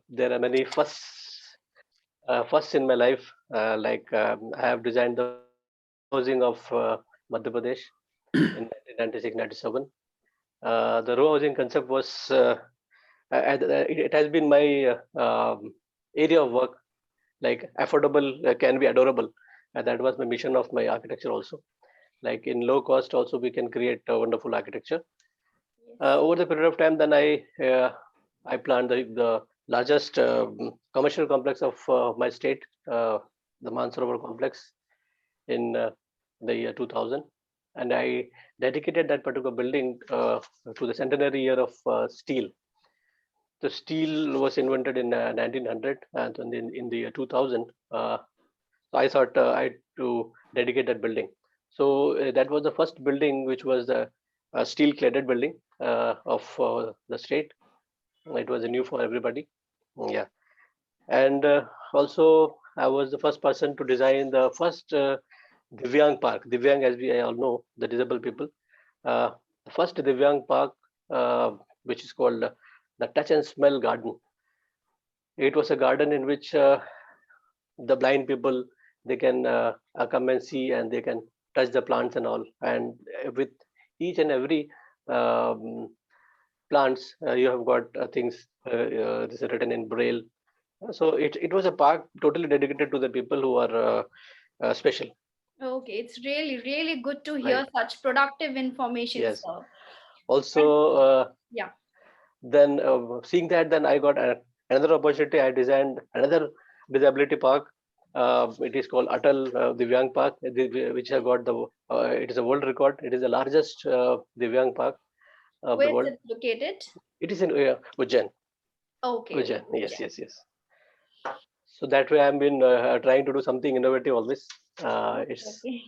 there are many firsts in my life. I have designed the housing of Madhya Pradesh in 1996-97. The row housing concept was it has been my area of work. Like affordable can be adorable, and that was my mission of my architecture also. Like in low cost, also we can create a wonderful architecture. Over the period of time, then I planned the largest commercial complex of my state, the Mansarovar complex, in the year 2000, and I dedicated that particular building to the centenary year of steel. The steel was invented in 1900, and then in the year 2000, so I thought I had to dedicate that building. So that was the first building which was the steel cladded building of the state. It was new for everybody. Yeah, and also I was the first person to design the first Divyang Park. Divyang, as we all know, the disabled people. The first Divyang Park, which is called the Touch and Smell Garden. It was a garden in which the blind people, they can come and see, and they can touch the plants and all. And with each and every plants, you have got things this is written in braille. So it was a park totally dedicated to the people who are special. Okay, it's really good to hear Right. such productive information, Yes. sir. Also, Yeah. then seeing that, then I got another opportunity. I designed another disability park. It is called Atal Divyang Park, which have got the. It is a world record. It is the largest Divyang Park of the Where is world. it located? It is in Ujjain. Okay, Ujjain. okay. Yes. So that way, I've been trying to do something innovative always. It's Okay.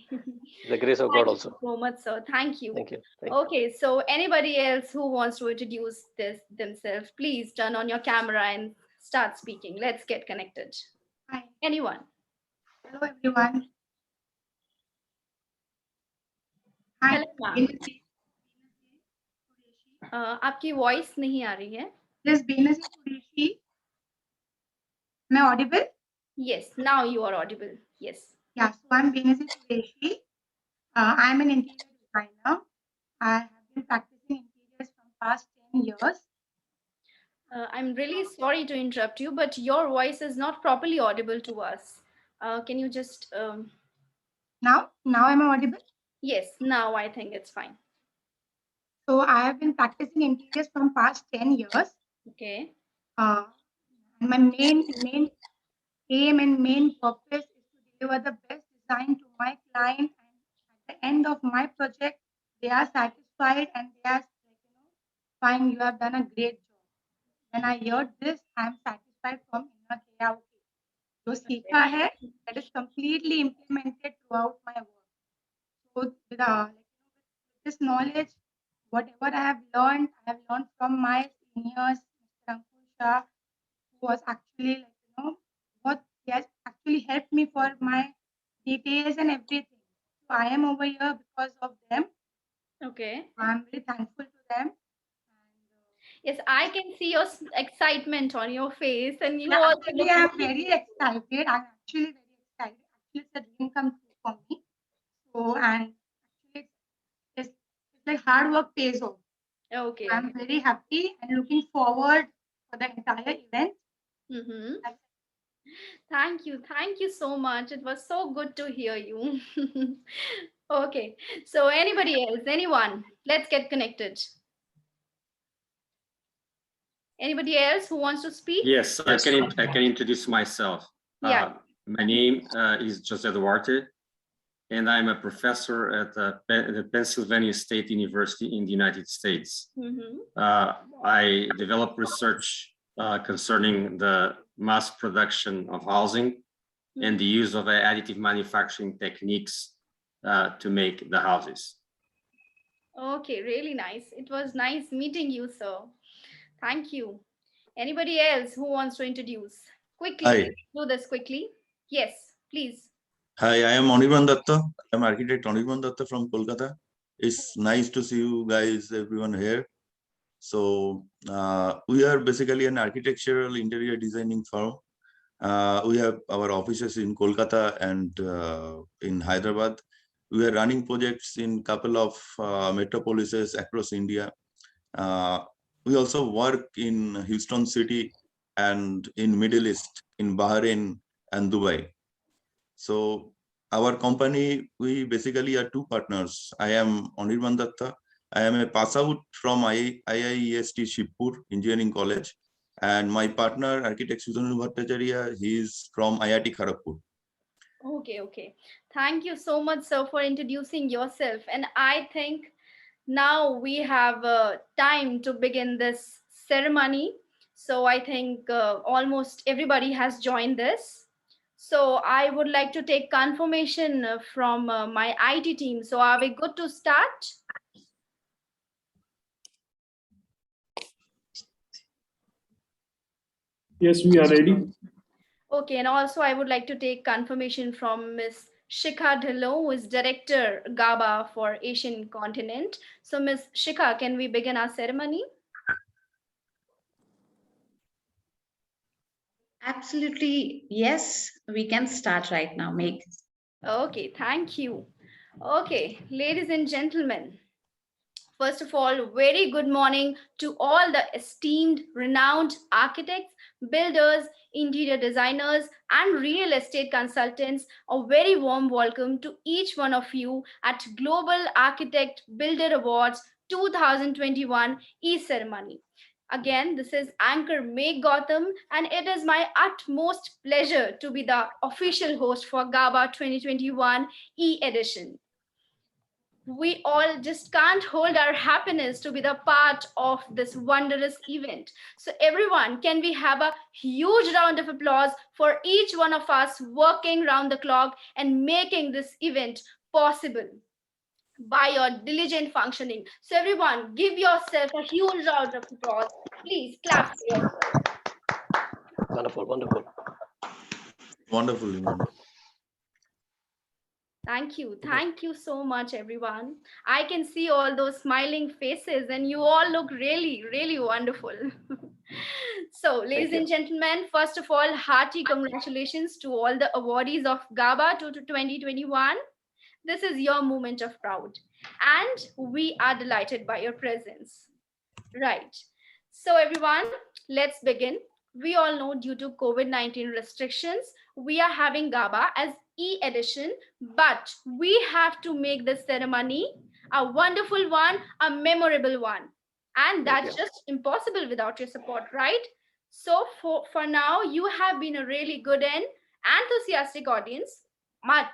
the grace of God Thank you also. so much, sir. Thank you. Thank you. Thank you. Okay, so anybody else who wants to introduce this themselves, please turn on your camera and start speaking. Let's get connected. Hi. Anyone? Hello, everyone. Hi. Hello, ma'am. आपकी voice नहीं आ रही है. Yes, Benazir Qureshi. Am I audible? Yes, now you are audible. Yes. Yeah, so I'm Benazir Qureshi. I'm an interior designer. I have been practicing interiors from past 10 years. I'm really sorry to interrupt you, but your voice is not properly audible to us. Can you just... Now am I audible? Yes, now I think it's fine. So I have been practicing interiors from past 10 years. Okay. And my main aim and main purpose is to deliver the best design to my client, and at the end of my project, they are satisfied and they are fine, you have done a great job. When I heard this, I am satisfied from inner care. Okay, जो सीखा है, that is completely implemented throughout my work. So with this knowledge, whatever I have learned from my seniors, Mr. Ankur Shah, who was actually what he has actually helped me for my details and everything. So I am over here because of them. Okay. I'm very thankful to them. Yes, I can see your excitement on your face, and you Yeah, also actually, look I'm very excited. I'm actually very excited. Actually, it's a dream come true for me. So, and actually, it's like hard work pays off. Okay. I'm very happy and looking forward for the entire event. Mm-hmm. Thank you so much. It was so good to hear you. Okay, so anybody else, anyone, let's get connected. Anybody else who wants to speak? Yes, I can introduce myself. Yeah. My name is José Duarte, and I'm a professor at the Pennsylvania State University in the United States. I develop research concerning the mass production of housing and the use of additive manufacturing techniques to make the houses. Okay, really nice. It was nice meeting you, sir. Thank you. Anybody else who wants to introduce? Quickly, Hi. do this quickly. Yes, please. Hi, I am Anirban Datta. I'm architect Anirban Datta from Kolkata. It's nice to see you guys, everyone here. So we are basically an architectural interior designing firm. We have our offices in Kolkata and in Hyderabad. We are running projects in couple of metropolises across India. We also work in Houston City and in Middle East, in Bahrain and Dubai. So our company, we basically are two partners. I am Anirban Datta. I am a pass out from IIEST Shibpur Engineering College. And my partner, architect Sudhanu Bhattacharya, he is from IIT Kharagpur. Okay. Thank you so much, sir, for introducing yourself. And I think now we have time to begin this ceremony. So I think almost everybody has joined this. So I would like to take confirmation from my IT team. So are we good to start? Yes, we are ready. Okay, and also I would like to take confirmation from Ms. Shikha Dhillon, who is Director GABA for Asian continent. So Ms. Shikha, can we begin our ceremony? Absolutely, yes, we can start right now, Meg. Okay, thank you. Okay, ladies and gentlemen, first of all, very good morning to all the esteemed, renowned architects, builders, interior designers, and real estate consultants. A very warm welcome to each one of you at Global Architect Builder Awards 2021 e-ceremony. Again, this is Anchor Meg Gautam, and it is my utmost pleasure to be the official host for GABA 2021 e-edition. We all just can't hold our happiness to be the part of this wondrous event. So everyone, can we have a huge round of applause for each one of us working round the clock and making this event possible by your diligent functioning. So everyone, give yourself a huge round of applause. Please clap for yourself. Wonderful. Wonderful. Thank you. Thank you so much, everyone. I can see all those smiling faces, and you all look really, really wonderful. So, ladies and gentlemen, first of all, hearty congratulations to all the awardees of GABA 2021. This is your moment of pride, and we are delighted by your presence. Right. So, everyone, let's begin. We all know due to COVID-19 restrictions, we are having GABA as e-edition, but we have to make this ceremony a wonderful one, a memorable one. And that's just impossible without your support, right? So for now, you have been a really good and enthusiastic audience. But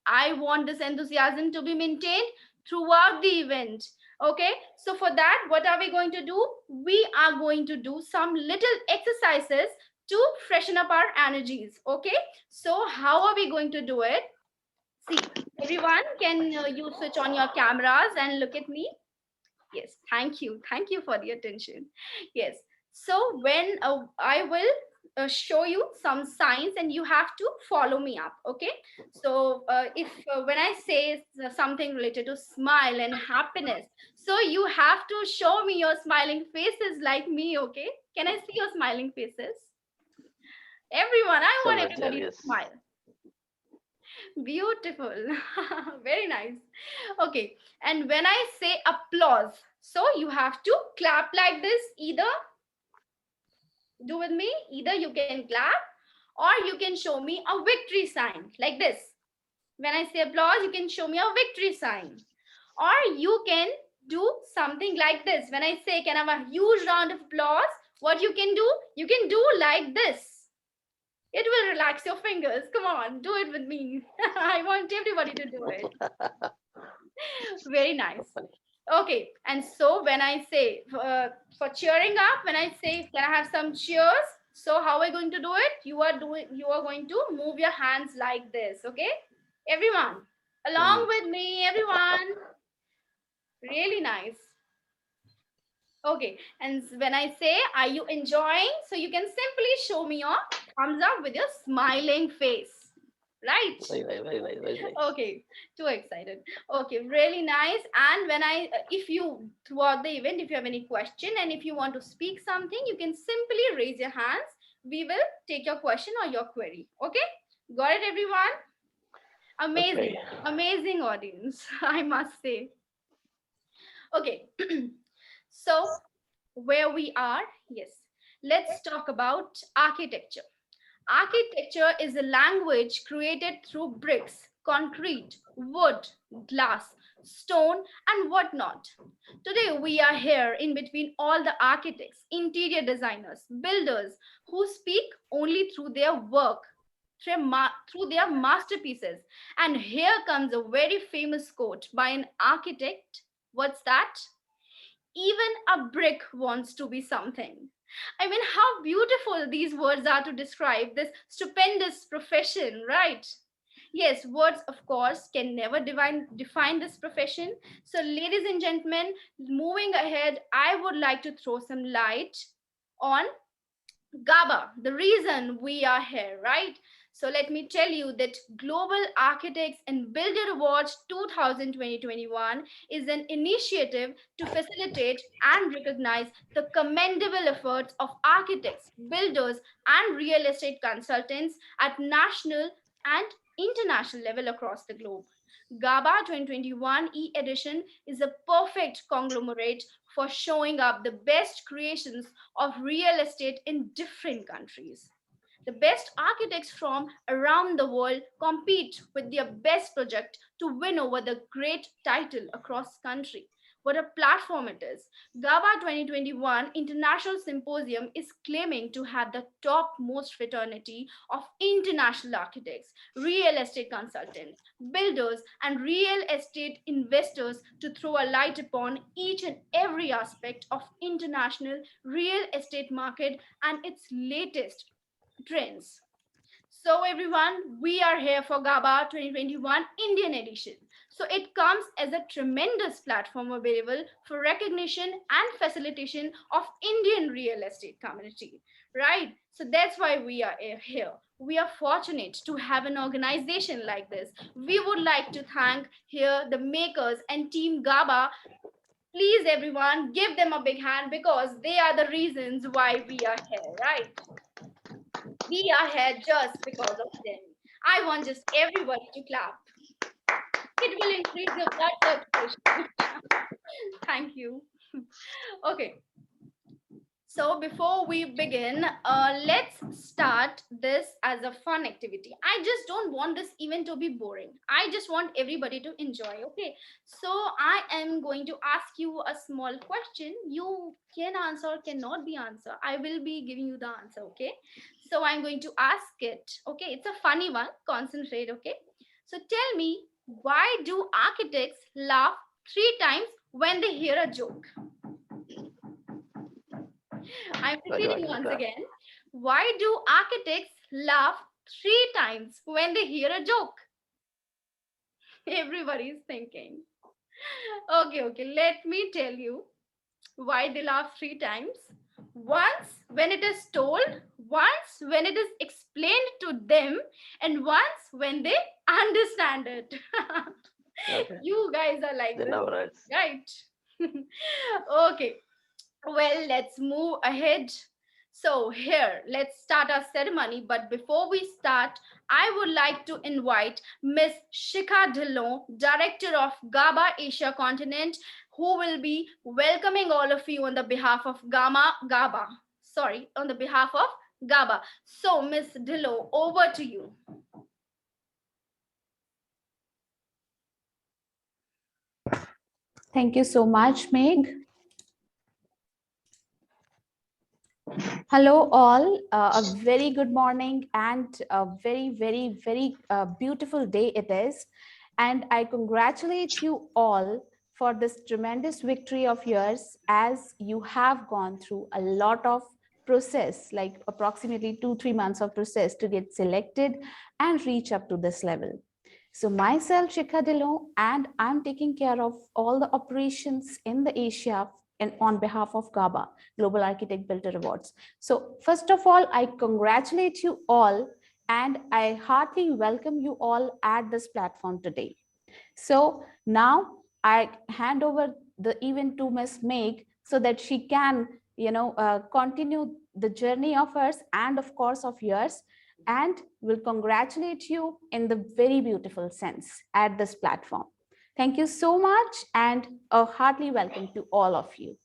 I want this enthusiasm to be maintained throughout the event. Okay, so for that, what are we going to do? We are going to do some little exercises to freshen up our energies. Okay, so how are we going to do it? See, everyone, can you switch on your cameras and look at me? Yes, thank you for the attention. Yes, so when I will show you some signs and you have to follow me up. Okay, so if when I say something related to smile and happiness, so you have to show me your smiling faces like me. Okay, can I see your smiling faces? Everyone, I want everybody to smile. Beautiful. Very nice. Okay, and when I say applause, so you have to clap like this. Either do with me, either you can clap or you can show me a victory sign like this. When I say applause, you can show me a victory sign, or you can do something like this. When I say can I have a huge round of applause, what you can do like this. It will relax your fingers. Come on, do it with me. I want everybody to do it. Very nice. Okay, and so when I say for cheering up, when I say can I have some cheers? So how are we going to do it? You are going to move your hands like this. Okay, everyone, along with me, everyone. Really nice. Okay, and when I say, are you enjoying? So you can simply show me your thumbs up with your smiling face. right? Very nice, very nice. Okay, too excited. Okay, really nice. And when if you, throughout the event, if you have any question and if you want to speak something, you can simply raise your hands. We will take your question or your query. Okay, got it, everyone? Amazing, Okay. amazing audience, I must say. Okay, so where we are, yes, let's talk about architecture. Architecture is a language created through bricks, concrete, wood, glass, stone, and whatnot. Today, we are here in between all the architects, interior designers, builders who speak only through their work, through their masterpieces. And here comes a very famous quote by an architect. What's that? Even a brick wants to be something. I mean, how beautiful these words are to describe this stupendous profession, right? Yes, words, of course, can never define this profession. So, ladies and gentlemen, moving ahead, I would like to throw some light on GABA, the reason we are here, right? So let me tell you that Global Architects and Builder Awards 2020-21 is an initiative to facilitate and recognize the commendable efforts of architects, builders, and real estate consultants at national and international level across the globe. GABA 2021 e-edition is a perfect conglomerate for showing up the best creations of real estate in different countries. The best architects from around the world compete with their best project to win over the great title across country. What a platform it is. GABA 2021 International Symposium is claiming to have the topmost fraternity of international architects, real estate consultants, builders, and real estate investors to throw a light upon each and every aspect of international real estate market and its latest trends. So everyone, we are here for GABA 2021 Indian edition. So it comes as a tremendous platform available for recognition and facilitation of Indian real estate community, right? So that's why we are here. We are fortunate to have an organization like this. We would like to thank here the makers and team GABA. Please everyone, give them a big hand because they are the reasons why we are here, right? We are here just because of them. I want just everybody to clap. It will increase your blood circulation. Thank you. Okay. So before we begin, let's start this as a fun activity. I just don't want this event to be boring. I just want everybody to enjoy. Okay. So I am going to ask you a small question. You can answer or cannot be answer. I will be giving you the answer. Okay. So I'm going to ask it. Okay. It's a funny one. Concentrate. Okay. So tell me, why do architects laugh 3 times when they hear a joke? I'm repeating once again. Why do architects laugh 3 times when they hear a joke? Everybody is thinking. Okay. Let me tell you why they laugh 3 times. Once when it is told, once when it is explained to them, and once when they understand it. Okay. You guys are like this, right? Okay. Well, let's move ahead. So here, let's start our ceremony. But before we start, I would like to invite Miss Shikha Dhillon, Director of GABA Asia Continent, who will be welcoming all of you on the behalf of on the behalf of GABA. So, Miss Dhillon, over to you. Thank you so much, Meg. Hello all, a very good morning and a very beautiful day it is. And I congratulate you all for this tremendous victory of yours, as you have gone through a lot of process, like approximately 2-3 months of process to get selected and reach up to this level. So myself, Shikha Dhillon, and I'm taking care of all the operations in the Asia and on behalf of GABA, Global Architect Builder Awards. So first of all, I congratulate you all, and I heartily welcome you all at this platform today. So now I hand over the event to Ms. Meg so that she can, continue the journey of hers and of course of yours, and will congratulate you in the very beautiful sense at this platform. Thank you so much, and a heartily welcome to all of you.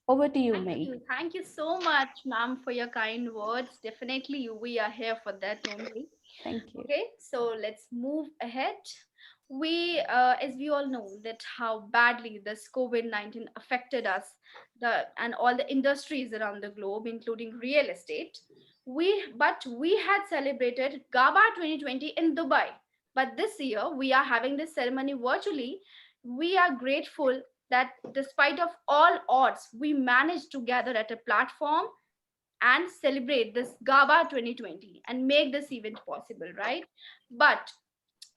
Over to you, Thank Meg. you. Thank you so much, ma'am, for your kind words. Definitely, we are here for that only. Thank you. Okay, so let's move ahead. As we all know, that how badly this COVID-19 affected us, and all the industries around the globe, including real estate. But we had celebrated GABA 2020 in Dubai. But this year, we are having this ceremony virtually. We are grateful that despite of all odds, we managed to gather at a platform and celebrate this GABA 2020 and make this event possible, right? But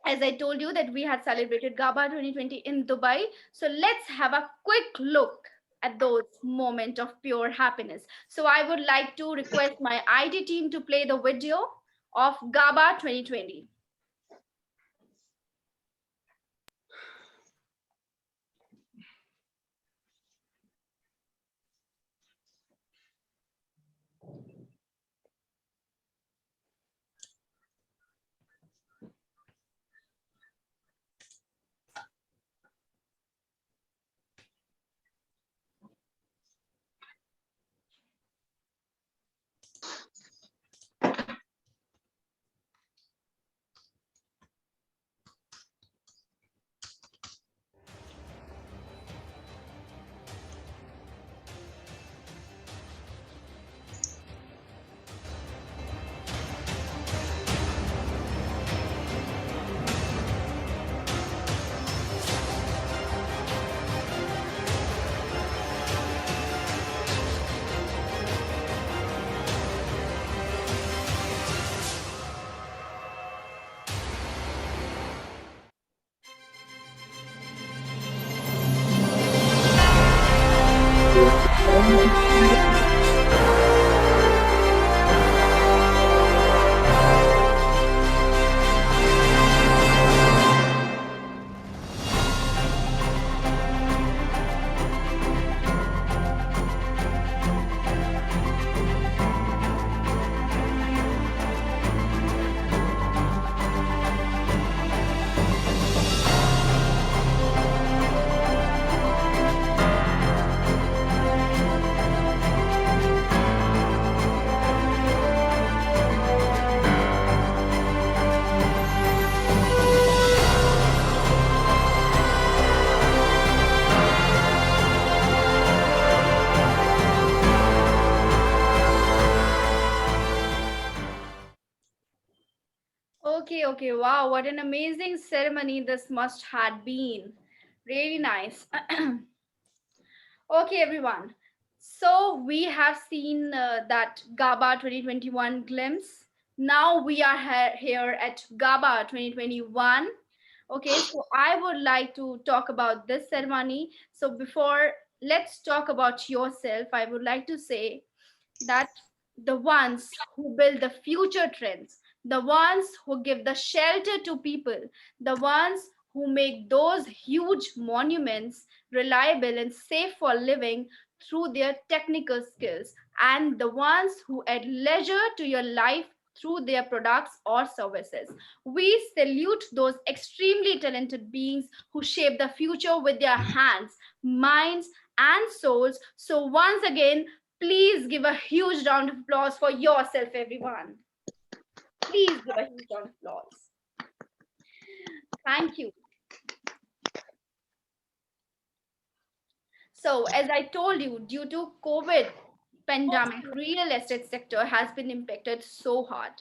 as I told you that we had celebrated GABA 2020 in Dubai, so let's have a quick look at those moments of pure happiness. So I would like to request my IT team to play the video of GABA 2020. Okay, okay, wow, what an amazing ceremony this must had been. Really nice. Okay, everyone. So we have seen that GABA 2021 glimpse. Now we are here at GABA 2021. Okay, so I would like to talk about this ceremony. So before let's talk about yourself, I would like to say that the ones who build the future trends, the ones who give the shelter to people, the ones who make those huge monuments reliable and safe for living through their technical skills, and the ones who add leisure to your life through their products or services. We salute those extremely talented beings who shape the future with their hands, minds, and souls. So, once again, please give a huge round of applause for yourself, everyone. Please give a huge round of applause. Thank you. So, as I told you, due to COVID pandemic, real estate sector has been impacted so hard,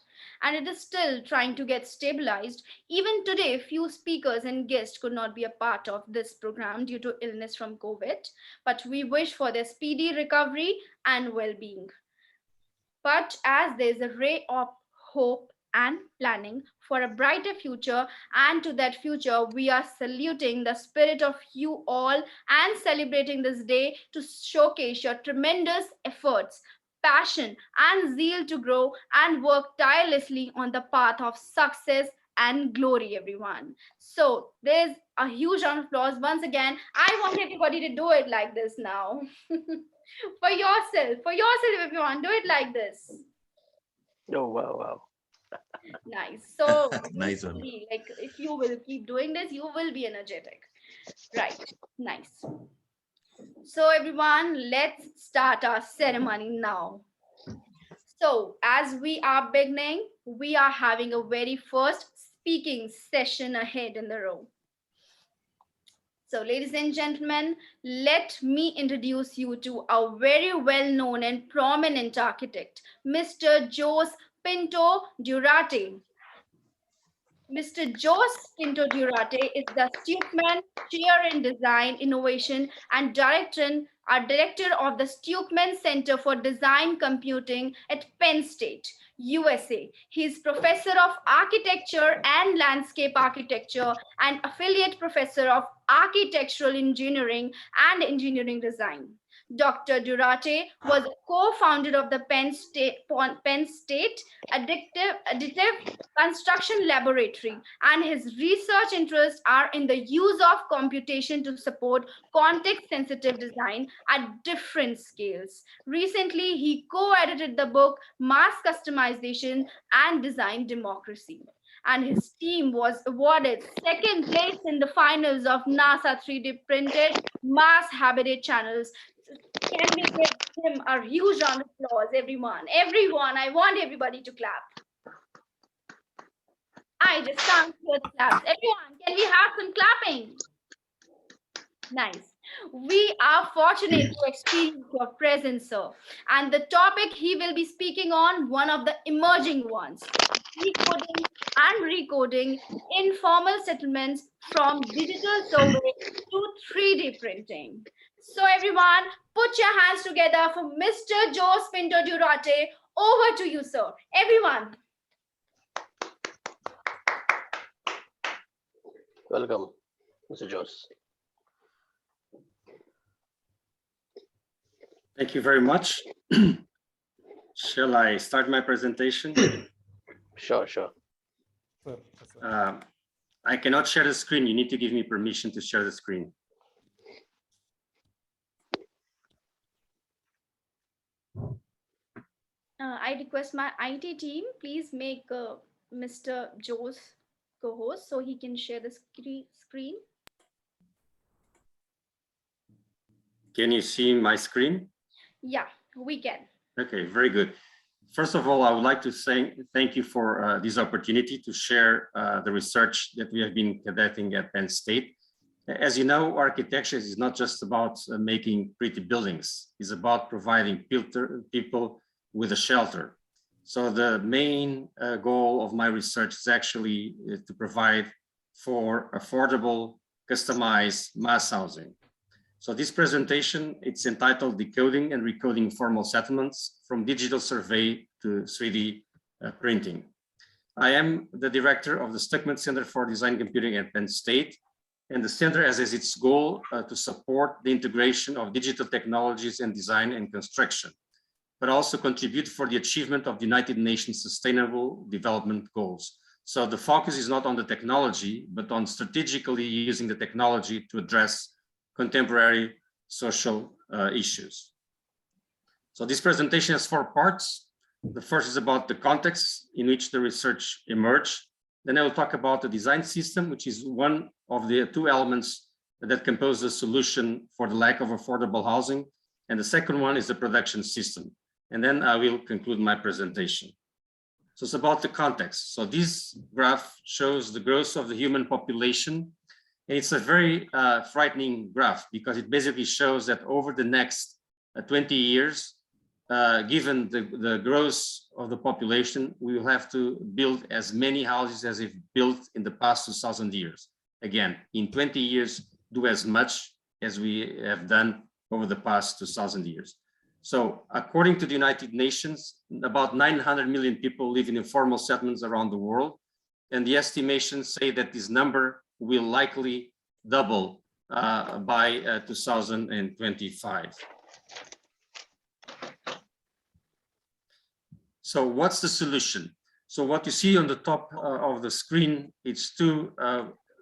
and it is still trying to get stabilized. Even today, few speakers and guests could not be a part of this program due to illness from COVID, but we wish for their speedy recovery and well-being. But as there's a ray of hope and planning for a brighter future, and to that future, we are saluting the spirit of you all and celebrating this day to showcase your tremendous efforts, passion, and zeal to grow and work tirelessly on the path of success and glory, everyone. So there's a huge round of applause. Once again, I want everybody to do it like this now. For yourself, everyone, do it like this. Oh, wow, wow. Nice. So Nice one. like if you will keep doing this, you will be energetic. Right. Nice. So everyone, let's start our ceremony now. So as we are beginning, we are having a very first speaking session ahead in the row. So ladies and gentlemen, let me introduce you to a very well-known and prominent architect, Mr. Jose Pinto Durante. Mr. Jose Pinto Durante is the Stukeman Chair in Design Innovation and director of the Stukeman Center for Design Computing at Penn State, USA. He is professor of architecture and landscape architecture and affiliate professor of architectural engineering and engineering design. Dr. Durante was a co-founder of the Penn State Additive Construction Laboratory, and his research interests are in the use of computation to support context-sensitive design at different scales. Recently, he co-edited the book Mass Customization and Design Democracy. And his team was awarded second place in the finals of NASA 3D printed Mars Habitat Channels. Can we give him a huge round of applause, everyone? Everyone, I want everybody to clap. I just can't hear claps. Everyone, can we have some clapping? Nice. We are fortunate to experience your presence, sir. And the topic he will be speaking on, one of the emerging ones, decoding and recoding informal settlements from digital survey to 3D printing. So everyone, put your hands together for Mr. Jose Pinto Durante. Over to you, sir. Everyone. Welcome, Mr. Jose. Thank you very much. Shall I start my presentation? Sure, sure. I cannot share the screen. You need to give me permission to share the screen. I request my IT team, please make Mr. Jose co-host so he can share the screen. Can you see my screen? Yeah, we can. Okay, very good. First of all, I would like to thank you for this opportunity to share the research that we have been conducting at Penn State. As you know, architecture is not just about making pretty buildings. It's about providing people with a shelter. So the main goal of my research is actually to provide for affordable, customized mass housing. So this presentation, it's entitled Decoding and Recoding Formal Settlements from Digital Survey to 3D Printing. I am the director of the Stukeman Center for Design Computing at Penn State, and the center has as its goal to support the integration of digital technologies in design and construction, but also contribute for the achievement of the United Nations Sustainable Development Goals. So the focus is not on the technology, but on strategically using the technology to address contemporary social issues. So this presentation has 4 parts. The first is about the context in which the research emerged. Then I will talk about the design system, which is one of the 2 elements that compose the solution for the lack of affordable housing. And the second one is the production system. And then I will conclude my presentation. So it's about the context. So this graph shows the growth of the human population. And it's a very frightening graph because it basically shows that over the next 20 years, given the growth of the population, we will have to build as many houses as we've built in the past 2,000 years. Again, in 20 years, do as much as we have done over the past 2,000 years. So according to the United Nations, about 900 million people live in informal settlements around the world. And the estimations say that this number will likely double by 2025. So what's the solution? So what you see on the top of the screen, it's two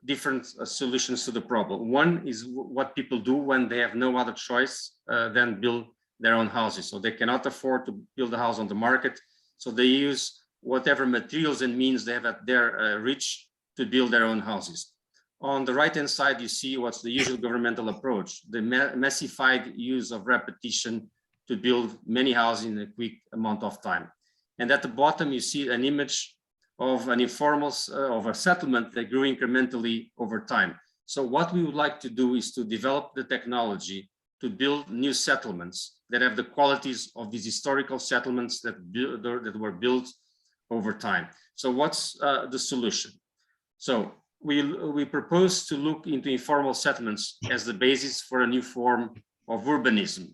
different solutions to the problem. One is what people do when they have no other choice than build their own houses. So they cannot afford to build a house on the market. So they use whatever materials and means they have at their reach to build their own houses. On the right-hand side, you see what's the usual governmental approach, the massified use of repetition to build many houses in a quick amount of time. And at the bottom, you see an image of an informal, of a settlement that grew incrementally over time. So what we would like to do is to develop the technology to build new settlements that have the qualities of these historical settlements that were built over time. So what's the solution? So we propose to look into informal settlements as the basis for a new form of urbanism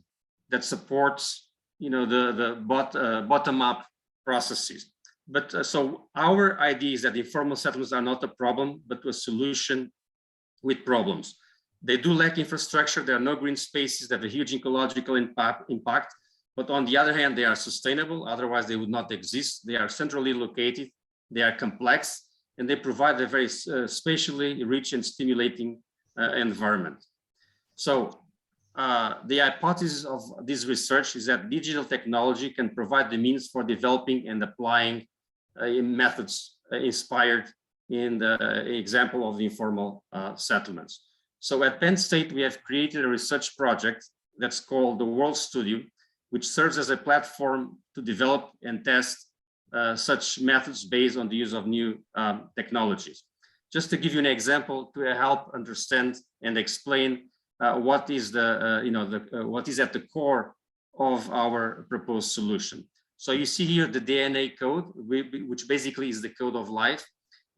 that supports, the bottom-up processes. But so our idea is that informal settlements are not a problem, but a solution with problems. They do lack infrastructure. There are no green spaces that have a huge ecological impact. But on the other hand, they are sustainable. Otherwise, they would not exist. They are centrally located. They are complex, and they provide a very spatially rich and stimulating environment. So the hypothesis of this research is that digital technology can provide the means for developing and applying methods inspired in the example of the informal settlements. So at Penn State, we have created a research project that's called the World Studio, which serves as a platform to develop and test such methods based on the use of new technologies. Just to give you an example to help understand and explain what is what is at the core of our proposed solution. So you see here the DNA code, which basically is the code of life.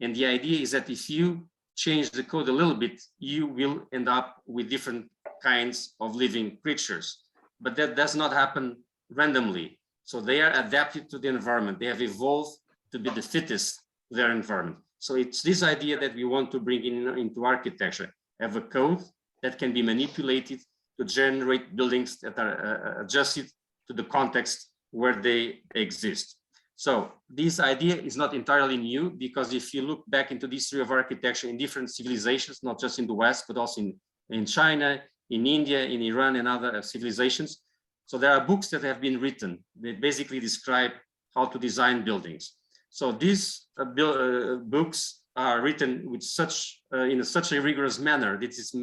And the idea is that if you change the code a little bit, you will end up with different kinds of living creatures. But that does not happen randomly. So they are adapted to the environment. They have evolved to be the fittest to their environment. So it's this idea that we want to bring into architecture, have a code that can be manipulated to generate buildings that are adjusted to the context where they exist. So this idea is not entirely new, because if you look back into the history of architecture in different civilizations, not just in the West, but also in China, in India, in Iran, and other civilizations. So there are books that have been written that basically describe how to design buildings. So these books are written with in such a rigorous manner that it's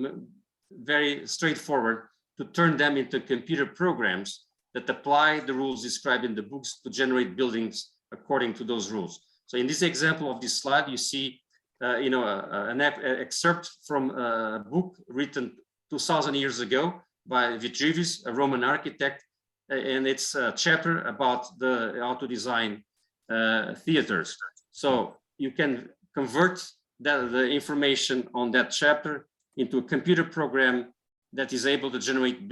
very straightforward to turn them into computer programs that apply the rules described in the books to generate buildings according to those rules. So in this example of this slide, you see an excerpt from a book written 2,000 years ago by Vitruvius, a Roman architect, and it's a chapter about how to design theaters. So you can convert the information on that chapter into a computer program that is able to generate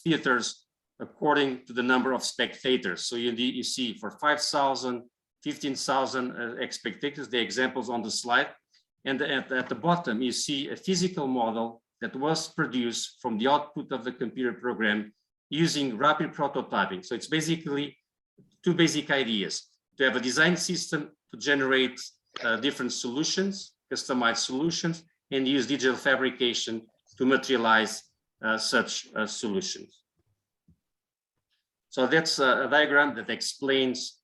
theaters according to the number of spectators. So you see for 5,000, 15,000 spectators, the examples on the slide. And at the bottom, you see a physical model that was produced from the output of the computer program using rapid prototyping. So it's basically two basic ideas: to have a design system to generate different solutions, customized solutions, and use digital fabrication to materialize such solutions. So that's a diagram that explains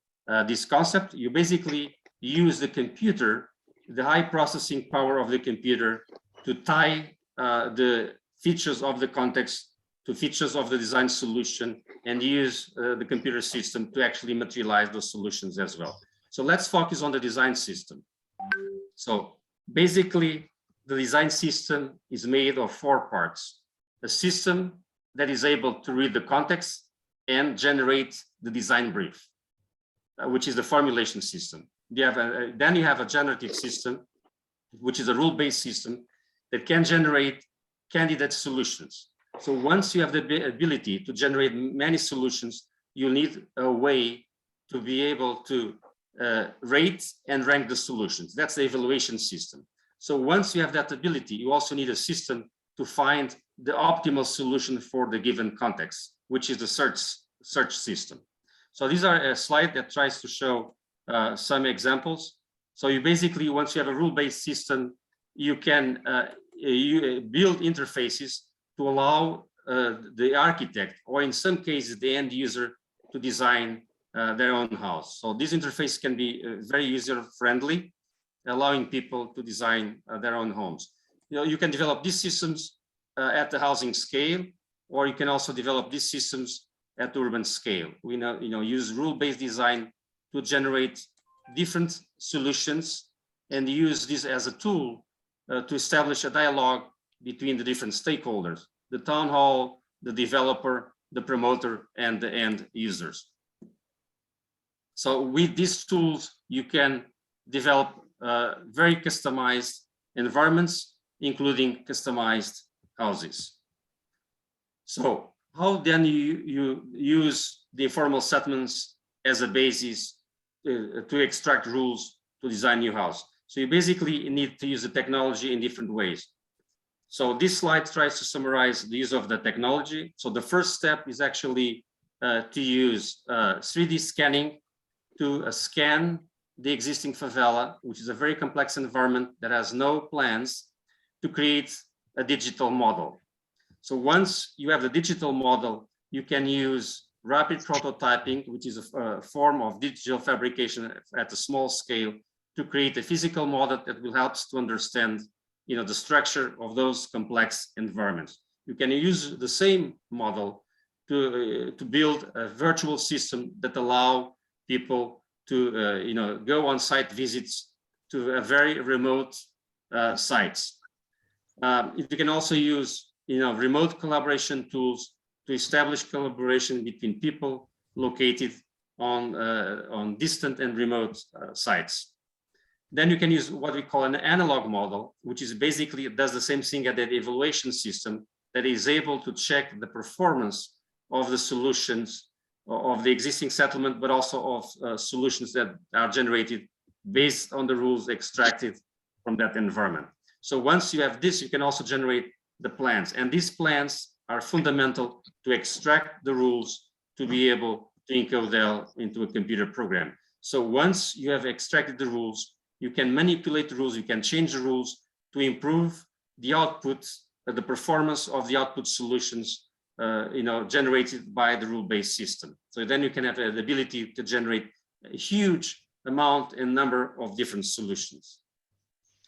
this concept. You basically use the computer, the high processing power of the computer, to tie the features of the context to features of the design solution, and use the computer system to actually materialize those solutions as well. So let's focus on the design system. So basically, the design system is made of 4 parts: a system that is able to read the context and generate the design brief, which is the formulation system. Then you have a generative system, which is a rule-based system that can generate candidate solutions. So once you have the ability to generate many solutions, you need a way to be able to rate and rank the solutions. That's the evaluation system. So once you have that ability, you also need a system to find the optimal solution for the given context, which is the search system. So these are a slide that tries to show some examples. So you basically, once you have a rule-based system, you can build interfaces to allow the architect, or in some cases, the end user, to design their own house. So this interface can be very user-friendly, allowing people to design their own homes. You can develop these systems at the housing scale, or you can also develop these systems at the urban scale. We use rule-based design to generate different solutions and use this as a tool to establish a dialogue between the different stakeholders, the town hall, the developer, the promoter, and the end users. So with these tools, you can develop very customized environments, including customized houses. So how then you use the informal settlements as a basis to extract rules to design new house? So you basically need to use the technology in different ways. So this slide tries to summarize the use of the technology. So the first step is actually to use 3D scanning to scan the existing favela, which is a very complex environment that has no plans, to create a digital model. So once you have the digital model, you can use rapid prototyping, which is a form of digital fabrication at a small scale, to create a physical model that will help us to understand, the structure of those complex environments. You can use the same model to build a virtual system that allow people to go on site visits to a very remote sites. You can also use remote collaboration tools to establish collaboration between people located on distant and remote sites. Then you can use what we call an analog model, which is basically does the same thing as the evaluation system, that is able to check the performance of the solutions of the existing settlement, but also of solutions that are generated based on the rules extracted from that environment. So once you have this, you can also generate the plans, and these plans are fundamental to extract the rules to be able to encode them into a computer program. So once you have extracted the rules, you can manipulate the rules, you can change the rules to improve the output, the performance of the output solutions generated by the rule-based system. So then you can have the ability to generate a huge amount and number of different solutions.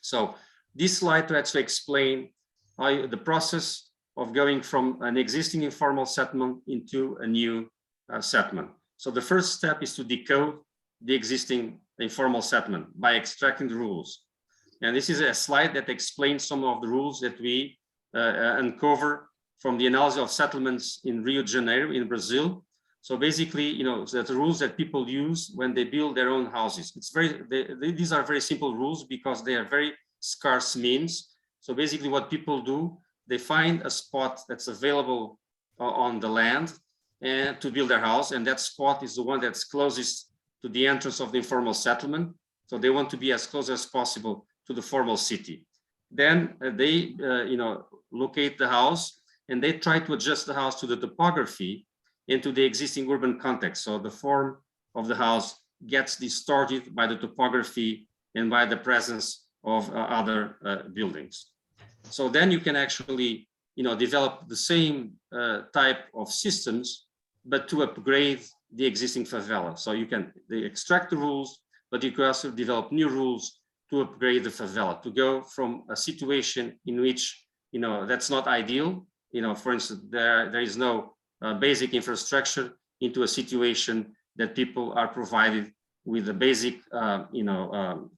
So this slide tries to explain how the process of going from an existing informal settlement into a new settlement. So the first step is to decode the existing informal settlement by extracting the rules. And this is a slide that explains some of the rules that we uncover from the analysis of settlements in Rio de Janeiro in Brazil. So basically, the rules that people use when they build their own houses. These are very simple rules because they are very scarce means. So basically what people do, they find a spot that's available on the land and to build their house. And that spot is the one that's closest to the entrance of the informal settlement. So they want to be as close as possible to the formal city. Then they, locate the house and they try to adjust the house to the topography and to the existing urban context. So the form of the house gets distorted by the topography and by the presence of other buildings. So then you can actually, develop the same type of systems, but to upgrade the existing favela. So they extract the rules, but you can also develop new rules to upgrade the favela, to go from a situation in which, that's not ideal. For instance, there is no basic infrastructure into a situation that people are provided with the basic,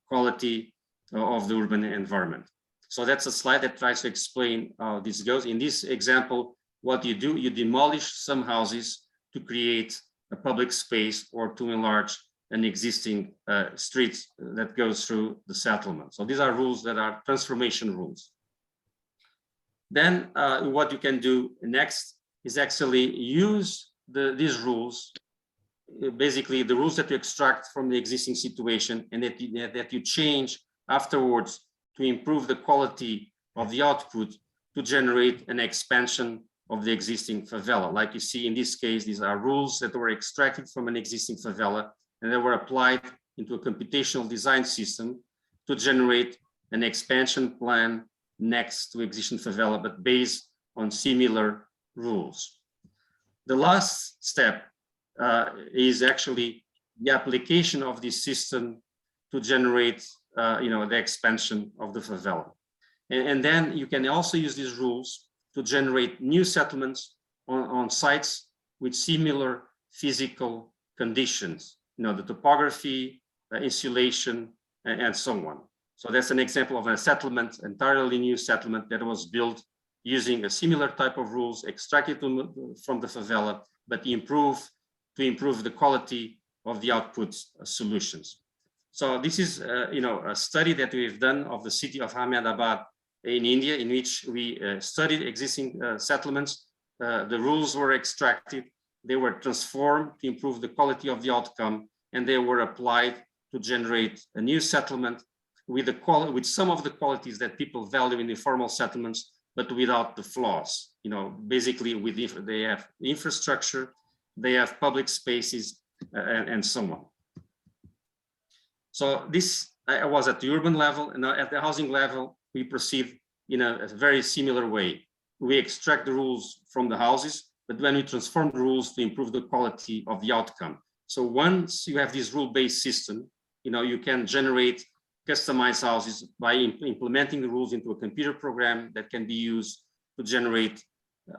quality of the urban environment. So that's a slide that tries to explain how this goes. In this example, what you do, you demolish some houses to create a public space or to enlarge an existing street that goes through the settlement. So these are rules that are transformation rules. Then what you can do next is actually use these rules, basically the rules that you extract from the existing situation and that you change afterwards to improve the quality of the output to generate an expansion of the existing favela. Like you see in this case, these are rules that were extracted from an existing favela and they were applied into a computational design system to generate an expansion plan next to existing favela, but based on similar rules. The last step is actually the application of this system to generate the expansion of the favela. And then you can also use these rules to generate new settlements on sites with similar physical conditions, the topography, insulation, and so on. So that's an example of a settlement, entirely new settlement that was built using a similar type of rules extracted from the favela, but to improve the quality of the output solutions. So this is a study that we've done of the city of Ahmedabad in India, in which we studied existing settlements. The rules were extracted, they were transformed to improve the quality of the outcome, and they were applied to generate a new settlement with some of the qualities that people value in informal settlements, but without the flaws. Basically they have infrastructure, they have public spaces, and so on. So this was at the urban level, and at the housing level, we proceed in a very similar way. We extract the rules from the houses, but then we transform the rules to improve the quality of the outcome. So once you have this rule-based system, you can generate customized houses by implementing the rules into a computer program that can be used to generate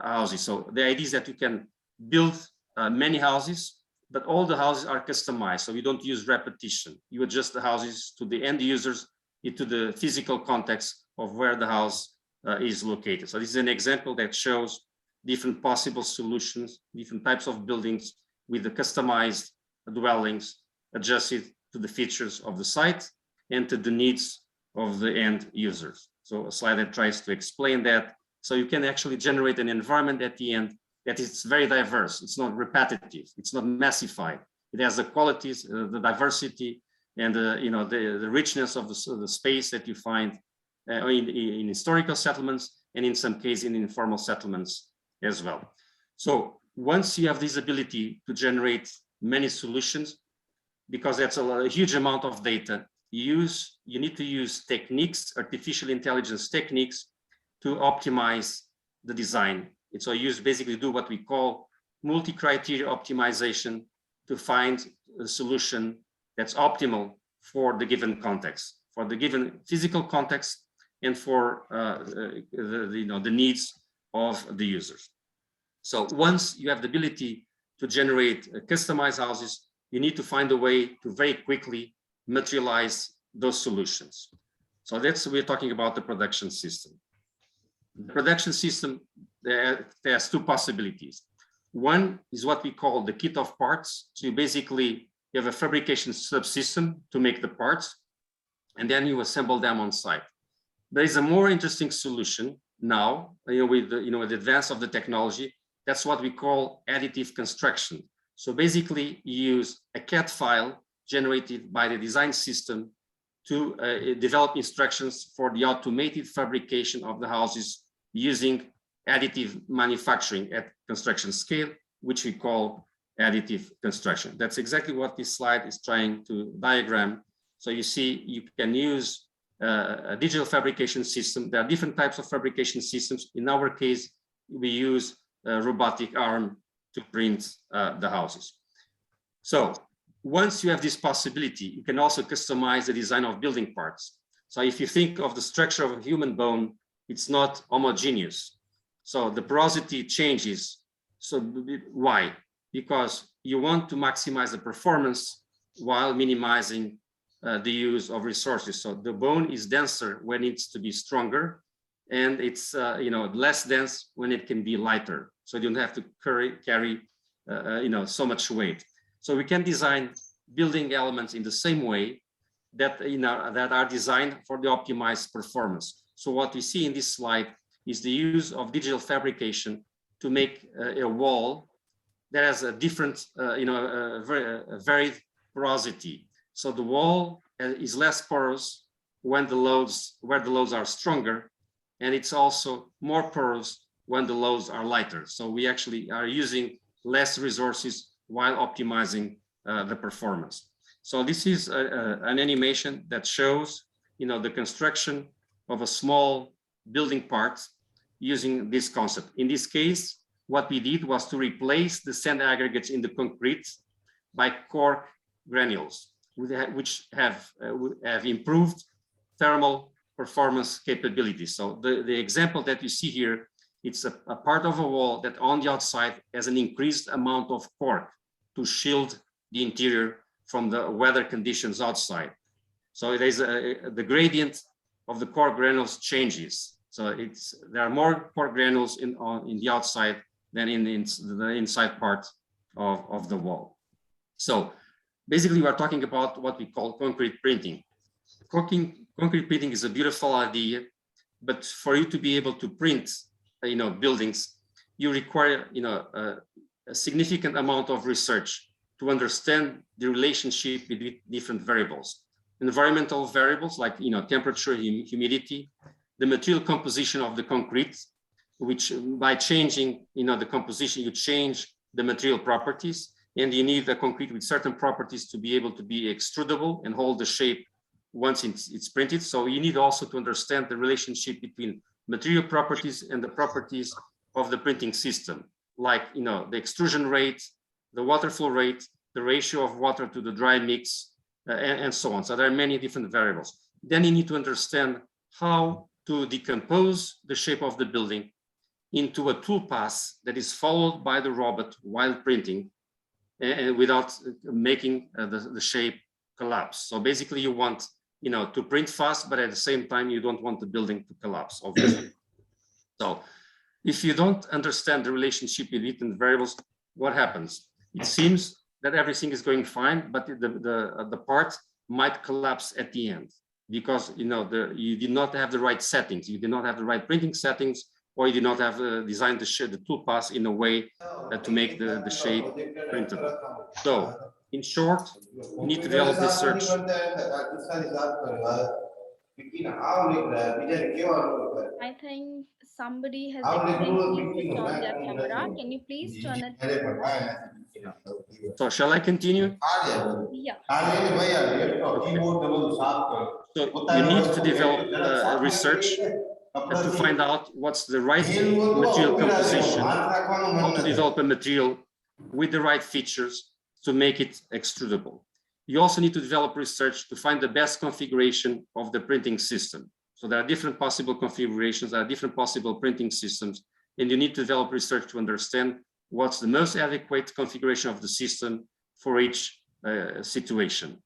houses. So the idea is that you can build many houses, but all the houses are customized. So you don't use repetition. You adjust the houses to the end users, into the physical context of where the house is located. So this is an example that shows different possible solutions, different types of buildings with the customized dwellings adjusted to the features of the site and to the needs of the end users. So a slide that tries to explain that. So you can actually generate an environment at the end that is very diverse. It's not repetitive. It's not massified. It has the qualities, the diversity, and the richness of the space that you find in historical settlements, and in some cases in informal settlements as well. So once you have this ability to generate many solutions, because that's a huge amount of data, you need to use techniques, artificial intelligence techniques, to optimize the design. And so you basically do what we call multi-criteria optimization to find a solution that's optimal for the given context, for the given physical context, and for the needs of the users. So once you have the ability to generate customized houses, you need to find a way to very quickly materialize those solutions. So we're talking about the production system. The production system, there's two possibilities. One is what we call the kit of parts. So you have a fabrication subsystem to make the parts, and then you assemble them on site. There is a more interesting solution now, with the advance of the technology. That's what we call additive construction. So basically, you use a CAD file generated by the design system to develop instructions for the automated fabrication of the houses using additive manufacturing at construction scale, which we call additive construction. That's exactly what this slide is trying to diagram. So you see, you can use a digital fabrication system. There are different types of fabrication systems. In our case, we use a robotic arm to print the houses. So once you have this possibility, you can also customize the design of building parts. So if you think of the structure of a human bone, it's not homogeneous. So the porosity changes. So why? Because you want to maximize the performance while minimizing the use of resources. So the bone is denser when it's to be stronger, and it's less dense when it can be lighter. So you don't have to carry so much weight. So we can design building elements in the same way that that are designed for the optimized performance. So what we see in this slide is the use of digital fabrication to make a wall that has a different, varied porosity. So the wall is less porous where the loads are stronger, and it's also more porous when the loads are lighter. So we actually are using less resources while optimizing the performance. So this is an animation that shows, the construction of a small building part using this concept. In this case, what we did was to replace the sand aggregates in the concrete by cork granules, which have improved thermal performance capabilities. So the example that you see here, it's a part of a wall that on the outside has an increased amount of cork to shield the interior from the weather conditions outside. So it is the gradient of the cork granules changes. So there are more cork granules in the outside than in the inside part of the wall. So basically, we're talking about what we call concrete printing. Concrete printing is a beautiful idea, but for you to be able to print, buildings, you require, a significant amount of research to understand the relationship between different variables. Environmental variables like, temperature, humidity, the material composition of the concrete, which by changing, the composition, you change the material properties, and you need a concrete with certain properties to be able to be extrudable and hold the shape once it's printed. So you need also to understand the relationship between material properties and the properties of the printing system, like, the extrusion rate, the water flow rate, the ratio of water to the dry mix, and so on. So there are many different variables. Then you need to understand how to decompose the shape of the building into a tool pass that is followed by the robot while printing, and without making the shape collapse. So basically you want, to print fast, but at the same time, you don't want the building to collapse, obviously. So if you don't understand the relationship between different variables, what happens? It seems that everything is going fine, but the part might collapse at the end because, you did not have the right settings. You did not have the right printing settings, or you did not have designed the tool pass in a way to make the shape printable. So, in short, you need to develop research. I think somebody has accidentally switched on their camera. Can you please turn it on? So, shall I continue? Yeah. Okay. So, you need to develop research to find out what's the right material composition, how to develop a material with the right features to make it extrudable. You also need to develop research to find the best configuration of the printing system. So there are different possible configurations, there are different possible printing systems, and you need to develop research to understand what's the most adequate configuration of the system for each situation.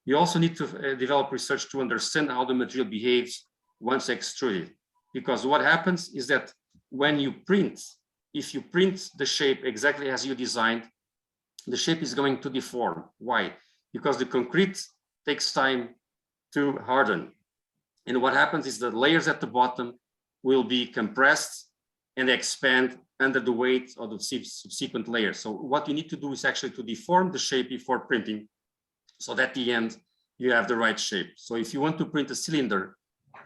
You also need to develop research to understand how the material behaves once extruded. Because what happens is that when you print, if you print the shape exactly as you designed, the shape is going to deform. Why? Because the concrete takes time to harden. And what happens is the layers at the bottom will be compressed and expand under the weight of the subsequent layers. So what you need to do is actually to deform the shape before printing, so that at the end you have the right shape. So if you want to print a cylinder,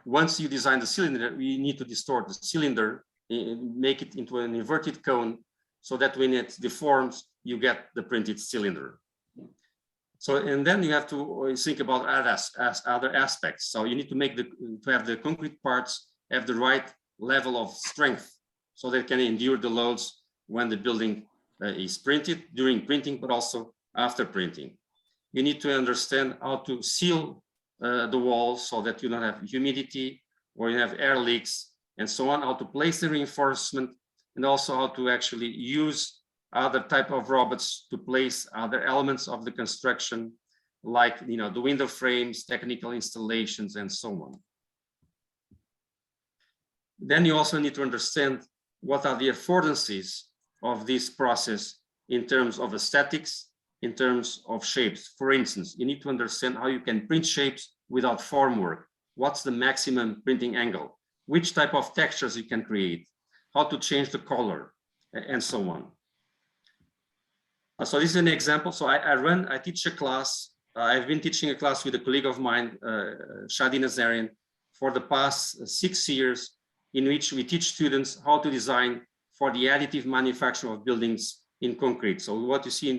once you design the cylinder, you need to distort the cylinder, make it into an inverted cone, so that when it deforms, you get the printed cylinder. So, and then you have to think about other aspects. So you need to have the concrete parts have the right level of strength, so they can endure the loads when the building is printed, during printing, but also after printing. You need to understand how to seal the walls so that you don't have humidity or you have air leaks and so on, how to place the reinforcement, and also how to actually use other type of robots to place other elements of the construction, like the window frames, technical installations, and so on. Then you also need to understand what are the affordances of this process in terms of aesthetics, in terms of shapes. For instance, you need to understand how you can print shapes without formwork. What's the maximum printing angle? Which type of textures you can create? How to change the color, and so on. So this is an example. So I teach a class. I've been teaching a class with a colleague of mine, Shadi Nazarian, for the past 6 years in which we teach students how to design for the additive manufacture of buildings in concrete. So what you see in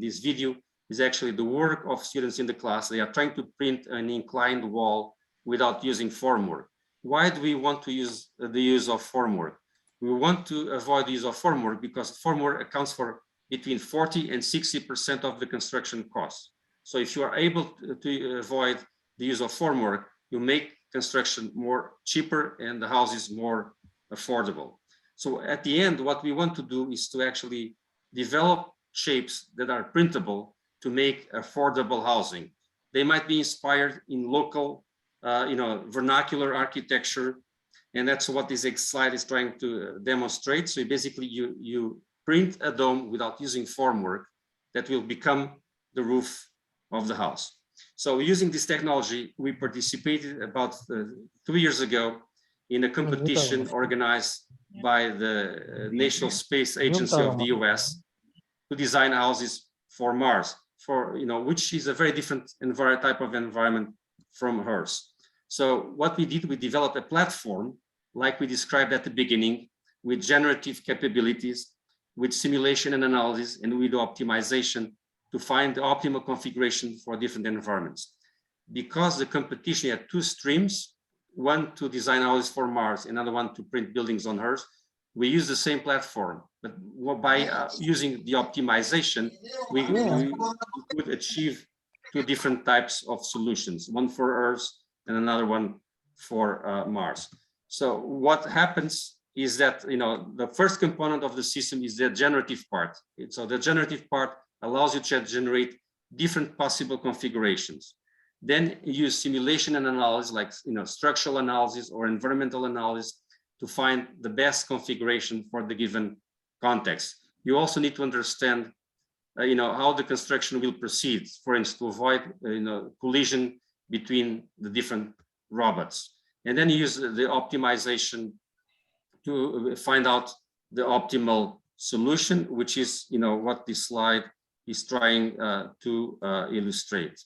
this video is actually the work of students in the class. They are trying to print an inclined wall without using formwork. Why do we want to use the use of formwork? We want to avoid the use of formwork because formwork accounts for between 40 and 60% of the construction costs. So if you are able to avoid the use of formwork, you make construction more cheaper and the houses more affordable. So at the end, what we want to do is to actually develop shapes that are printable to make affordable housing. They might be inspired in local, vernacular architecture, and that's what this slide is trying to demonstrate. So basically, you print a dome without using formwork that will become the roof of the house. So using this technology, we participated about 2 years ago in a competition organized by the National Space Agency of the US to design houses for Mars, which is a very different type of environment from Earth. So what we did, we developed a platform like we described at the beginning, with generative capabilities, with simulation and analysis, and with optimization to find the optimal configuration for different environments. Because the competition had two streams, one to design houses for Mars, another one to print buildings on Earth, we use the same platform, but by using the optimization, we could achieve two different types of solutions, one for Earth and another one for Mars. So what happens is that, the first component of the system is the generative part. So the generative part allows you to generate different possible configurations. Then you use simulation and analysis, like structural analysis or environmental analysis, to find the best configuration for the given context. You also need to understand, how the construction will proceed, for instance, to avoid, collision between the different robots. And then you use the optimization to find out the optimal solution, which is, what this slide is trying to illustrate.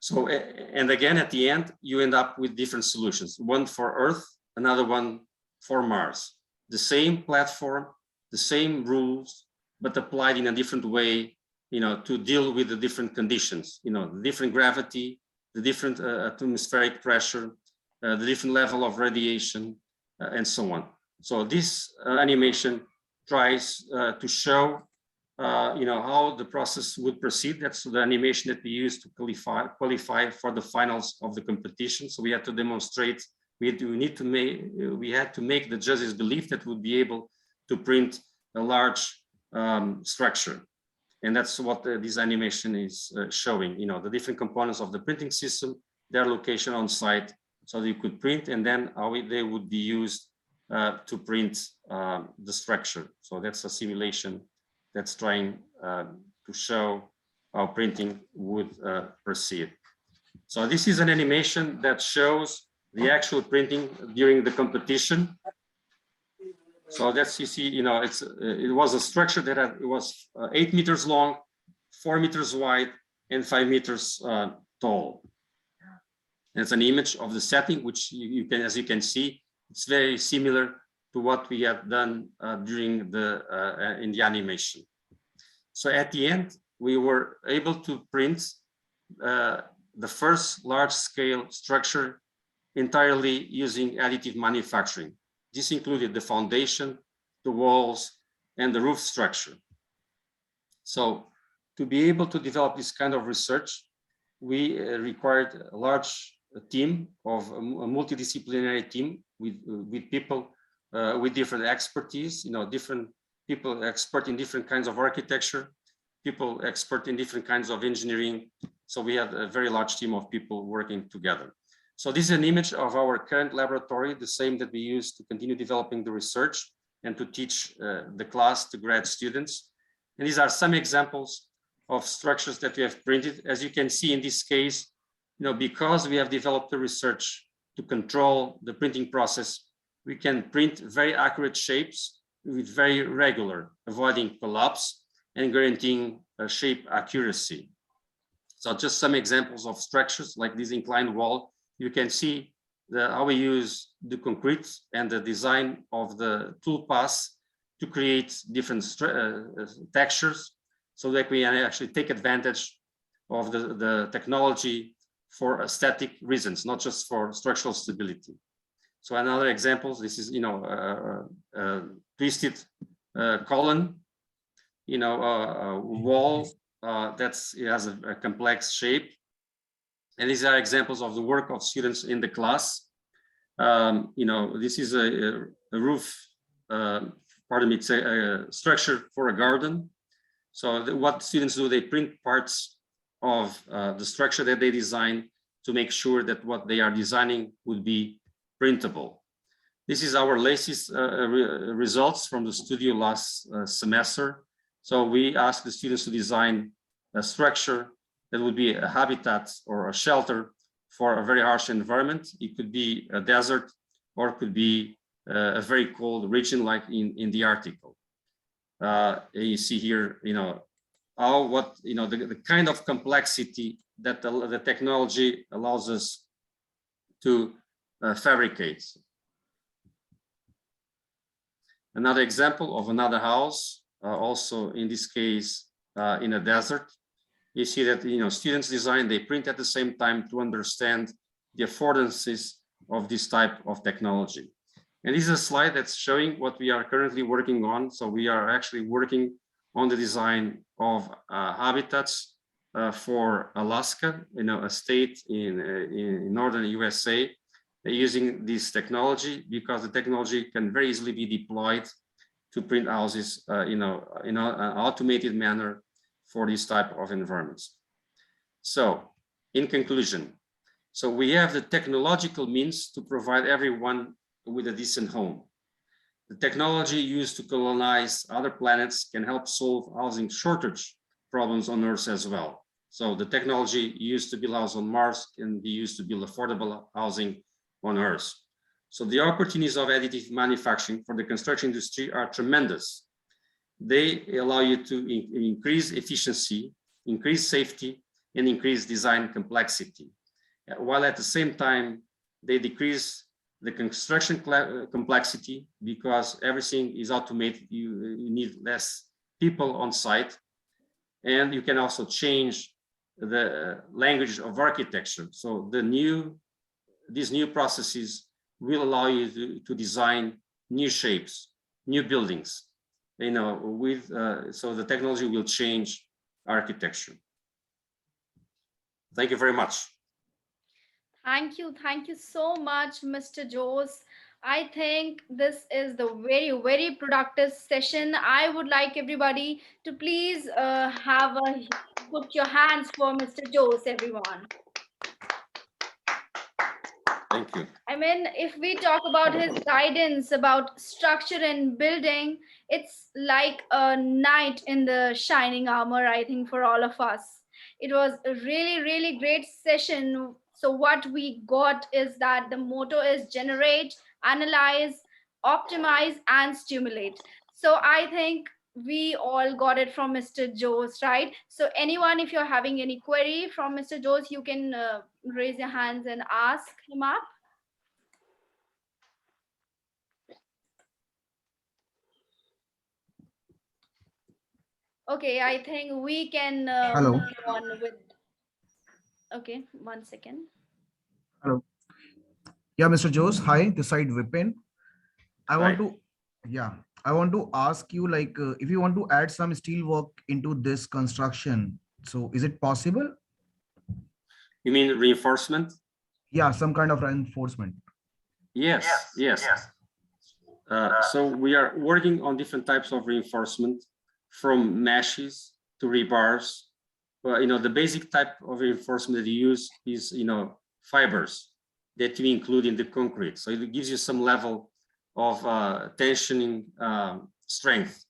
So, and again, at the end, you end up with different solutions, one for Earth, another one for Mars. The same platform, the same rules, but applied in a different way, to deal with the different conditions, the different gravity, the different atmospheric pressure, the different level of radiation, and so on. So this animation tries to show how the process would proceed. That's the animation that we used to qualify for the finals of the competition. So we had to demonstrate, we had to make the judges believe that we'd be able to print a large structure. And that's what this animation is showing, the different components of the printing system, their location on site, so that you could print, and then how they would be used to print the structure. So that's a simulation that's trying to show how printing would proceed. So this is an animation that shows the actual printing during the competition. So that's, you see, it was a structure that it was 8 meters long, 4 meters wide, and 5 meters tall. It's an image of the setting, which you can, as you can see, it's very similar to what we have done during in the animation. So at the end, we were able to print the first large-scale structure entirely using additive manufacturing. This included the foundation, the walls, and the roof structure. So to be able to develop this kind of research, we required a large team of a multidisciplinary team with people with different expertise, different people expert in different kinds of architecture, people expert in different kinds of engineering. So we had a very large team of people working together. So this is an image of our current laboratory, the same that we use to continue developing the research and to teach the class to grad students. And these are some examples of structures that we have printed. As you can see in this case, because we have developed the research to control the printing process, we can print very accurate shapes with very regular, avoiding collapse and guaranteeing shape accuracy. So just some examples of structures like this inclined wall. You can see how we use the concrete and the design of the tool paths to create different textures, so that we actually take advantage of the technology for aesthetic reasons, not just for structural stability. So another example, this is, twisted column, a wall it has a complex shape. And these are examples of the work of students in the class. This is a roof, it's a structure for a garden. So what students do, they print parts of the structure that they design to make sure that what they are designing would be printable. This is our latest results from the studio last semester. So we asked the students to design a structure that would be a habitat or a shelter for a very harsh environment. It could be a desert, or it could be a very cold region like in the article. You see here, the kind of complexity that the technology allows us to fabricate. Another example of another house, also in this case in a desert. You see that students design, they print at the same time to understand the affordances of this type of technology. And this is a slide that's showing what we are currently working on. So we are actually working on the design of habitats for Alaska, a state in northern USA, using this technology, because the technology can very easily be deployed to print houses in an automated manner for this type of environments. So in conclusion, so we have the technological means to provide everyone with a decent home. The technology used to colonize other planets can help solve housing shortage problems on Earth as well. So the technology used to build houses on Mars can be used to build affordable housing on Earth. So the opportunities of additive manufacturing for the construction industry are tremendous. They allow you to increase efficiency, increase safety, and increase design complexity, while at the same time, they decrease the construction complexity because everything is automated. You need less people on site, and you can also change the language of architecture. So these new processes will allow you to design new shapes, new buildings, so the technology will change architecture. Thank you very much. Thank you so much, Mr. Jose. I think this is the very, very productive session. I would like everybody to please put your hands for Mr. Jose, everyone. Thank you. I mean, if we talk about his guidance about structure and building, it's like a knight in the shining armor, I think, for all of us. It was a really, really great session. So what we got is that the motto is generate, analyze, optimize, and stimulate. So I think we all got it from Mr. Jose, right? So anyone, if you're having any query from Mr. Jose, you can raise your hands and ask him up. Okay, I think we can Hello. move on with. Okay, 1 second. Hello. Yeah, Mr. Jose. Hi, this side Vipin. I want Hi. to, I want to ask you, like, if you want to add some steel work into this construction, so is it possible? You mean reinforcement? Yeah, some kind of reinforcement. Yes. So we are working on different types of reinforcement, from meshes to rebars. Well, the basic type of reinforcement that you use is, fibers that we include in the concrete. So it gives you some level of tensioning strength.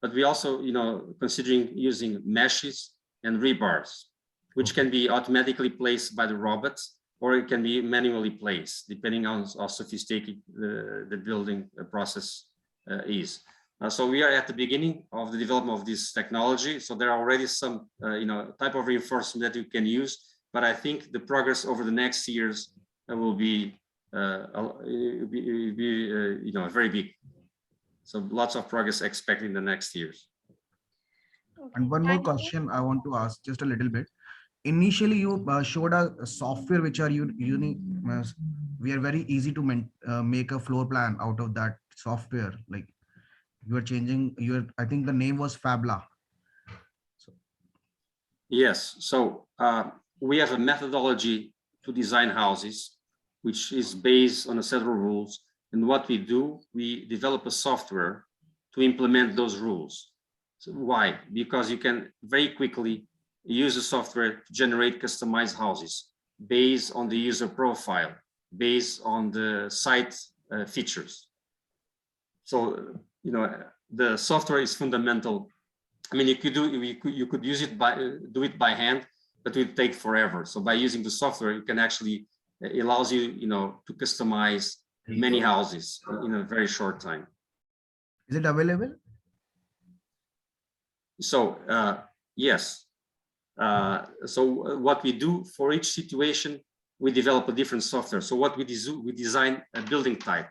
But we also, considering using meshes and rebars, which can be automatically placed by the robots, or it can be manually placed, depending on how sophisticated the building process is. So we are at the beginning of the development of this technology. So there are already some, type of reinforcement that you can use. But I think the progress over the next years will be, very big. So lots of progress expected in the next years. And one more question I want to ask, just a little bit. Initially, you showed a software which are using. We are very easy to make a floor plan out of that software. Like you are changing I think the name was Fabla. So. Yes. So we have a methodology to design houses, which is based on a set of rules. And what we do, we develop a software to implement those rules. So why? Because you can very quickly use the software to generate customized houses based on the user profile, based on the site features. So, the software is fundamental. I mean, you could use it do it by hand, but it would take forever. So by using the software, you can actually, it allows you, to customize many houses in a very short time. Is it available? So yes. So what we do for each situation, we develop a different software. So what we do, we design a building type.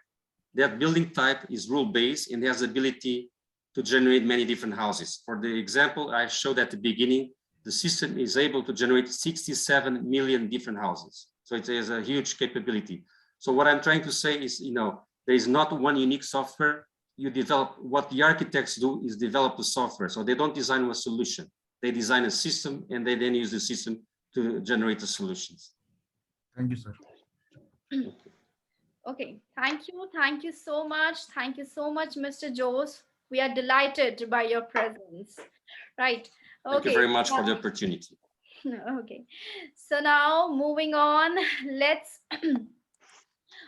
That building type is rule-based and has the ability to generate many different houses. For the example I showed at the beginning, the system is able to generate 67 million different houses. So it has a huge capability. So what I'm trying to say is, there is not one unique software. You develop, what the architects do is develop the software. So they don't design a solution. They design a system and they then use the system to generate the solutions. Thank you, sir. Okay, thank you. Thank you so much. Thank you so much, Mr. Jose. We are delighted by your presence. Right. Okay. Thank you very much for the opportunity. Okay. So now moving on, let's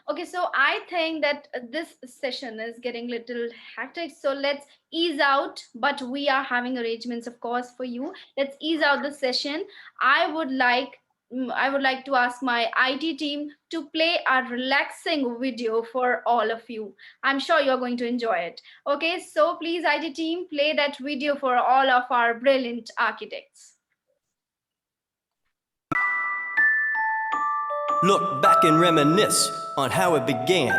okay, so I think that this session is getting a little hectic. So let's ease out, but we are having arrangements, of course, for you. Let's ease out the session. I would like to ask my IT team to play a relaxing video for all of you. I'm sure you're going to enjoy it. Okay, so please, IT team, play that video for all of our brilliant architects. Look back and reminisce on how it began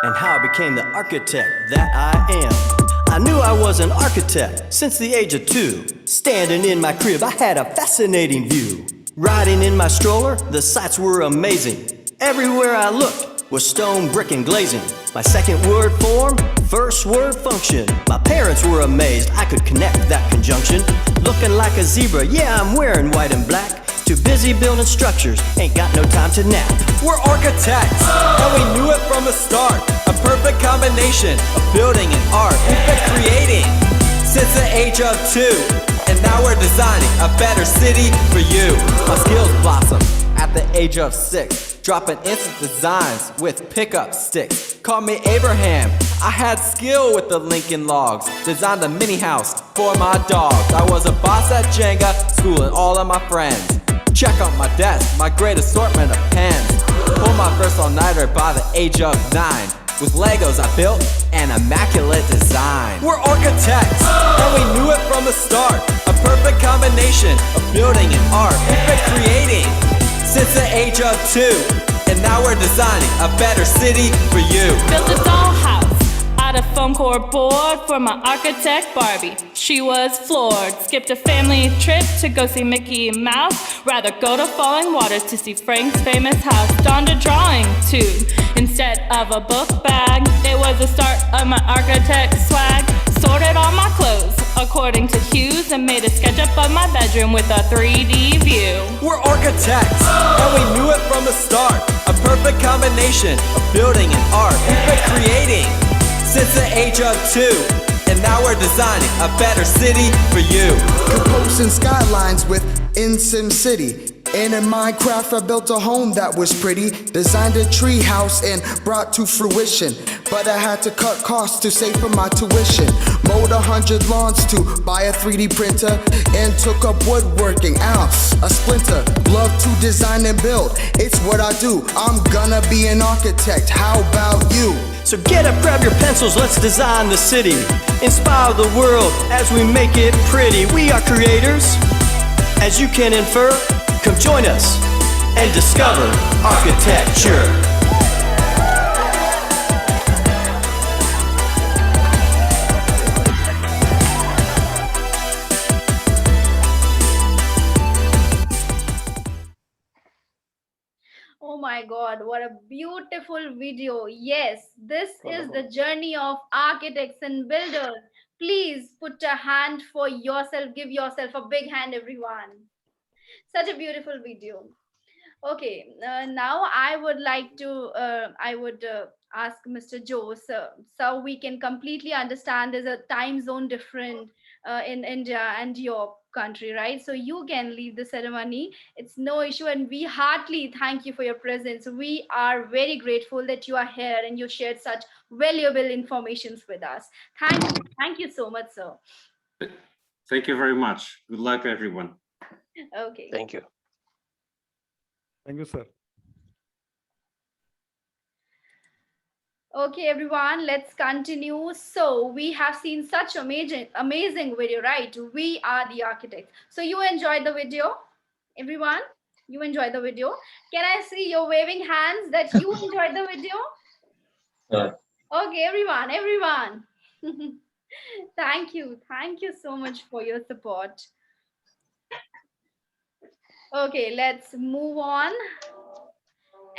and how I became the architect that I am. I knew I was an architect since the age of 2. Standing in my crib, I had a fascinating view. Riding in my stroller, the sights were amazing. Everywhere I looked was stone, brick, and glazing. My second word form, first word function. My parents were amazed I could connect that conjunction. Looking like a zebra, yeah, I'm wearing white and black. Too busy building structures, ain't got no time to nap. We're architects, and we knew it from the start. A perfect combination of building and art. We've been creating since the age of 2, and now we're designing a better city for you. My skills blossomed at the age of 6, dropping instant designs with pickup sticks. Call me Abraham, I had skill with the Lincoln logs. Designed a mini house for my dogs. I was a boss at Jenga, schooling all of my friends. Check out my desk, my great assortment of pens. Pulled my first all-nighter by the age of 9. With Legos I built an immaculate design. We're architects, and we knew it from the start. A perfect combination of building and art. We've been creating since the age of 2, and now we're designing a better city for you. Built a dollhouse out of foam core board for my architect Barbie. She was floored. Skipped a family trip to go see Mickey Mouse. Rather go to Falling Waters to see Frank's famous house. Donned a drawing tube instead of a book bag. It was the start of my architect swag. Sorted all my clothes according to hues and made a sketch up of my bedroom with a 3D view. We're architects, and we knew it from the start. A perfect combination of building and art. We've been creating since the age of 2, and now we're designing a better city for you. Composing skylines with in SimCity. And in Minecraft I built a home that was pretty. Designed a tree house and brought to fruition. But I had to cut costs to save for my tuition. Mowed 100 lawns to buy a 3D printer. And took up woodworking, a splinter. Love to design and build, it's what I do. I'm gonna be an architect, how about you? So get up, grab your pencils, let's design the city. inspire the world as we make it pretty. We are creators, as you can infer. Come join us and discover architecture. Oh my God, what a beautiful video. Yes, this is the journey of architects and builders. Please put a hand for yourself. Give yourself a big hand, everyone. Such a beautiful video. Okay, now I would like to, ask Mr. Joe, so we can completely understand there's a time zone different in India and your country, right? So you can leave the ceremony. It's no issue, and we heartily thank you for your presence. We are very grateful that you are here and you shared such valuable informations with us. Thank you so much, sir. Thank you very much. Good luck, everyone. Okay. Thank you. Thank you, sir. Okay, everyone, let's continue. So we have seen such amazing video, right? We are the architects. So you enjoyed the video, everyone? You enjoyed the video? Can I see your waving hands that you enjoyed the video? Okay, everyone. Thank you so much for your support. Okay, let's move on.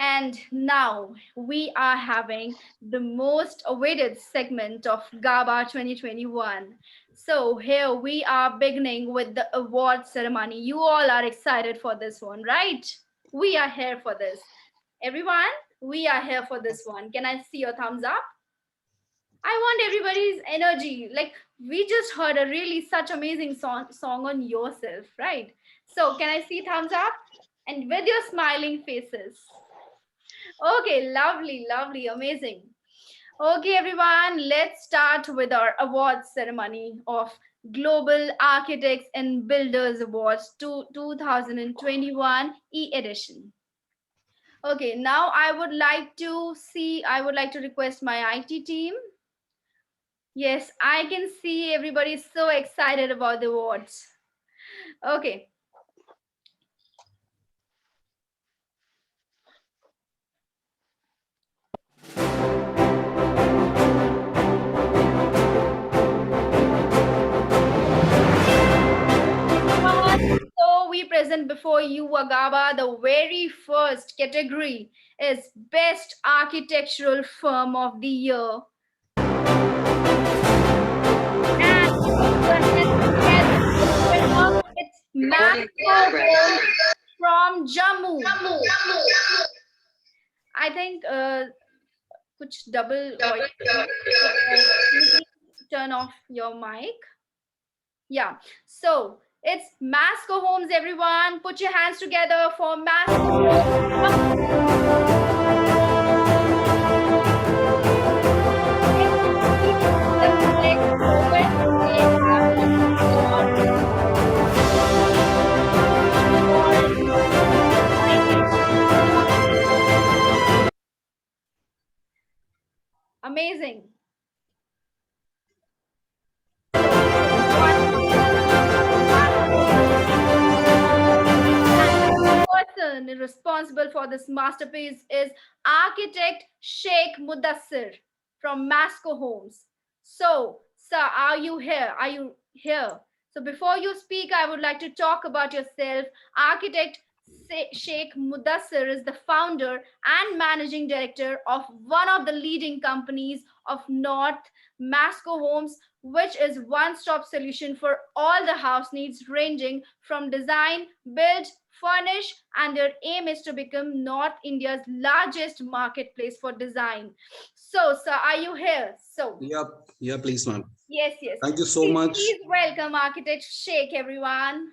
And now we are having the most awaited segment of GABA 2021. So here we are beginning with the award ceremony. You all are excited for this one, right? We are here for this. Everyone, we are here for this one. Can I see your thumbs up? I want everybody's energy. Like, we just heard a really such amazing song on yourself, right? So can I see thumbs up? And with your smiling faces. Okay, lovely, amazing. Okay, everyone, let's start with our awards ceremony of Global Architects and Builders Awards 2021 e-edition. Okay, now I would like to request my IT team. Yes, I can see everybody is so excited about the awards. Okay. So we present before you GABA. The very first category is Best Architectural Firm of the Year. And it's Masco from Jammu. I think kuch double voice. Turn off your mic. Yeah, so it's Masco Homes, everyone. Put your hands together for Masco. Amazing. Person responsible for this masterpiece is architect Sheikh Mudassir from Masco Homes. So, sir, are you here? So before you speak, I would like to talk about yourself. Architect Sheikh Mudassir is the founder and managing director of one of the leading companies of North, Masco Homes, which is one-stop solution for all the house needs ranging from design, build, furnish, and their aim is to become North India's largest marketplace for design. So, sir, are you here? So, yeah, please, ma'am. Yes. Thank you so much. Please welcome Architect Sheikh, everyone.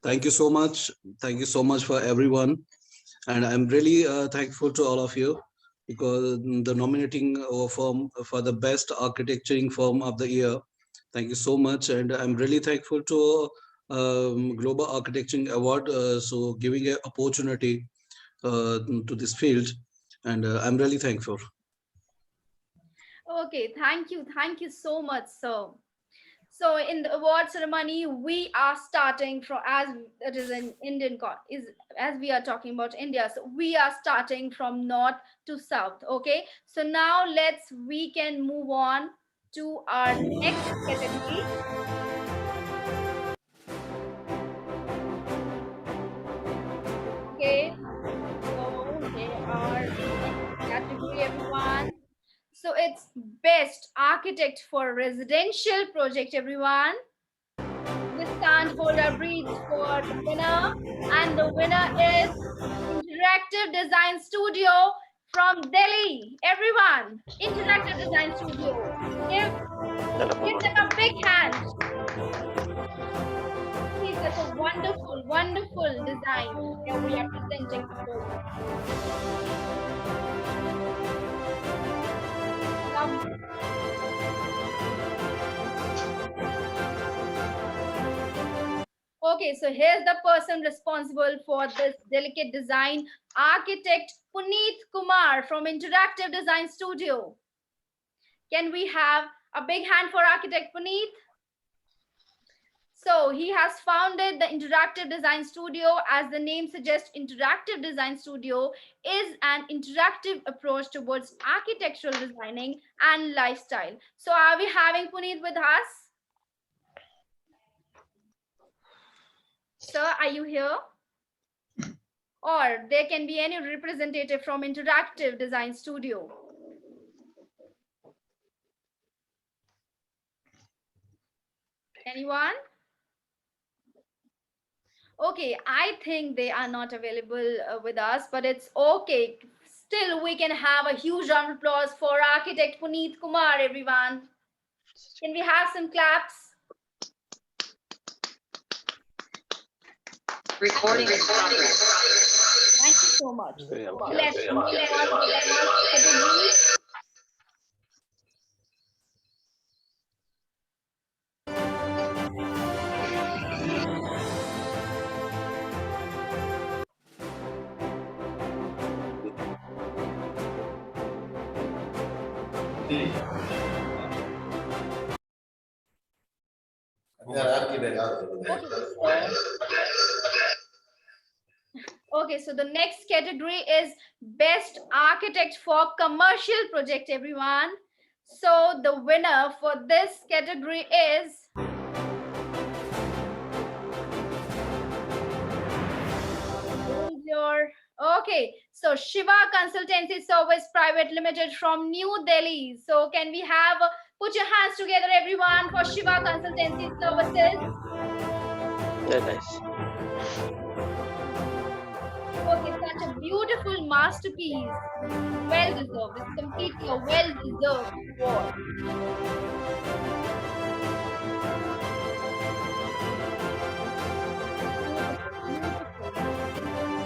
Thank you so much. Thank you so much for everyone. And I'm really thankful to all of you because the nominating firm for the best architecturing firm of the year. Thank you so much. And I'm really thankful to Global Architecturing Award, so giving an opportunity to this field. And I'm really thankful. Okay, thank you so much, sir. So in the award ceremony, we are starting from, as it is an Indian is as we are talking about India. So we are starting from north to south. Okay. So now we can move on to our next category. Okay. So here are next category, everyone. So it's best architect for residential project, everyone. We can't hold our breath for the winner, and the winner is Interactive Design Studio from Delhi. Everyone, Interactive Design Studio. Give them a big hand. See, such a wonderful, wonderful design that we are presenting before you. Lovely. Okay, so here's the person responsible for this delicate design, architect Puneet Kumar from Interactive Design Studio. Can we have a big hand for architect Puneet? So he has founded the Interactive Design Studio. As the name suggests, Interactive Design Studio is an interactive approach towards architectural designing and lifestyle. So are we having Puneet with us? Sir, are you here? Or there can be any representative from Interactive Design Studio. Anyone? Okay, I think they are not available with us, but it's okay. Still, we can have a huge round of applause for architect Puneet Kumar, everyone. Can we have some claps? Recording in progress. Thank you so much. Let's move on to the next category. Okay, so the next category is best architect for commercial project, everyone. So the winner for this category is okay, so Shiva Consultancy Service Private Limited from New Delhi. So can we have put your hands together, everyone, for Shiva Consultancy Services? Nice. Okay, such a beautiful masterpiece. Well deserved. It's completely a well deserved award.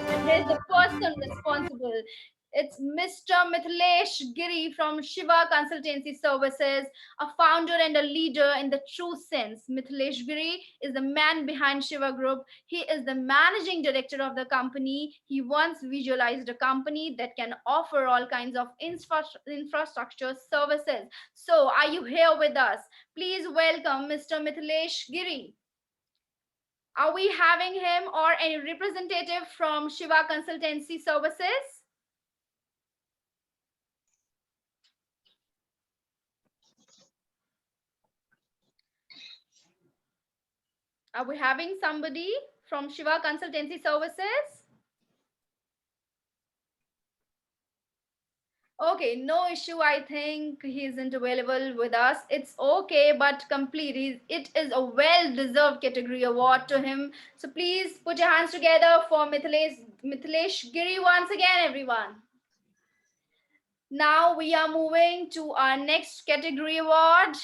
And there's the person responsible. It's Mr. Mithilesh Giri from Shiva Consultancy Services, a founder and a leader in the true sense. Mithilesh Giri is the man behind Shiva Group. He is the managing director of the company. He once visualized a company that can offer all kinds of infrastructure services. So are you here with us? Please welcome Mr. Mithilesh Giri. Are we having him or any representative from Shiva Consultancy Services? Are we having somebody from Shiva Consultancy Services? Okay, no issue. I think he isn't available with us. It's okay, but complete. It is a well-deserved category award to him. So please put your hands together for Mithilesh Giri once again, everyone. Now we are moving to our next category award.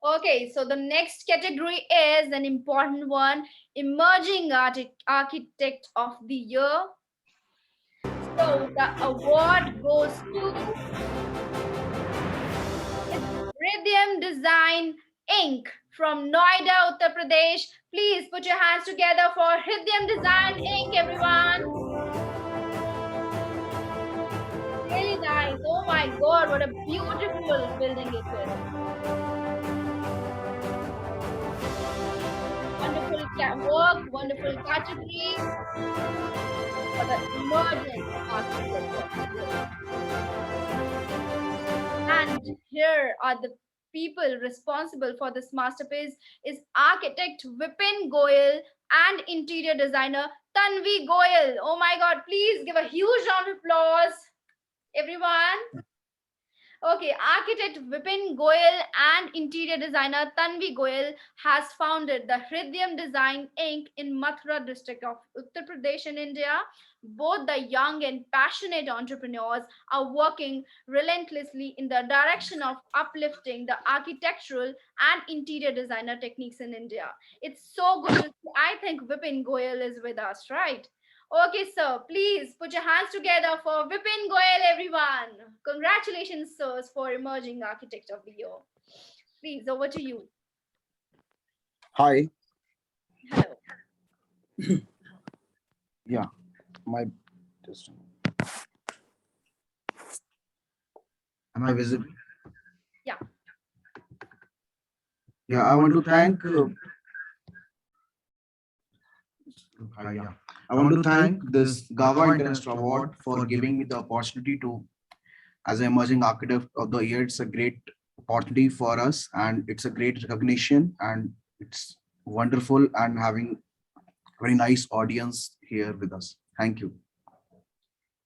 Okay, so the next category is an important one, Emerging Architect of the Year. So the award goes to Rhythm Design Inc. from Noida, Uttar Pradesh. Please put your hands together for Hridyam Design Inc. everyone. Really nice. Oh my God, what a beautiful building it is. Wonderful work, wonderful category for the emerging architecture. And here are the people responsible for this masterpiece is architect Vipin Goyal and interior designer Tanvi Goyal. Oh my God, please give a huge round of applause, everyone. Okay, architect Vipin Goyal and interior designer Tanvi Goyal has founded the Hridyam Design Inc. in Mathura district of Uttar Pradesh in India. Both the young and passionate entrepreneurs are working relentlessly in the direction of uplifting the architectural and interior designer techniques in India. It's so good to see. I think Vipin Goyal is with us, right? Okay, sir, please put your hands together for Vipin Goyal, everyone. Congratulations, sirs, for Emerging Architect of the Year. Please, over to you. Hi. Hello. Yeah, my just. Am I visible? Yeah. Yeah, I want to thank. I want to thank this GABA International Award for giving me the opportunity to, as an emerging architect of the year. It's a great opportunity for us, and it's a great recognition, and it's wonderful and having very nice audience here with us. Thank you.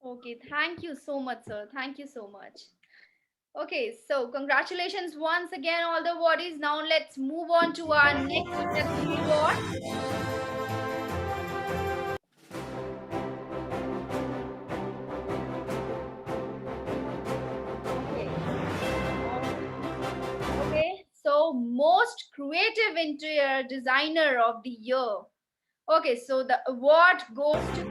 Okay, thank you so much, sir. Thank you so much. Okay, so congratulations once again, all the awardees. Now let's move on to our next category award. Okay, so most creative interior designer of the year. Okay, so the award goes to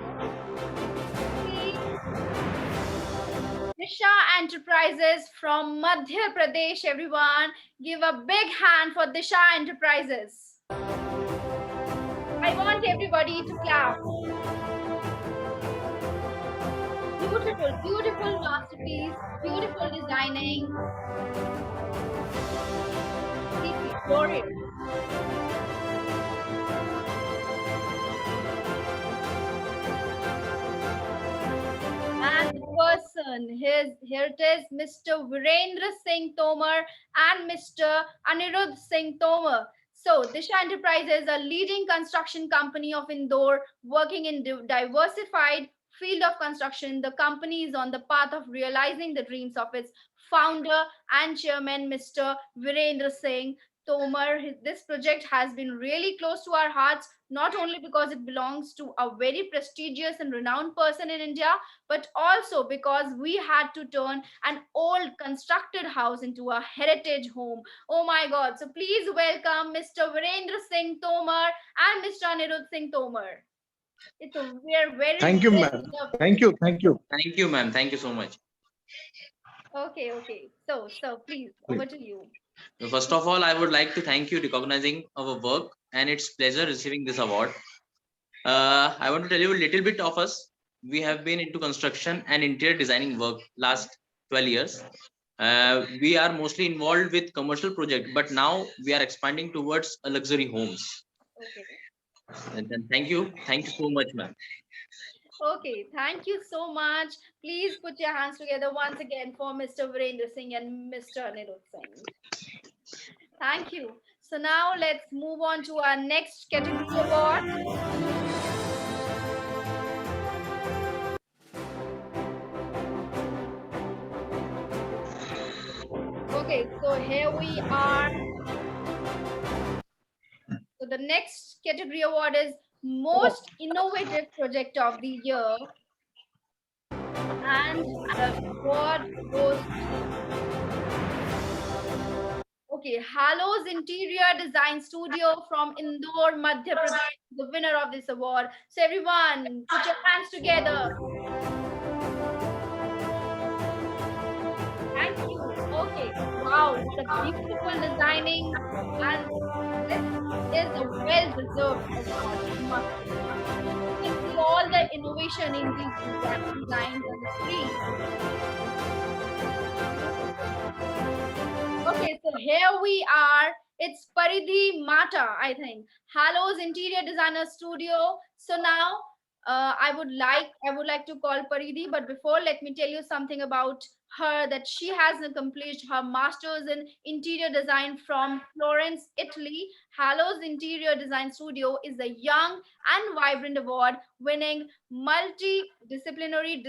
Disha Enterprises from Madhya Pradesh, everyone. Give a big hand for Disha Enterprises. I want everybody to clap. Beautiful, beautiful masterpiece, beautiful designing. Really glorious. And the person, here it is, Mr. Virendra Singh Tomar and Mr. Anirudh Singh Tomar. So, Disha Enterprises, a leading construction company of Indore, working in diversified field of construction. The company is on the path of realizing the dreams of its founder and chairman, Mr. Virendra Singh Tomar. This project has been really close to our hearts, not only because it belongs to a very prestigious and renowned person in India, but also because we had to turn an old constructed house into a heritage home. Oh my God. So please welcome Mr. Virendra Singh Tomar and Mr. Anirudh Singh Tomar. We're very Thank you, ma'am. Thank you. Thank you, ma'am. Thank you so much. Okay. So please, over to you. First of all, I would like to thank you recognizing our work, and it's pleasure receiving this award. I want to tell you a little bit of us. We have been into construction and interior designing work last 12 years. We are mostly involved with commercial project, but now we are expanding towards luxury homes. Okay. And then thank you so much, ma'am. Okay, thank you so much. Please put your hands together once again for Mr. Virendra Singh and Mr. Anirudh Singh. Thank you. So now let's move on to our next category award. Okay, so here we are. So the next category award is Most Innovative Project of the Year. And the award goes to, okay, Halo's Interior Design Studio from Indore, Madhya Pradesh, the winner of this award. So everyone, put your hands together. Thank you. Okay, Wow, what a beautiful designing, and this is a well-deserved award, I must say. You can see all the innovation in these designs on the screen. Okay, so here we are. It's Paridhi Mata, I think. Halo's Interior Designer Studio. So now I would like to call Paridhi, but before, let me tell you something about her, that she has accomplished her master's in interior design from Florence, Italy. Halo's Interior Design Studio is a young and vibrant award winning multidisciplinary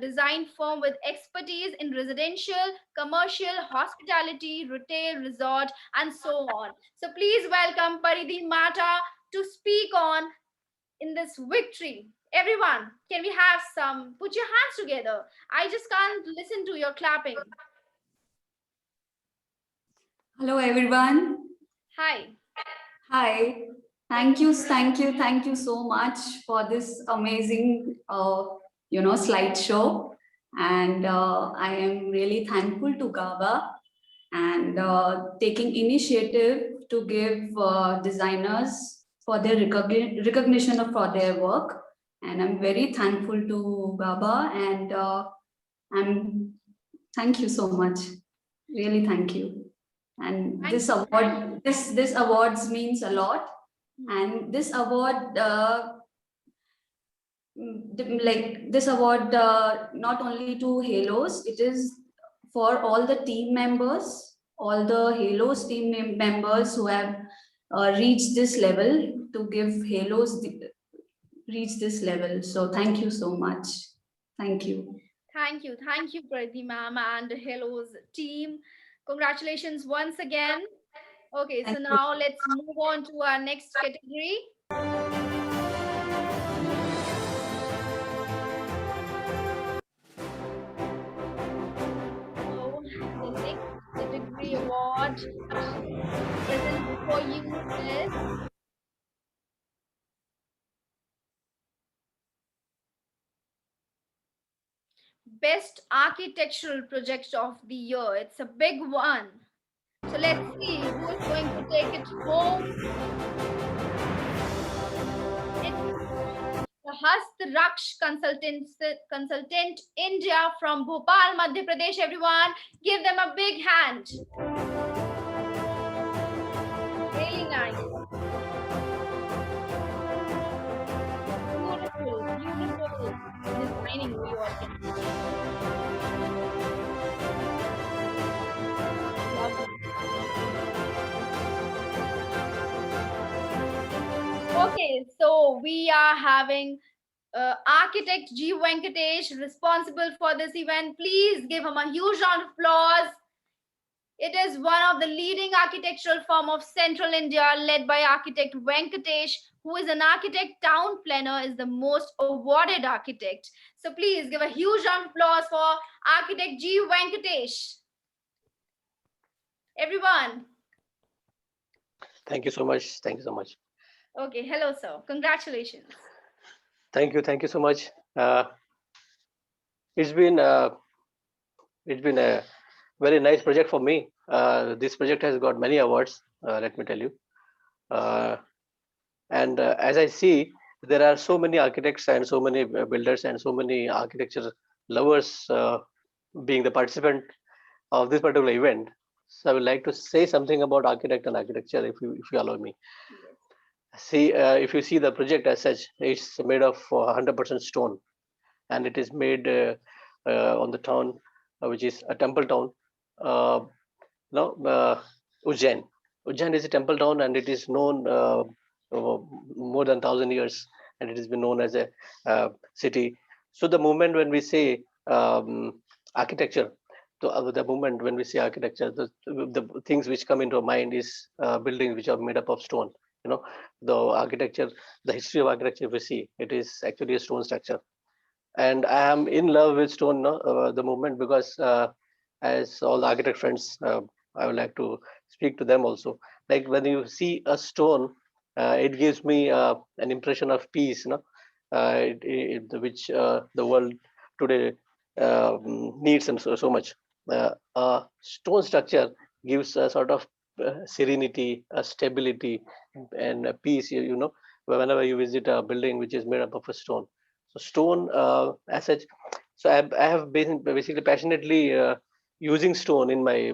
design firm with expertise in residential, commercial, hospitality, retail, resort, and so on. So please welcome Paridhi Mata to speak on in this victory. Everyone, can we have some? Put your hands together. I just can't listen to your clapping. Hello, everyone. Hi. Hi. Thank you so much for this amazing, slideshow. And I am really thankful to GABA and taking initiative to give designers for their recognition for their work. And I'm very thankful to GABA, and thank you so much. Really, thank you. And this award, this awards means a lot. And this award, not only to Halos, it is for all the team members, all the Halos team members who have reached this level, to give Halos reach this level. So thank you so much. Thank you. Thank you, Paridhi ma'am and Hello's team. Congratulations once again. Okay, so now let's move on to our next category. So the next category award present for you is Best Architectural Project of the Year. It's a big one. So let's see who is going to take it home. It's the Hast Raksh Consultant India from Bhopal, Madhya Pradesh. Everyone, give them a big hand. Really nice. Beautiful designing we all can see. Okay, so we are having architect G. Venkatesh responsible for this event. Please give him a huge round of applause. It is one of the leading architectural firm of Central India, led by architect Venkatesh, who is an architect, town planner, is the most awarded architect. So please give a huge round of applause for architect G. Venkatesh. Everyone. Thank you so much. Thank you so much. Okay, hello, sir. Congratulations. Thank you so much. It's been a very nice project for me. This project has got many awards, let me tell you. And as I see, there are so many architects and so many builders and so many architecture lovers being the participant of this particular event. So I would like to say something about architect and architecture, if you allow me. See, if you see the project as such, it's made of 100% stone, and it is made on the town, which is a temple town. Ujjain. Ujjain is a temple town, and it is known more than 1,000 years, and it has been known as a city. So the moment when we say architecture, the moment when we say architecture, the things which come into our mind is buildings which are made up of stone. You know, the architecture, the history of architecture, if we see, it is actually a stone structure. And I am in love with stone the moment, because as all the architect friends, I would like to speak to them also. Like when you see a stone, it gives me an impression of peace, which the world today needs and so much. Stone structure gives a sort of serenity, a stability, and a peace. Whenever you visit a building which is made up of a stone. So stone as such. So I have been basically passionately using stone in my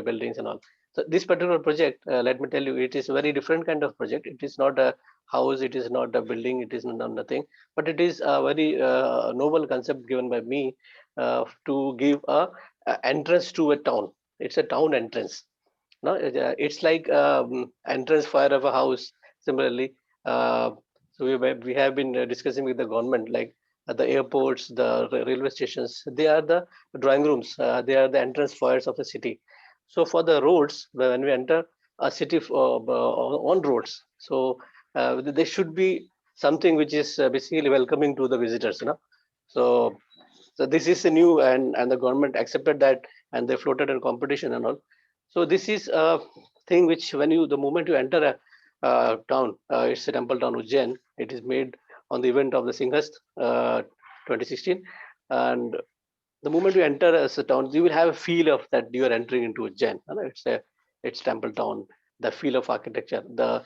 buildings and all. So this particular project, let me tell you, it is a very different kind of project. It is not a house, it is not a building, it is not nothing, but it is a very noble concept given by me to give a entrance to a town. It's a town entrance. No, it's like entrance fire of a house. Similarly, so we have been discussing with the government, like at the airports, the railway stations. They are the drawing rooms. They are the entrance fires of the city. So for the roads, when we enter a city on roads, so there should be something which is basically welcoming to the visitors. So this is a new, and the government accepted that, and they floated a competition and all. So this is a thing which the moment you enter a town, it's a temple town Ujjain. It is made on the event of the Singhast 2016, and the moment you enter as a town, you will have a feel of that you are entering into Ujjain. It's temple town. The feel of architecture, the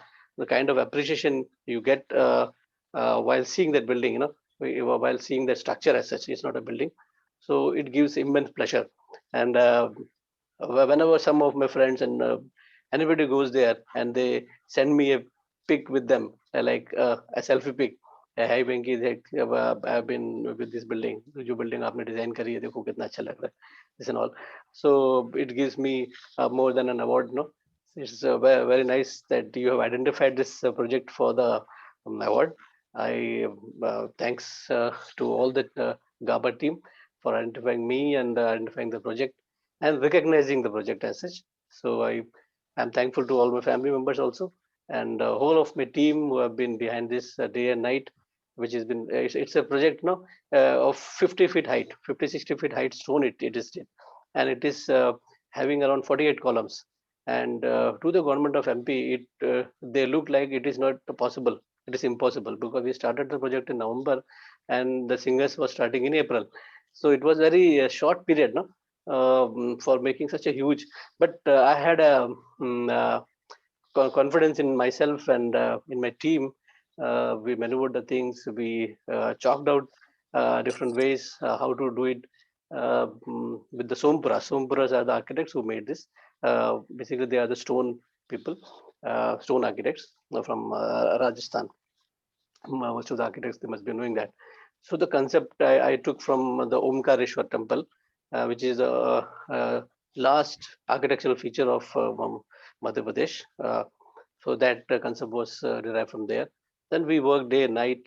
kind of appreciation you get while seeing that building. While seeing the structure as such, it's not a building. So it gives immense pleasure. And whenever some of my friends and anybody goes there and they send me a pic with them, like a selfie pic. Hi Venki, I've been with this building. जो building आपने design करी है, देखो कितना अच्छा लग रहा है. This and all. So it gives me more than an award. No, it's very, very nice that you have identified this project for the award. I thanks to all the GABA team for identifying me and identifying the project and recognizing the project as such. So I am thankful to all my family members also, and whole of my team who have been behind this day and night, which has been it's a project of 50 feet height, 50-60 feet height stone it is, and it is having around 48 columns. And to the government of MP, they look like it is not possible. It is impossible because we started the project in November, and the singers was starting in April. So it was very short period, for making such a huge. But I had a confidence in myself and in my team. We maneuvered the things. We chalked out different ways how to do it with the Sompuras. Sompuras are the architects who made this. Basically, they are the stone people, stone architects from Rajasthan. Most of the architects, they must be knowing that. So the concept I took from the Omkareshwar temple, which is a last architectural feature of Madhya Pradesh. So that concept was derived from there. Then we worked day and night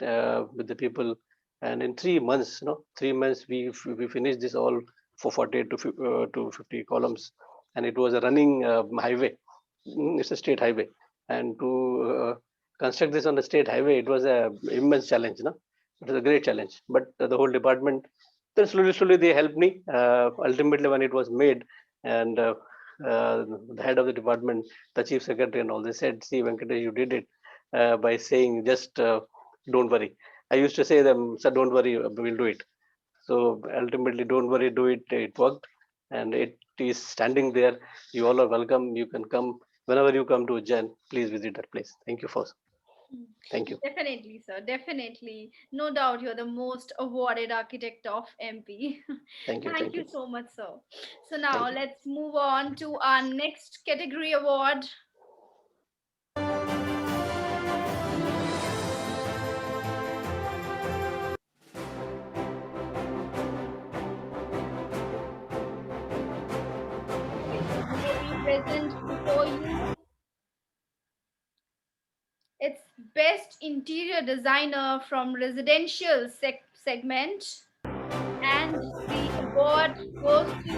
with the people, and in 3 months, 3 months we finished this all for 48 to 50 columns, and it was a running highway. It's a state highway, and to construct this on the state highway, it was a immense challenge. It was a great challenge, but the whole department, then slowly they helped me. Ultimately, when it was made, and the head of the department, the chief secretary, and all, they said, "See, Venkatesh, you did it by saying just don't worry." I used to say them, "Sir, don't worry, we'll do it." So ultimately, don't worry, do it. It worked, and it is standing there. You all are welcome. You can come whenever you come to Ujjain. Please visit that place. Thank you first. Thank you. Definitely, sir. Definitely. No doubt you're the most awarded architect of MP. Thank you. Thank you so much, sir. So now let's move on to our next category award. Present before you. It's Best Interior Designer from Residential segment, and the award goes to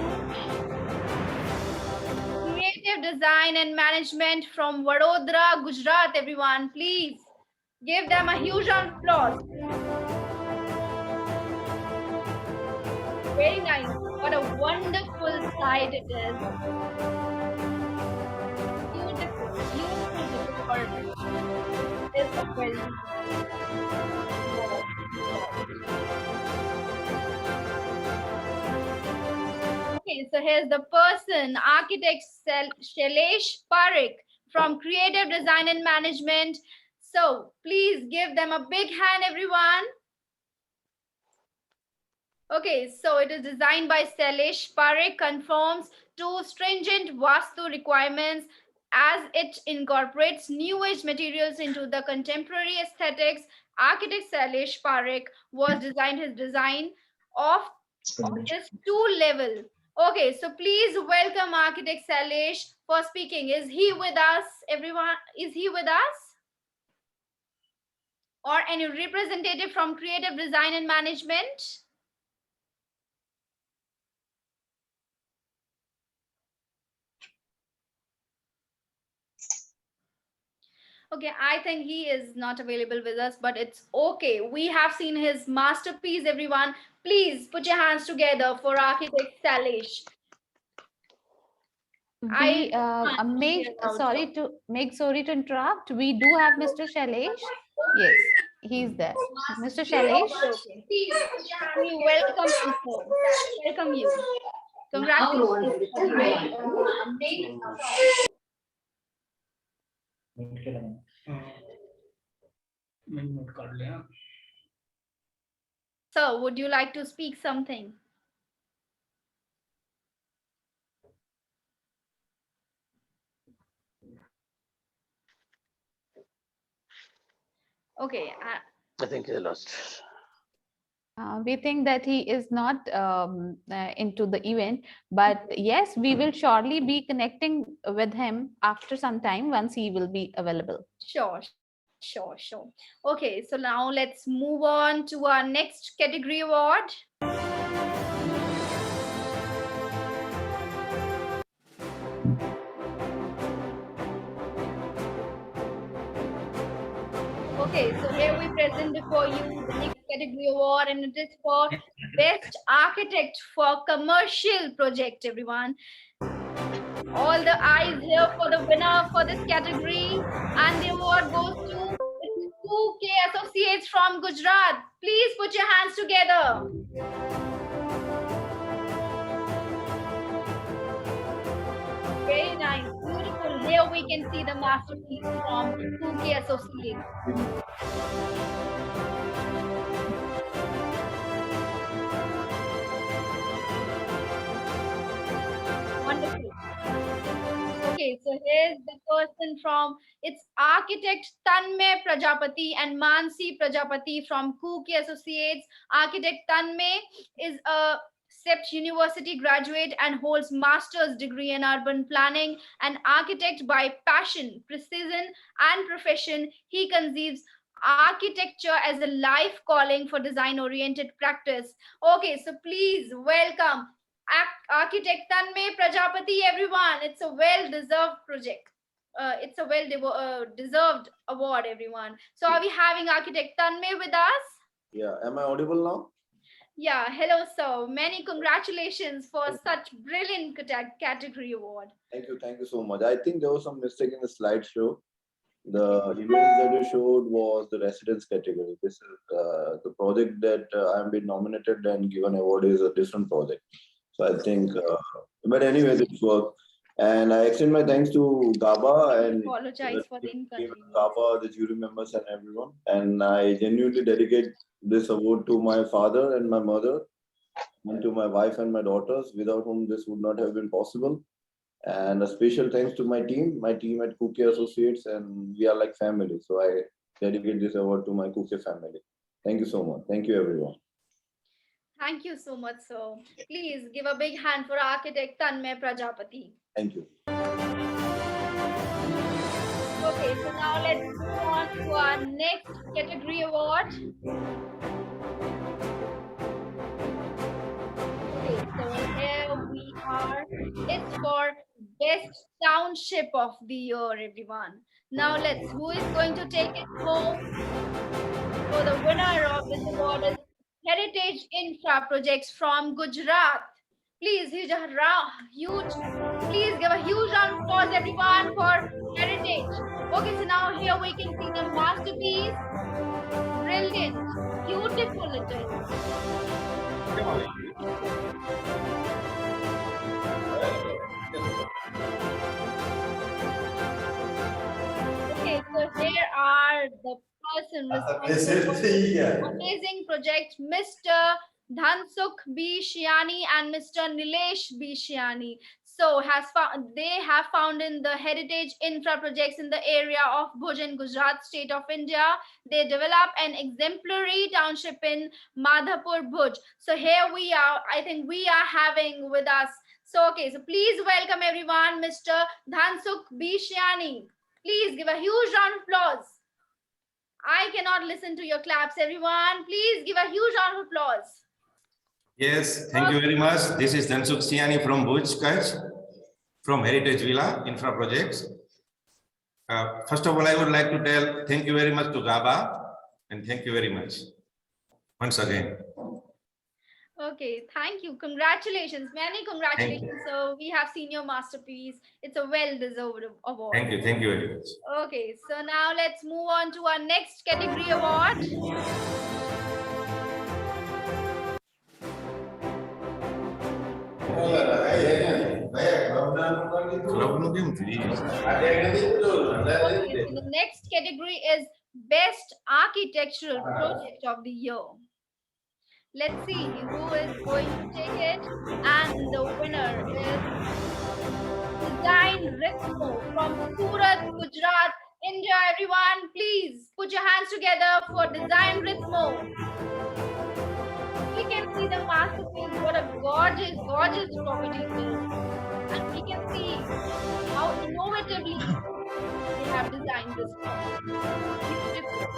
Creative Design and Management from Vadodara, Gujarat. Everyone, please give them a huge round of applause. Very nice. What a wonderful site it is. Beautiful garden. Is a very okay. Okay, so here's the person, architect Shailesh Parekh from Creative Design and Management. So please give them a big hand, everyone. Okay, so it is designed by Shailesh Parekh, conforms to stringent Vastu requirements as it incorporates new age materials into the contemporary aesthetics. Architect Shailesh Parekh was designed his design of this two level. Okay, so please welcome architect Shailesh for speaking. Is he with us, everyone? Is he with us? Or any representative from Creative Design and Management? Okay, I think he is not available with us, but it's okay. We have seen his masterpiece, everyone. Please put your hands together for architect Shailesh. We sorry to interrupt. We do have Mr. Shailesh. Yes, he's there. Mr. Shailesh. Okay. We welcome you, sir. Welcome you. Congratulations. So, would you like to speak something? Okay. I think he lost. We think that he is not into the event, but yes, we will surely be connecting with him after some time once he will be available. Sure. Okay, so now let's move on to our next category award. Okay, so here we present before you the next category award, and it is for Best Architect for Commercial Project, everyone. All the eyes here for the winner for this category, and the award goes to 2K Associates from Gujarat. Please put your hands together. Very nice, beautiful. Here we can see the masterpiece from 2K Associates. Wonderful. Okay, so here's the person from, it's architect Tanmay Prajapati and Mansi Prajapati from Kuki Associates. Architect Tanmay is a CEPT University graduate and holds master's degree in urban planning. An architect by passion, precision, and profession, he conceives architecture as a life calling for design-oriented practice. Okay, so please welcome architect Tanmay Prajapati, everyone. It's a well-deserved project. It's a well-deserved award, everyone. So are we having architect Tanmay with us? Yeah, am I audible now? Yeah, hello, sir. Many congratulations for such brilliant category award. Thank you so much. I think there was some mistake in the slideshow. The image that you showed was the residence category. This is the project that I'm been nominated and given award is a different project. So I think, but anyway, this work. And I extend my thanks to GABA and apologize for the inconvenience. GABA, the jury members and everyone. And I genuinely dedicate this award to my father and my mother and to my wife and my daughters, without whom this would not have been possible. And a special thanks to my team at Kuki Associates, and we are like family. So I dedicate this award to my Kuki family. Thank you so much. Thank you, everyone. Thank you so much, sir. Please give a big hand for architect Tanmay Prajapati. Thank you. Okay, so now let's move on to our next category award. Okay, so here we are. It's for Best Township of the Year, everyone. Now who is going to take it home? So the winner of this award is Heritage Infra Projects from Gujarat. Please give a huge round of applause, everyone, for Heritage. Okay, so now here we can see the masterpiece. Brilliant, beautiful it is. the person responsible for this amazing project, Mr. Dhansukh B. Shiani and Mr. Nilesh B. Shiani. So they have founded the heritage infra projects in the area of Bhuj in Gujarat state of India. They develop an exemplary township in Madhapur Bhuj. So here we are. I think we are having with us. So okay, so please welcome everyone, Mr. Dhansukh B. Shiani. Please give a huge round of applause. I cannot listen to your claps, everyone. Please give a huge round of applause. Yes, thank you very much. This is Dhansukh Siani from Bhuj, Kutch, from Heritage Villa Infra Projects. First of all, I would like to tell thank you very much to GABA and thank you very much once again. Okay, thank you. Congratulations. Many congratulations. So we have seen your masterpiece. It's a well-deserved award. Thank you very much. Okay, so now let's move on to our next category award. Okay, so the next category is Best Architectural Project of the Year. Let's see who is going to take it. And the winner is Design Rhythmo from Surat, Gujarat, India. Everyone, please put your hands together for Design Rhythmo. We can see the masterpiece. What a gorgeous, gorgeous property it is. And we can see how innovatively they have designed this property. Beautiful.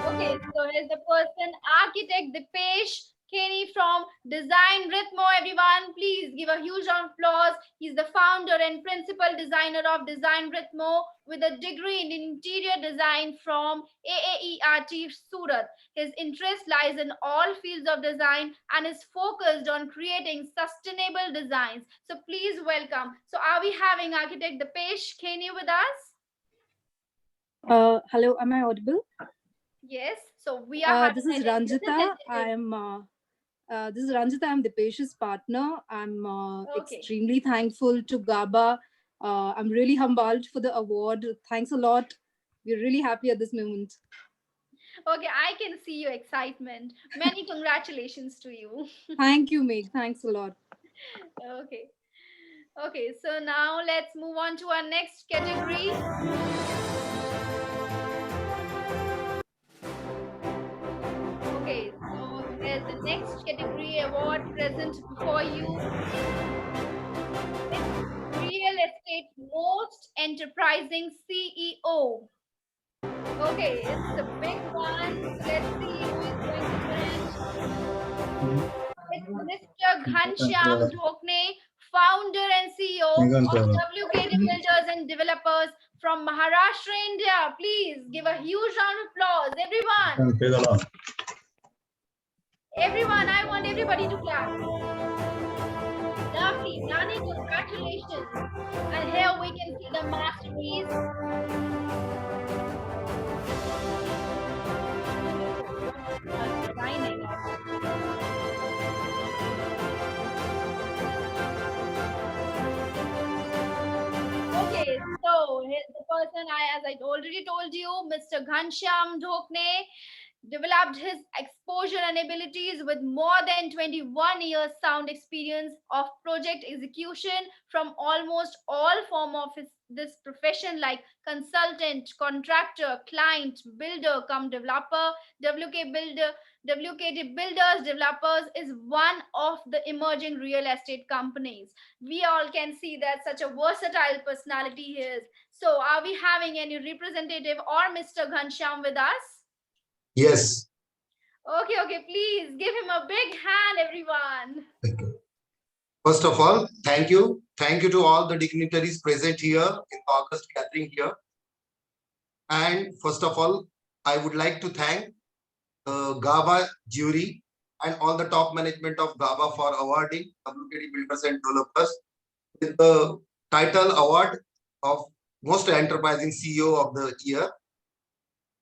Okay, so here's the person, architect Dipesh Kenny from Design Rhythmo. Everyone, please give a huge round of applause. He's the founder and principal designer of Design Rhythmo with a degree in interior design from AAERT Surat. His interest lies in all fields of design and is focused on creating sustainable designs. So please welcome. So are we having architect Dipesh Kenny with us? Hello, am I audible? Yes. So we are. This is Ranjita. This is Ranjita. I'm Dipesh's partner. I'm extremely thankful to GABA. I'm really humbled for the award. Thanks a lot. We're really happy at this moment. Okay, I can see your excitement. Many congratulations to you. Thank you, Meg. Thanks a lot. Okay. Okay, so now let's move on to our next category. Okay, so there's the next category award present before you. It's Real Estate Most Enterprising CEO. Okay, it's a big one. Let's see who is going to win it. It's Mr. Ghanshyam Dhokne, founder and CEO of WKD Builders and Developers from Maharashtra, India. Please give a huge round of applause, everyone. Everyone, I want everybody to clap. Lovely, Nani, congratulations. And here we can see the masterpiece. Designing. Okay, so here's the person as I already told you, Mr. Ghanshyam Dhokne developed his exposure and abilities with more than 21 years sound experience of project execution from almost all form of this profession like consultant, contractor, client, builder, come developer. WKD Builders Developers is one of the emerging real estate companies. We all can see that such a versatile personality he is. So are we having any representative or Mr. Ghanshyam with us? Yes. Okay, please give him a big hand, everyone. Thank you. First of all, thank you. Thank you to all the dignitaries present here in the August gathering here. And first of all, I would like to thank GABA jury and all the top management of GABA for awarding WKD Builders and Developers with the title award of Most Enterprising CEO of the Year.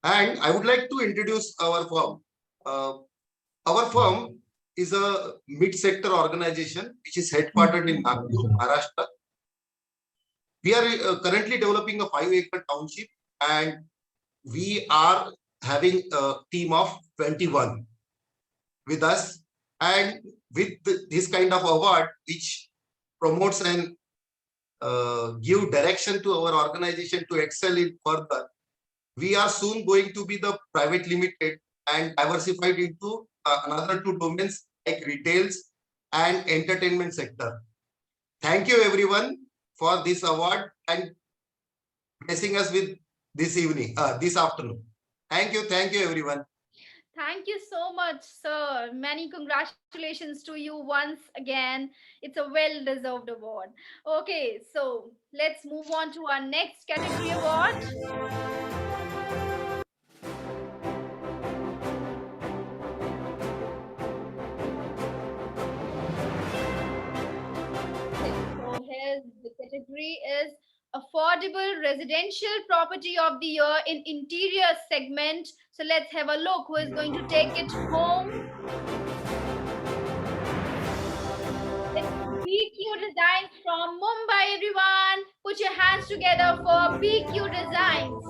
And I would like to introduce our firm. Our firm is a mid-sector organization which is headquartered in Nagpur, Maharashtra. We are currently developing a 5-acre township, and we are having a team of 21 with us. And with this kind of award, which promotes and give direction to our organization to excel in further, we are soon going to be the private limited and diversified into another 2 domains like retails and entertainment sector. Thank you everyone for this award and blessing us with this evening, this afternoon. Thank you everyone. Thank you so much, sir. Many congratulations to you once again. It's a well-deserved award. Okay, so let's move on to our next category award. So here's the category is affordable residential property of the year in interior segment. So let's have a look who is going to take it home. It's BQ Designs from Mumbai, everyone. Put your hands together for BQ Designs.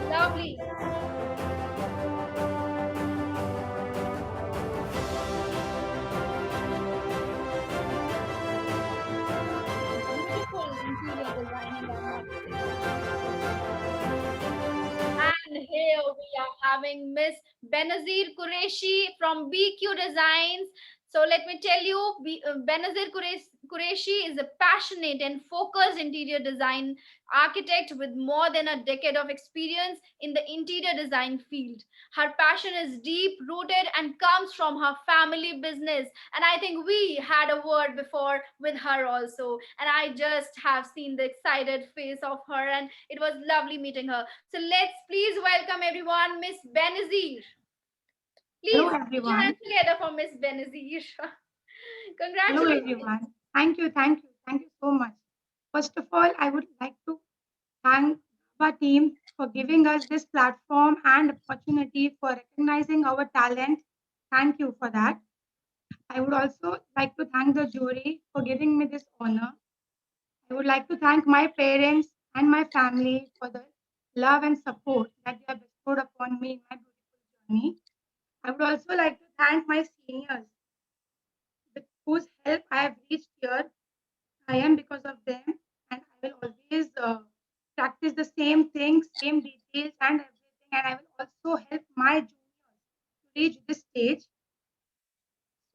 Lovely. Beautiful interior designing, I must say. And here we are having Miss Benazir Qureshi from BQ Designs. So let me tell you, Benazir Qureshi is a passionate and focused interior design architect with more than a decade of experience in the interior design field. Her passion is deep rooted and comes from her family business. And I think we had a word before with her also. And I just have seen the excited face of her, and it was lovely meeting her. So let's please welcome everyone, Miss Benazir. Please Hello, put your everyone. hands together for Miss Benazir. Hello, Congratulations. everyone. Thank you so much. First of all, I would like to thank our team for giving us this platform and opportunity for recognizing our talent. Thank you for that. I would also like to thank the jury for giving me this honor. I would like to thank my parents and my family for the love and support that they have bestowed upon me in my beautiful journey. I would also like to thank my seniors with whose help I have reached here. I am because of them, and I will always practice the same things, same details, and everything. And I will also help my juniors to reach this stage.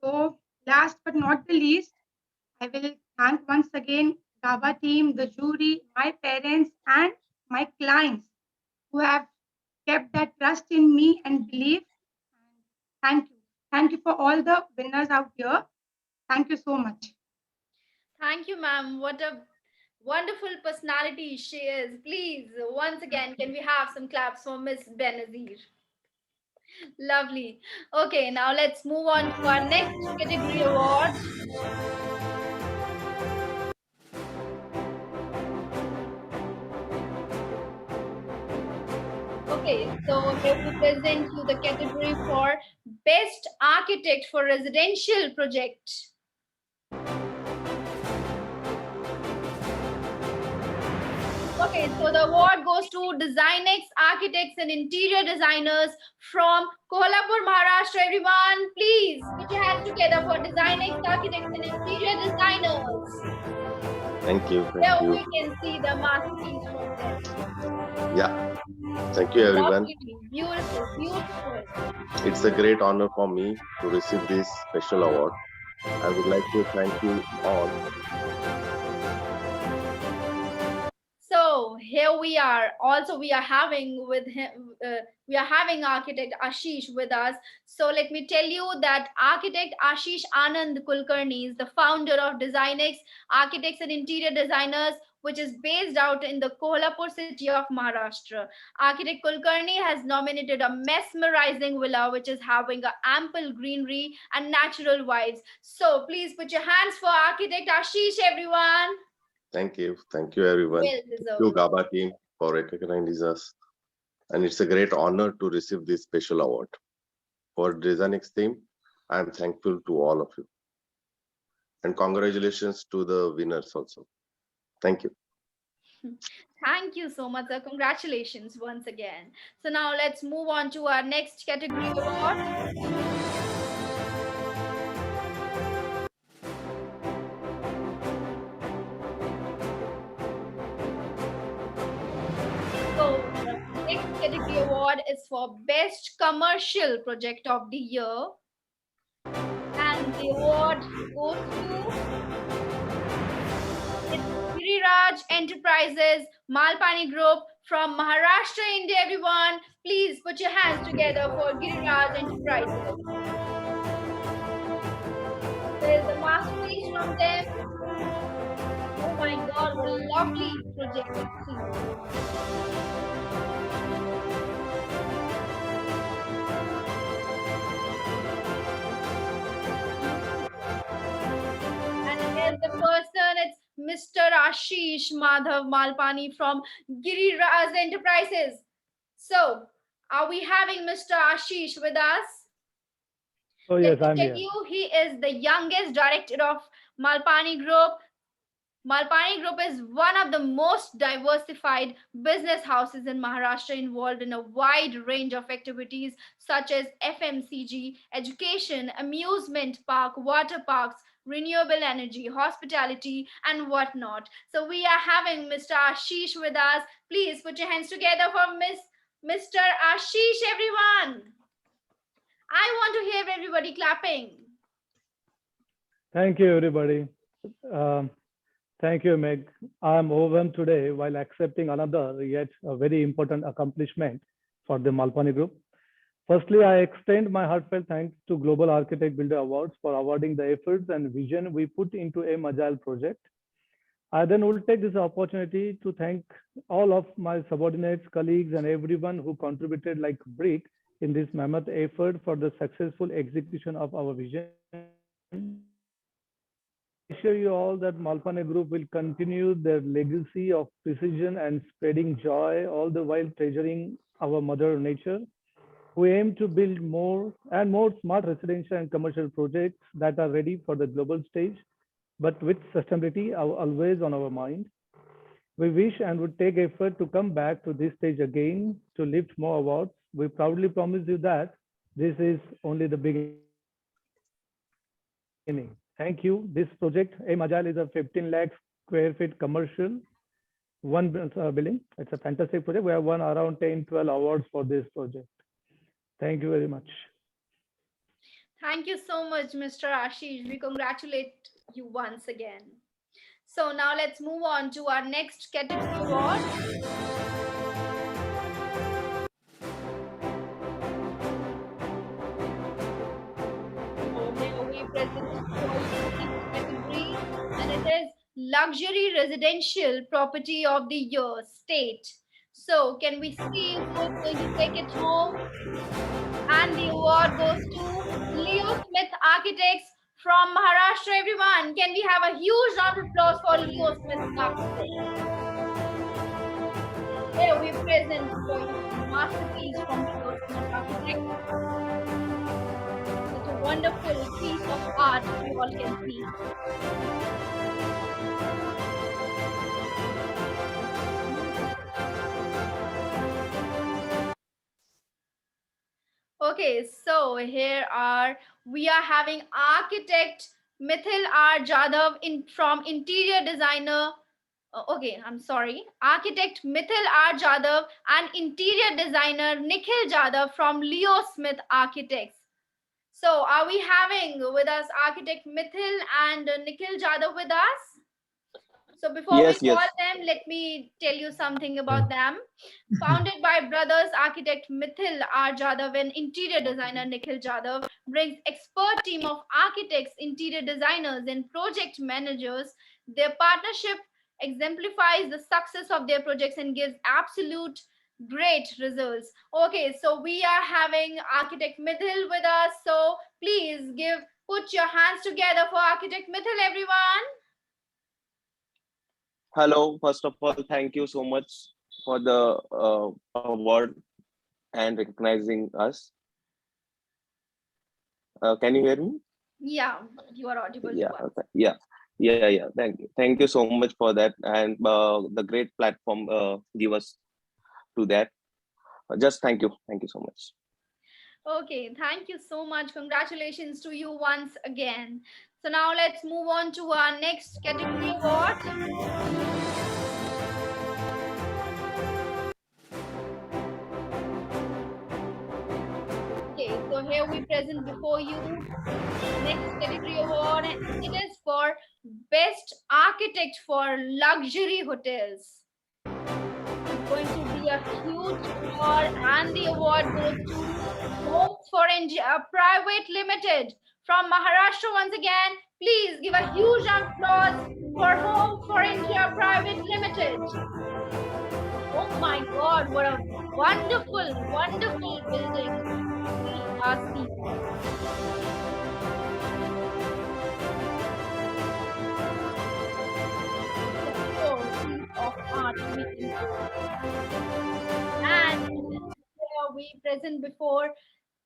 So, last but not the least, I will thank once again GABA team, the jury, my parents, and my clients who have kept that trust in me and belief. Thank you. Thank you for all the winners out here. Thank you so much. Thank you, ma'am. What a wonderful personality she is. Please, once again, can we have some claps for Miss Benazir? Lovely. Okay, now let's move on to our next category award. Okay, so here we present you the category for Best Architect for Residential Project. Okay, so the award goes to DesignX Architects and Interior Designers from Kolhapur, Maharashtra. Everyone, please put your hands together for DesignX Architects and Interior Designers. Thank you. Here we can see the masterpiece from them. Yeah. Thank you, everyone. Lovely, beautiful, beautiful. It's a great honor for me to receive this special award. I would like to thank you all. So here we are. Also, we are having with him. We are having architect Ashish with us. So let me tell you that architect Ashish Anand Kulkarni is the founder of DesignX Architects and Interior Designers, which is based out in the Kolhapur city of Maharashtra. Architect Kulkarni has nominated a mesmerizing villa, which is having an ample greenery and natural vibes. So please put your hands for architect Ashish, everyone. Thank you. Thank you, everyone. Well Thank deserved. you, GABA team, for recognizing us. And it's a great honor to receive this special award. For DesignX team, I am thankful to all of you. And congratulations to the winners also. Thank you. Thank you so much, sir. Congratulations once again. So now let's move on to our next category award. So the next category award is for Best Commercial Project of the Year. And the award goes to Giriraj Enterprises, Malpani Group from Maharashtra, India, everyone. Please put your hands together for Giriraj Enterprises. There is a masterpiece from them. Oh my God, what a lovely project to see. And here's the person, it's Mr. Ashish Madhav Malpani from Giriraj Enterprises. So, are we having Mr. Ashish with us? Oh, Let yes, me I'm tell here. you, he is the youngest director of Malpani Group. Malpani Group is one of the most diversified business houses in Maharashtra, involved in a wide range of activities such as FMCG, education, amusement park, water parks, renewable energy, hospitality, and whatnot. So we are having Mr. Ashish with us. Please put your hands together for Mr. Ashish, everyone. I want to hear everybody clapping. Thank you, everybody. Thank you, Meg. I am overwhelmed today while accepting another yet a very important accomplishment for the Malpani Group. Firstly, I extend my heartfelt thanks to Global Architect Builder Awards for awarding the efforts and vision we put into a Agile project. I then will take this opportunity to thank all of my subordinates, colleagues, and everyone who contributed like brick in this mammoth effort for the successful execution of our vision. I assure you all that Malpani Group will continue their legacy of precision and spreading joy, all the while treasuring our mother nature. We aim to build more and more smart residential and commercial projects that are ready for the global stage, but with sustainability always on our mind. We wish and would take effort to come back to this stage again to lift more awards. We proudly promise you that this is only the beginning. Thank you. This project, AIM Agile, is a 15 lakh square feet commercial one building. It's a fantastic project. We have won around 10, 12 awards for this project. Thank you very much. Thank you so much, Mr. Ashish. We congratulate you once again. So now let's move on to our next category award. So here we present for you the next category, and it is Luxury Residential Property of the Year State. So can we see who is going to take it home? And the award goes to Leo Smith Architects from Maharashtra, everyone. Can we have a huge round of applause for Leo Smith Architects? Here we present for you the masterpiece from Leo Smith Architects. Such a wonderful piece of art you all can see. Okay, so we are having architect Mithil R. Jadhav from interior designer. Architect Mithil R. Jadhav and interior designer Nikhil Jadhav from Leo Smith Architects. So are we having with us architect Mithil and Nikhil Jadhav with us? So before we call them, let me tell you something about them. Founded by brothers architect Mithil R. Jadhav and interior designer Nikhil Jadhav, brings expert team of architects, interior designers, and project managers. Their partnership exemplifies the success of their projects and gives absolute great results. Okay, so we are having architect Mithil with us. So please put your hands together for architect Mithil, everyone. Hello, first of all, thank you so much for the award and recognizing us. Can you hear me? Yeah, you are audible Yeah, to us. yeah. Thank you so much for that, and the great platform give us to that. Just thank you so much. Okay, thank you so much. Congratulations to you once again. So now let's move on to our next category award. Okay, so here we present before you next category award. It is for Best Architect for Luxury Hotels. It's going to be a huge award, and the award goes to Homes for India Private Limited from Maharashtra. Once again, please give a huge applause for Homes for India Private Limited. Oh my God, what a wonderful, wonderful building we are seeing. It's a pure piece of art, we can say. And here we present before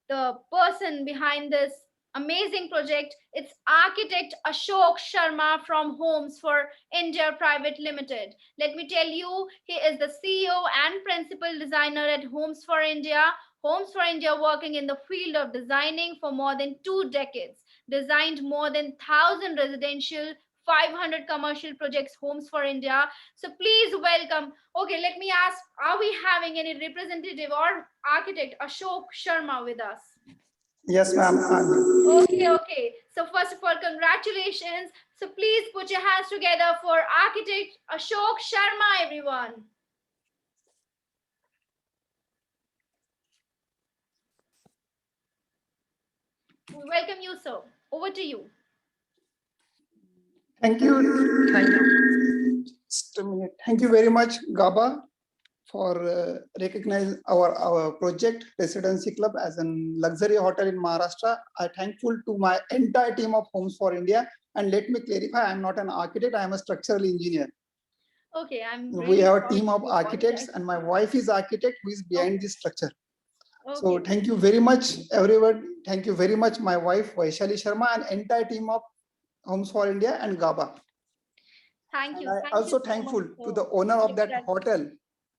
the person behind this amazing project. It's architect Ashok Sharma from Homes for India Private Limited. Let me tell you, he is the CEO and principal designer at Homes for India. Homes for India working in the field of designing for more than 2 decades, designed more than 1,000 residential, 500 commercial projects. Homes for India. So please welcome. Okay, let me ask, are we having any representative or architect Ashok Sharma with us? Yes, ma'am. Okay. So first of all, congratulations. So please put your hands together for architect Ashok Sharma, everyone. We welcome you, sir. Over to you. Thank you. Just a minute. Thank you very much, GABA, for recognizing our project Residency Club as a luxury hotel in Maharashtra. I'm thankful to my entire team of Homes for India. And let me clarify, I'm not an architect, I'm a structural engineer. Okay, We have a team of architects, and my wife is architect who is behind this structure. Okay. So thank you very much, everyone. Thank you very much, my wife Vaishali Sharma, and entire team of Homes for India and GABA. Thank you. I'm also thankful to the owner of that hotel,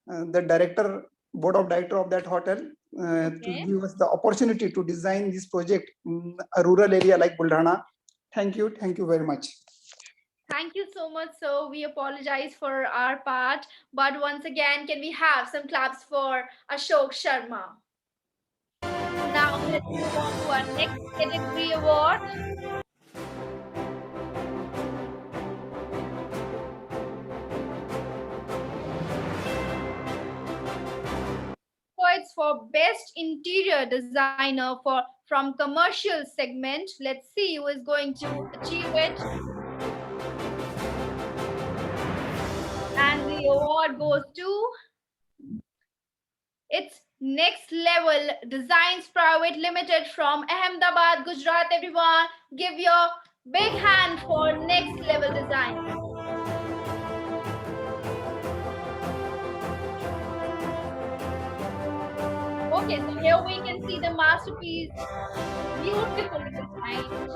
the board of director of that hotel, to give us the opportunity to design this project in a rural area like Buldhana. Thank you very much. Thank you so much. So we apologize for our part, but once again, can we have some claps for Ashok Sharma? Now let's move on to our next category award. So it's for Best Interior Designer from Commercial Segment. Let's see who is going to achieve it. And the award goes to it's Next Level Designs Private Limited from Ahmedabad, Gujarat. Everyone, give your big hand for Next Level Designs. Okay, so here we can see the masterpiece, beautifully designed,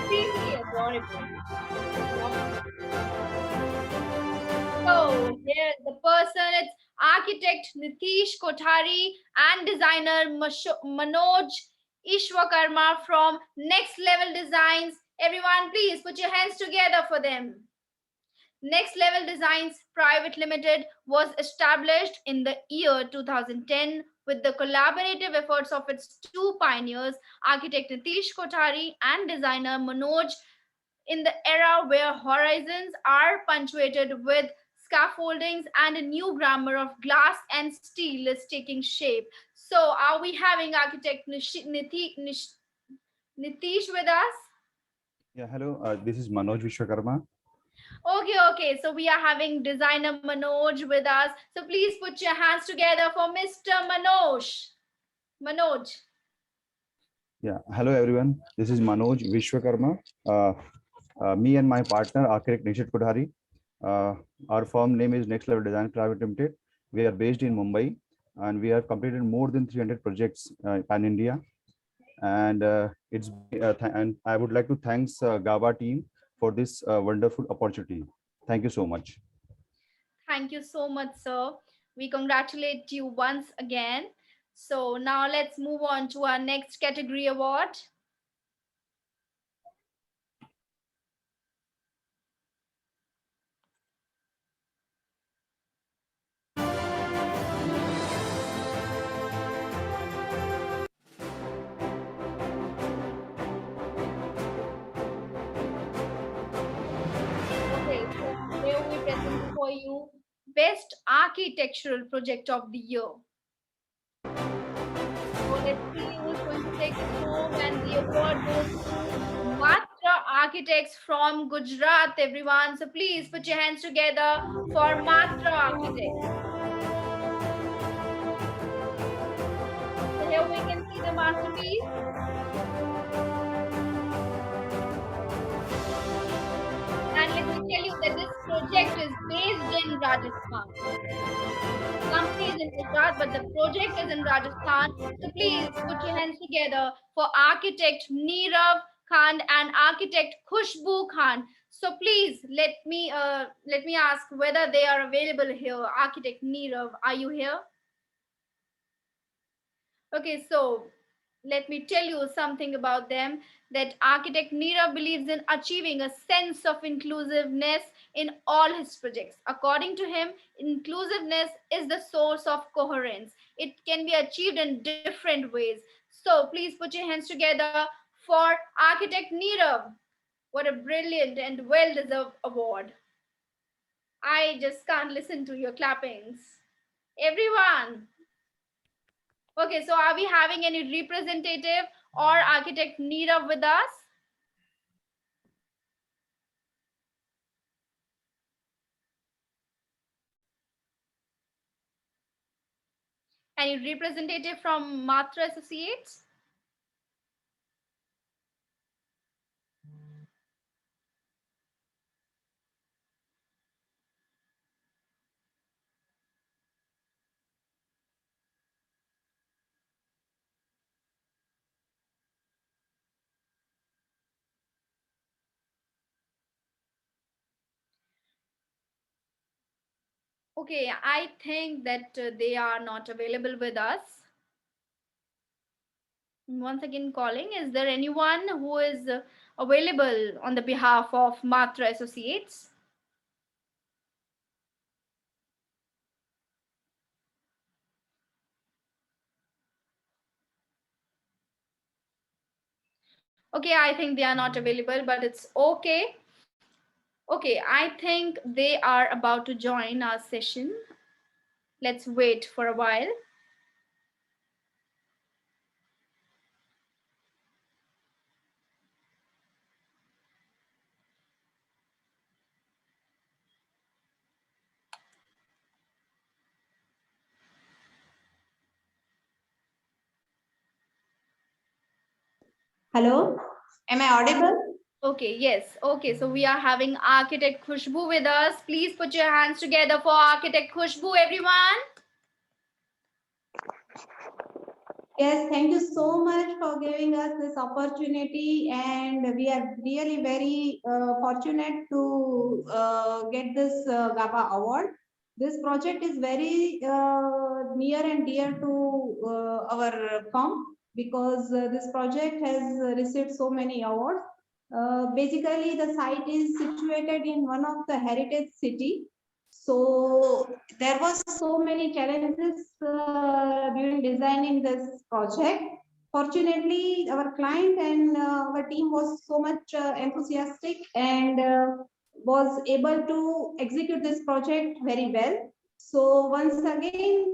extremely adorable. So here the person, it's architect Nitish Kothari and designer Manoj Ishwakarma from Next Level Designs. Everyone, please put your hands together for them. Next Level Designs Private Limited was established in the year 2010 with the collaborative efforts of its two pioneers, architect Nitish Kothari and designer Manoj, in the era where horizons are punctuated with scaffoldings and a new grammar of glass and steel is taking shape. So are we having architect Nitish with us? Yeah, hello. This is Manoj Vishwakarma. Okay. So we are having designer Manoj with us. So please put your hands together for Mr. Manoj. Yeah, hello everyone. This is Manoj Vishwakarma. Me and my partner, architect Nishit Kodhari. Our firm name is Next Level Design Private Limited. We are based in Mumbai, and we have completed more than 300 projects pan India. And and I would like to thanks GABA team for this wonderful opportunity. Thank you so much. Thank you so much, sir. We congratulate you once again. So now let's move on to our next category award. Okay, so today we present for you Best Architectural Project of the Year. So let's see who's going to take it home, and the award goes to Matra Architects from Gujarat, everyone. So please put your hands together for Matra Architects. So here we can see the masterpiece. And let me tell you that this project is based in Rajasthan. Company is in Gujarat, but the project is in Rajasthan. So please put your hands together for architect Neerav Khan and architect Khushbu Khan. So please let me ask whether they are available here. Architect Neerav, are you here? Okay, so let me tell you something about them, that architect Neerav believes in achieving a sense of inclusiveness in all his projects. According to him, inclusiveness is the source of coherence. It can be achieved in different ways. So please put your hands together for architect Neerav. What a brilliant and well-deserved award. I just can't listen to your clappings. Everyone. Okay, so are we having any representative or architect Neerav with us? Any representative from Matra Associates? Okay, I think that they are not available with us. Once again calling, is there anyone who is available on the behalf of Matra Associates? Okay, I think they are not available, but it's okay. Okay, I think they are about to join our session. Let's wait for a while. Hello, am I audible? Okay, yes. Okay, so we are having architect Khushbu with us. Please put your hands together for architect Khushbu, everyone. Yes, thank you so much for giving us this opportunity, and we are really very fortunate to get this GABA award. This project is very near and dear to our firm because this project has received so many awards. Basically, the site is situated in one of the heritage city. So there was so many challenges during designing this project. Fortunately, our client and our team was so much enthusiastic and was able to execute this project very well. So once again,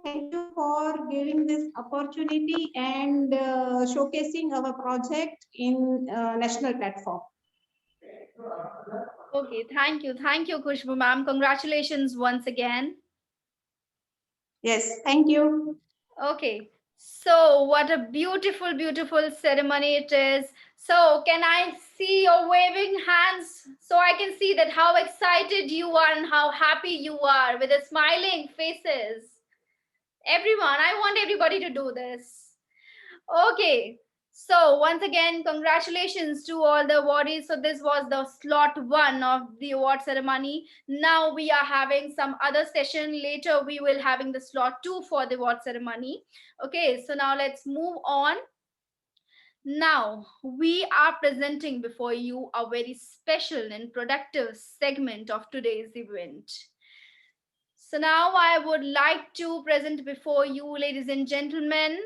thank you for giving this opportunity and showcasing our project in national platform. Okay, thank you. Thank you, Khushbu ma'am. Congratulations once again. Yes, thank you. Okay, so what a beautiful, beautiful ceremony it is. So can I see your waving hands so I can see that how excited you are and how happy you are with the smiling faces? Everyone, I want everybody to do this. Okay, So once again, congratulations to all the awardees. So this was the slot 1 of the award ceremony. Now we are having some other session. Later we will having the slot 2 for the award ceremony. Okay, so now let's move on. Now we are presenting before you a very special and productive segment of today's event. So now I would like to present before you, ladies and gentlemen,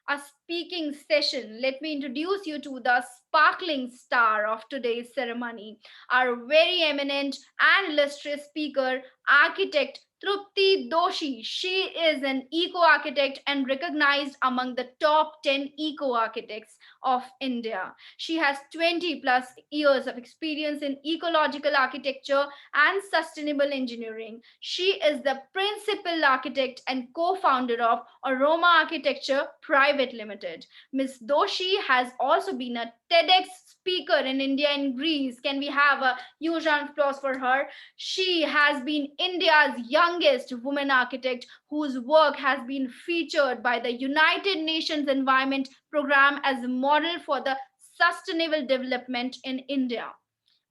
a speaking session. Let me introduce you to the sparkling star of today's ceremony, our very eminent and illustrious speaker, architect Trupti Doshi. She is an eco-architect and recognized among the top 10 eco-architects of India. She has 20 plus years of experience in ecological architecture and sustainable engineering. She is the principal architect and co-founder of Aroma Architecture Private Limited. Ms. Doshi has also been a TEDx speaker in India and Greece. Can we have a huge round of applause for her? She has been India's youngest woman architect whose work has been featured by the United Nations Environment Program as a model for the sustainable development in India.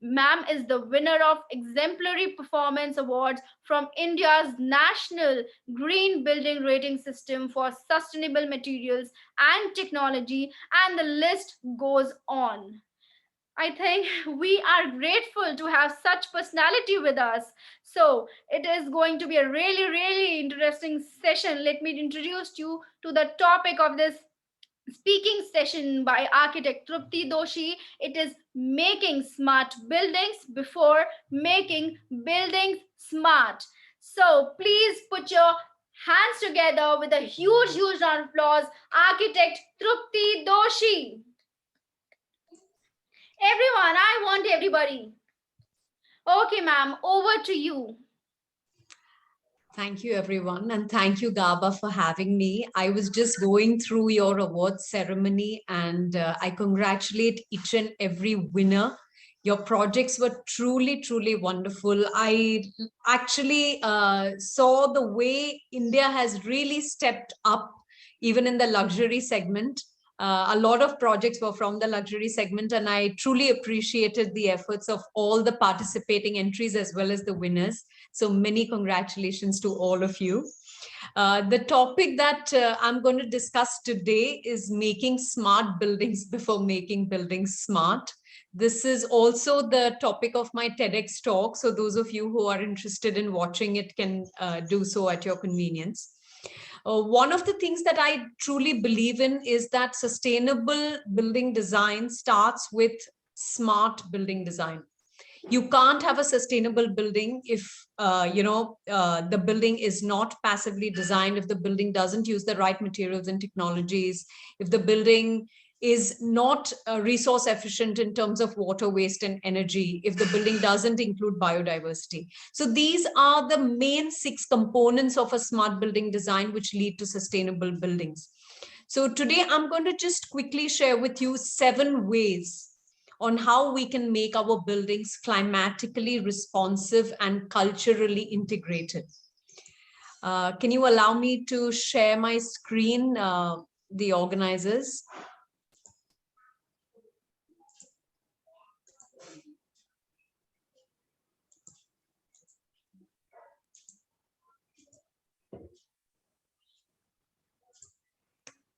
Ma'am is the winner of Exemplary Performance Awards from India's National Green Building Rating System for Sustainable Materials and Technology, and the list goes on. I think we are grateful to have such personality with us. So it is going to be a really, really interesting session. Let me introduce you to the topic of this speaking session by architect Trupti Doshi. It is making smart buildings before making buildings smart. So please put your hands together with a huge, huge round of applause. Architect Trupti Doshi. Everyone, I want everybody. Okay, ma'am, over to you. Thank you, everyone. And thank you, GABA, for having me. I was just going through your awards ceremony, and I congratulate each and every winner. Your projects were truly, truly wonderful. I actually saw the way India has really stepped up, even in the luxury segment. A lot of projects were from the luxury segment, and I truly appreciated the efforts of all the participating entries as well as the winners. So many congratulations to all of you. The topic that I'm going to discuss today is making smart buildings before making buildings smart. This is also the topic of my TEDx talk. So those of you who are interested in watching it can do so at your convenience. One of the things that I truly believe in is that sustainable building design starts with smart building design. You can't have a sustainable building if the building is not passively designed, if the building doesn't use the right materials and technologies, if the building is not resource efficient in terms of water waste and energy, if the building doesn't include biodiversity. So these are the main 6 components of a smart building design which lead to sustainable buildings. So today I'm going to just quickly share with you 7 ways on how we can make our buildings climatically responsive and culturally integrated. Can you allow me to share my screen, the organizers?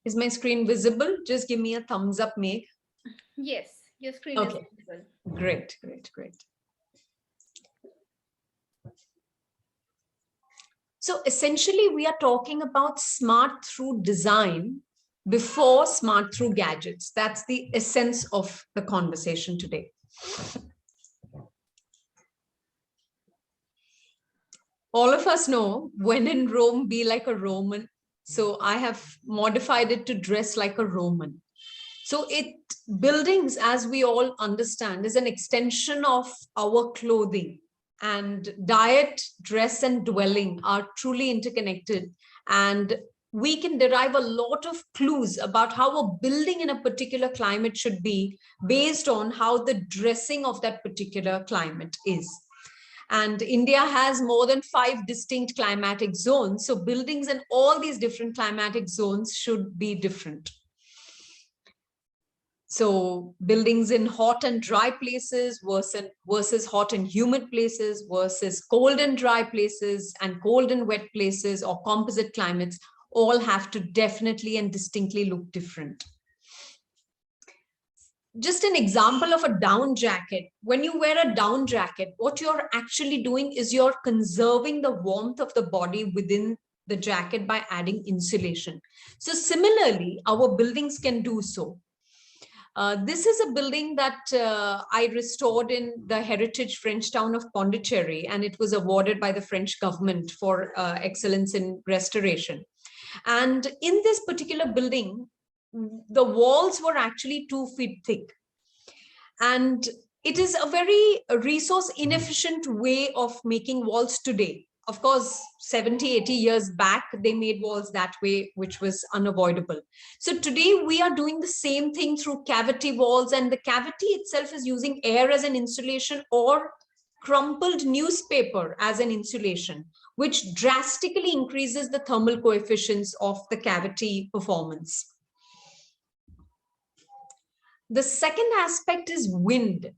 Is my screen visible? Just give me a thumbs up, Meg. Yes, your screen Okay. is visible. Great, great, great. So essentially, we are talking about smart through design before smart through gadgets. That's the essence of the conversation today. All of us know, when in Rome, be like a Roman. So I have modified it to dress like a Roman. So buildings, as we all understand, is an extension of our clothing, and diet, dress, and dwelling are truly interconnected. And we can derive a lot of clues about how a building in a particular climate should be based on how the dressing of that particular climate is. And India has more than 5 distinct climatic zones. So buildings in all these different climatic zones should be different. So buildings in hot and dry places versus hot and humid places versus cold and dry places and cold and wet places or composite climates all have to definitely and distinctly look different. Just an example of a down jacket. When you wear a down jacket, what you're actually doing is you're conserving the warmth of the body within the jacket by adding insulation. So similarly, our buildings can do so. This is a building that I restored in the heritage French town of Pondicherry, and it was awarded by the French government for excellence in restoration. And in this particular building, the walls were actually 2 feet thick. And it is a very resource inefficient way of making walls today. Of course, 70, 80 years back, they made walls that way, which was unavoidable. So today we are doing the same thing through cavity walls, and the cavity itself is using air as an insulation or crumpled newspaper as an insulation, which drastically increases the thermal coefficients of the cavity performance. The second aspect is wind.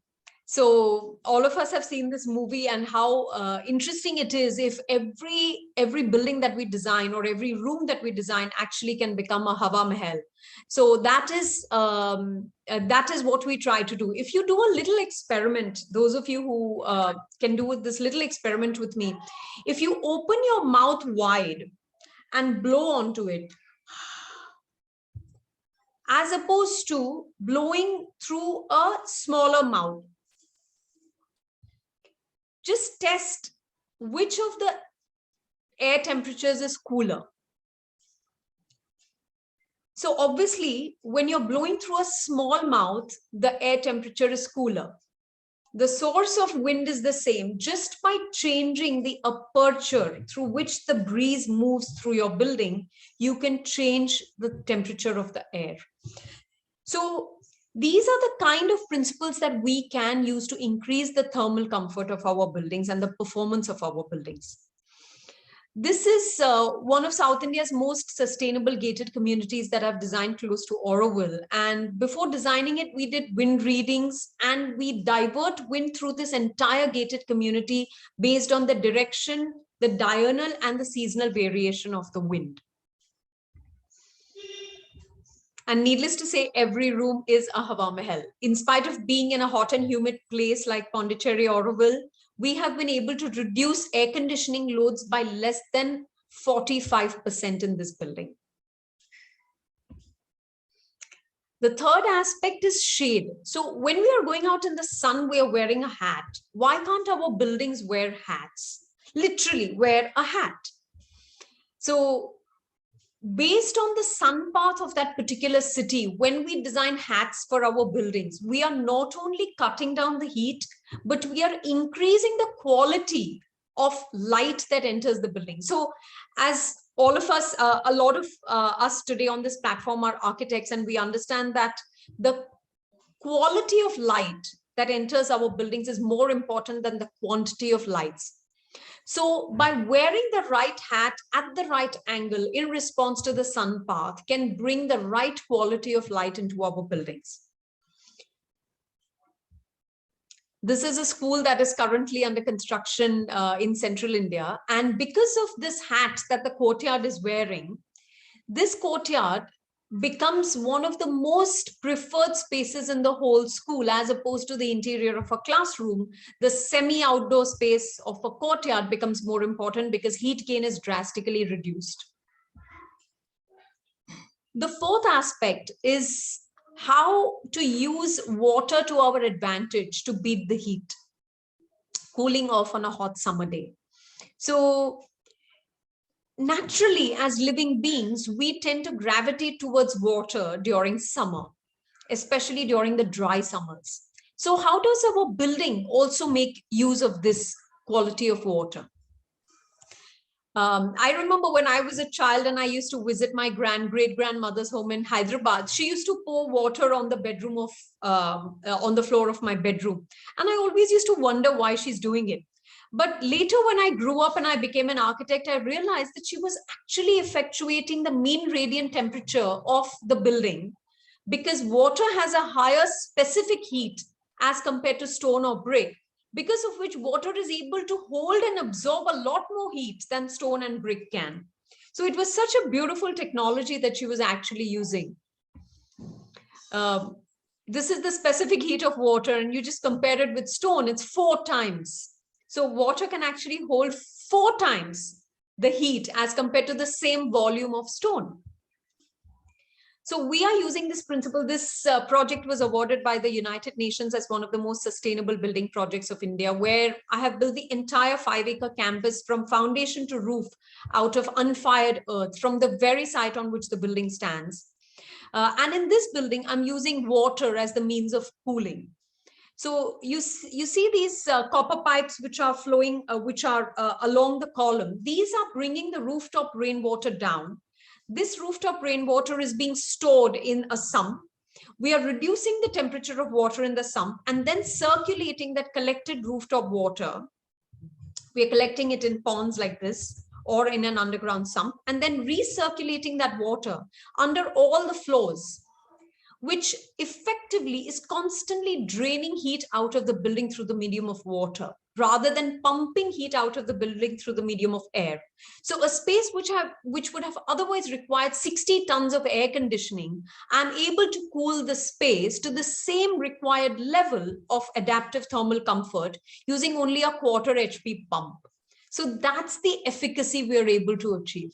So all of us have seen this movie and how interesting it is if every building that we design or every room that we design actually can become a Hawa Mahal. So that is what we try to do. If you do a little experiment, those of you who can do this little experiment with me, if you open your mouth wide and blow onto it, as opposed to blowing through a smaller mouth, just test which of the air temperatures is cooler. So obviously, when you're blowing through a small mouth, the air temperature is cooler. The source of wind is the same. Just by changing the aperture through which the breeze moves through your building, you can change the temperature of the air. So these are the kind of principles that we can use to increase the thermal comfort of our buildings and the performance of our buildings. This is one of South India's most sustainable gated communities that I've designed close to Auroville. And before designing it, we did wind readings and we divert wind through this entire gated community based on the direction, the diurnal and the seasonal variation of the wind. And needless to say, every room is a Hawa Mahal. In spite of being in a hot and humid place like Pondicherry or Auroville, we have been able to reduce air conditioning loads by less than 45% in this building. The third aspect is shade. So when we are going out in the sun, we are wearing a hat. Why can't our buildings wear hats? Literally wear a hat. So based on the sun path of that particular city, when we design hats for our buildings, we are not only cutting down the heat, but we are increasing the quality of light that enters the building. So as all of us, a lot of us today on this platform are architects, and we understand that the quality of light that enters our buildings is more important than the quantity of lights. So by wearing the right hat at the right angle in response to the sun path can bring the right quality of light into our buildings. This is a school that is currently under construction in central India. And because of this hat that the courtyard is wearing, this courtyard becomes one of the most preferred spaces in the whole school, as opposed to the interior of a classroom. The semi-outdoor space of a courtyard becomes more important because heat gain is drastically reduced. The fourth aspect is how to use water to our advantage to beat the heat, cooling off on a hot summer day. So naturally, as living beings, we tend to gravitate towards water during summer, especially during the dry summers. So how does our building also make use of this quality of water? I remember when I was a child and I used to visit my great-grandmother's home in Hyderabad, she used to pour water on the bedroom of, on the floor of my bedroom. And I always used to wonder why she's doing it. But later when I grew up and I became an architect, I realized that she was actually effectuating the mean radiant temperature of the building because water has a higher specific heat as compared to stone or brick, because of which water is able to hold and absorb a lot more heat than stone and brick can. So it was such a beautiful technology that she was actually using. This is the specific heat of water, and you just compare it with stone, it's 4 times. So water can actually hold 4 times the heat as compared to the same volume of stone. So we are using this principle. This project was awarded by the United Nations as one of the most sustainable building projects of India, where I have built the entire 5-acre campus from foundation to roof out of unfired earth from the very site on which the building stands. And in this building, I'm using water as the means of cooling. So you see these copper pipes which are flowing, which are along the column. These are bringing the rooftop rainwater down. This rooftop rainwater is being stored in a sump. We are reducing the temperature of water in the sump and then circulating that collected rooftop water. We are collecting it in ponds like this or in an underground sump, and then recirculating that water under all the floors, which effectively is constantly draining heat out of the building through the medium of water, rather than pumping heat out of the building through the medium of air. So a space which would have otherwise required 60 tons of air conditioning, I'm able to cool the space to the same required level of adaptive thermal comfort using only a 1/4 HP pump. So that's the efficacy we are able to achieve.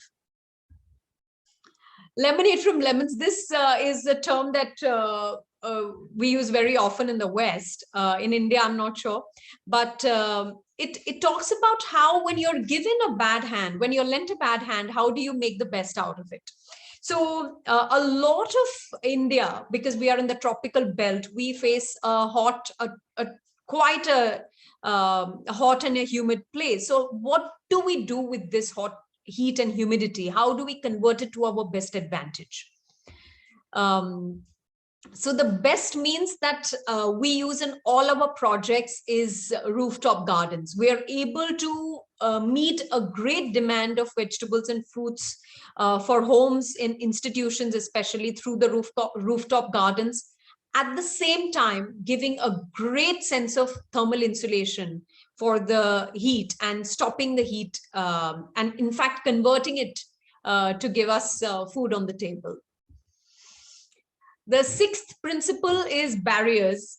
Lemonade from lemons. This is a term that we use very often in the West. In India, I'm not sure. But it talks about how when you're given a bad hand, when you're lent a bad hand, how do you make the best out of it? So a lot of India, because we are in the tropical belt, we face quite a hot and a humid place. So what do we do with this hot heat and humidity? How do we convert it to our best advantage? So the best means that we use in all our projects is rooftop gardens. We are able to meet a great demand of vegetables and fruits for homes and institutions, especially through the rooftop gardens. At the same time, giving a great sense of thermal insulation for the heat and stopping the heat, and in fact, converting it to give us food on the table. The 6th principle is barriers.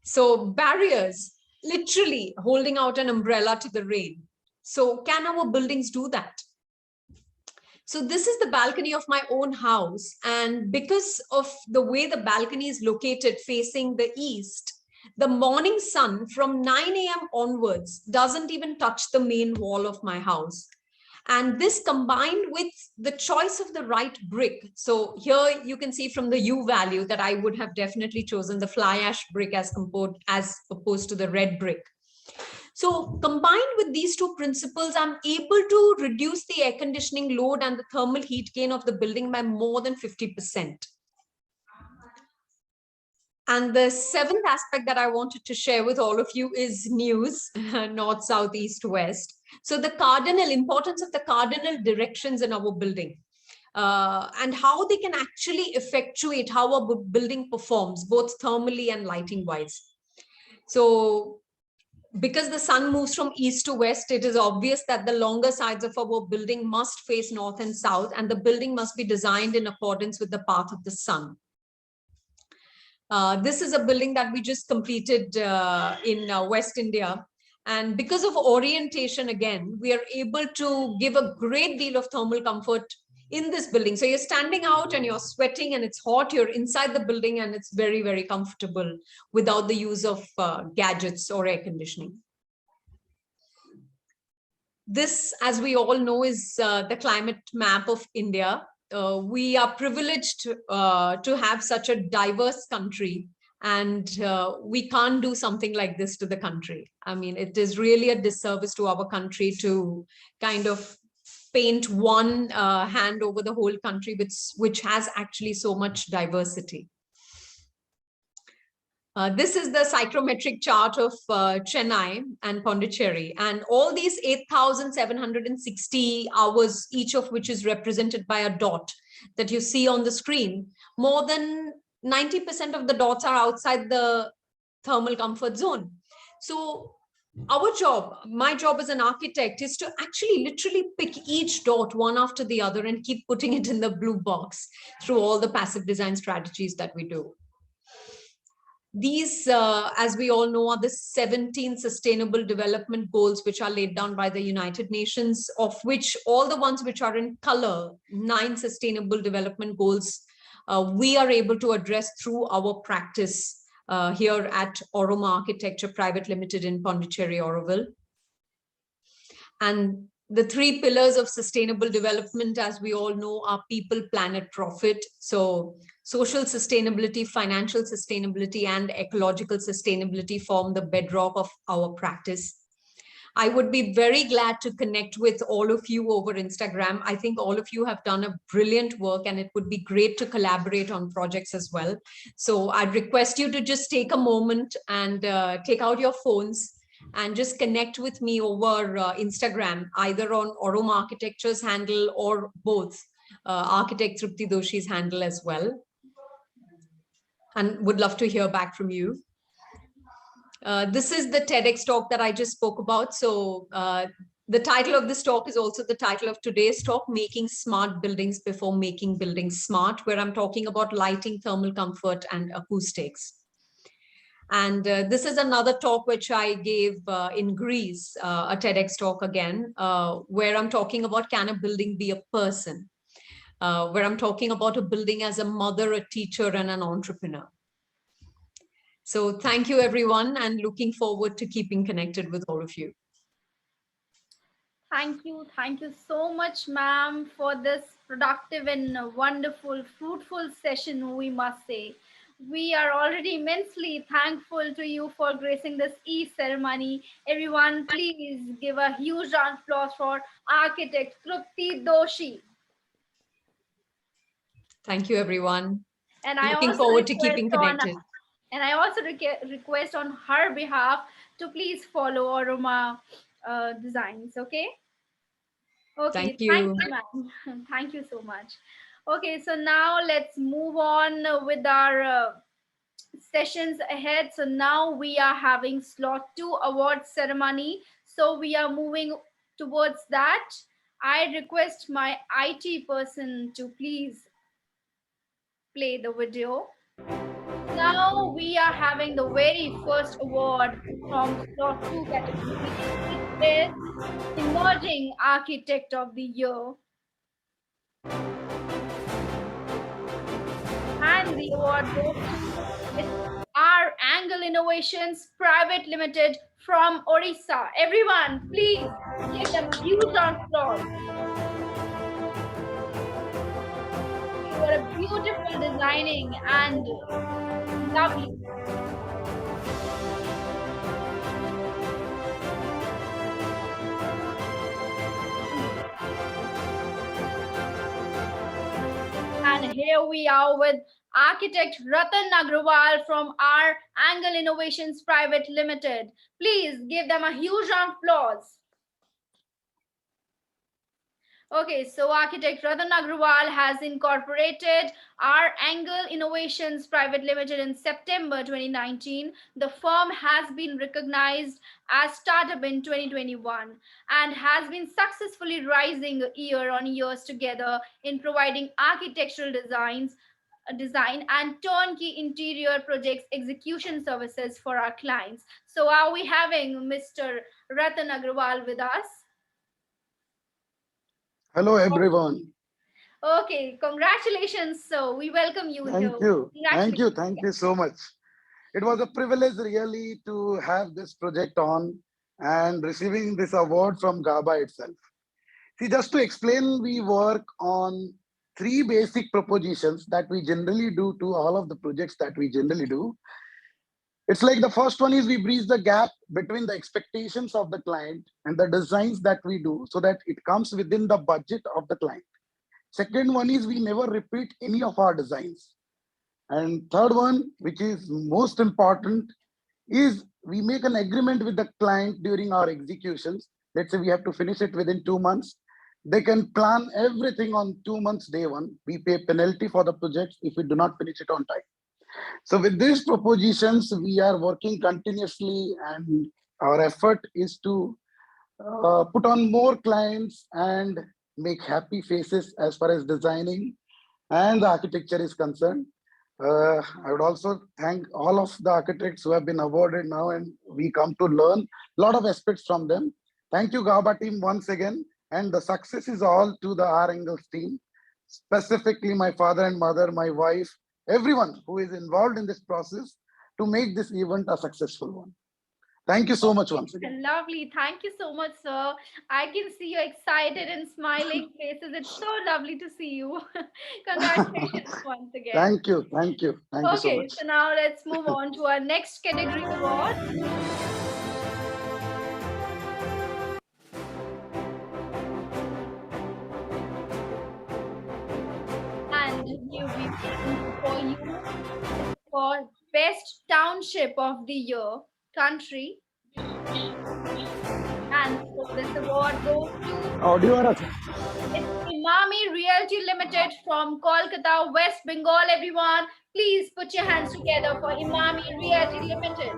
So barriers, literally holding out an umbrella to the rain. So can our buildings do that? So this is the balcony of my own house. And because of the way the balcony is located facing the east, the morning sun from 9 a.m. onwards doesn't even touch the main wall of my house. And this combined with the choice of the right brick. So here you can see from the U value that I would have definitely chosen the fly ash brick as opposed to the red brick. So combined with these 2 principles, I'm able to reduce the air conditioning load and the thermal heat gain of the building by more than 50%. And the 7th aspect that I wanted to share with all of you is news, north, south, east, west. So the importance of the cardinal directions in our building and how they can actually effectuate how our building performs, both thermally and lighting wise. So because the sun moves from east to west, it is obvious that the longer sides of our building must face north and south, and the building must be designed in accordance with the path of the sun. This is a building that we just completed in West India. And because of orientation, again, we are able to give a great deal of thermal comfort in this building. So you're standing out and you're sweating and it's hot, you're inside the building and it's very, very comfortable without the use of gadgets or air conditioning. This, as we all know, is the climate map of India. We are privileged to have such a diverse country, and we can't do something like this to the country. I mean, it is really a disservice to our country to kind of paint one hand over the whole country, which has actually so much diversity. This is the psychrometric chart of Chennai and Pondicherry, and all these 8,760 hours, each of which is represented by a dot that you see on the screen, more than 90% of the dots are outside the thermal comfort zone. So our job, my job as an architect, is to actually literally pick each dot one after the other and keep putting it in the blue box through all the passive design strategies that we do. These, as we all know, are the 17 sustainable development goals which are laid down by the United Nations, of which all the ones which are in color, 9 sustainable development goals, we are able to address through our practice here at Oroma Architecture Private Limited in Pondicherry, Auroville. And the 3 pillars of sustainable development, as we all know, are people, planet, profit. So social sustainability, financial sustainability, and ecological sustainability form the bedrock of our practice. I would be very glad to connect with all of you over Instagram. I think all of you have done a brilliant work, and it would be great to collaborate on projects as well. So I'd request you to just take a moment and take out your phones and just connect with me over Instagram, either on Oroma Architecture's handle or both Architect Trupti Doshi's handle as well. And would love to hear back from you. This is the TEDx talk that I just spoke about. So the title of this talk is also the title of today's talk, Making Smart Buildings Before Making Buildings Smart, where I'm talking about lighting, thermal comfort, and acoustics. And this is another talk which I gave in Greece, a TEDx talk again, where I'm talking about, can a building be a person? Where I'm talking about a building as a mother, a teacher, and an entrepreneur. So thank you, everyone, and looking forward to keeping connected with all of you. Thank you so much, ma'am, for this productive and wonderful, fruitful session, we must say. We are already immensely thankful to you for gracing this ceremony. Everyone, please give a huge round of applause for architect Trupti Doshi. Thank you, everyone. And looking forward to keeping connected. And I also request on her behalf to please follow Oroma Designs, okay? Okay, thank you, ma'am. Thank you so much. Okay, so now let's move on with our sessions ahead. So now we are having slot 2 award ceremony. So we are moving towards that. I request my IT person to please play the video. Now we are having the very first award from slot 2 category. It is Emerging Architect of the Year. And the award goes to our Angle Innovations Private Limited from Orissa. Everyone, please give them a huge round of applause. You are a beautiful designing and lovely. And here we are with architect Ratan Agrawal from our Angle Innovations Private Limited. Please give them a huge round of applause. Okay, so architect Ratan Agrawal has incorporated our Angle Innovations Private Limited in September 2019. The firm has been recognized as startup in 2021 and has been successfully rising year on years together in providing architectural design and turnkey interior projects execution services for our clients. So are we having Mr. Ratan Agrawal with us? Hello, everyone. Okay, congratulations. So we welcome you here. Thank you so much. It was a privilege really to have this project on and receiving this award from GABA itself. See, just to explain, we work on 3 basic propositions that we generally do to all of the projects that we generally do. It's like the first one is we bridge the gap between the expectations of the client and the designs that we do so that it comes within the budget of the client. Second one is we never repeat any of our designs. And third one, which is most important, is we make an agreement with the client during our executions. Let's say we have to finish it within 2 months. They can plan everything on 2 months day one. We pay penalty for the projects if we do not finish it on time. So with these propositions, we are working continuously, and our effort is to put on more clients and make happy faces as far as designing and the architecture is concerned. I would also thank all of the architects who have been awarded now, and we come to learn a lot of aspects from them. Thank you, GABA team, once again. And the success is all to the R Angles team, specifically my father and mother, my wife, everyone who is involved in this process to make this event a successful one. Thank you so much once again. Lovely. Thank you so much, sir. I can see your excited and smiling faces. It's so lovely to see you. Congratulations once again. Thank you. Thank you. Thank you so Okay, much. so now let's move on to our next category award. And here we bring for you for Best Township of the Year country. And so this award goes to Audio. It's Imami Realty Limited from Kolkata, West Bengal. Everyone, please put your hands together for Imami Realty Limited.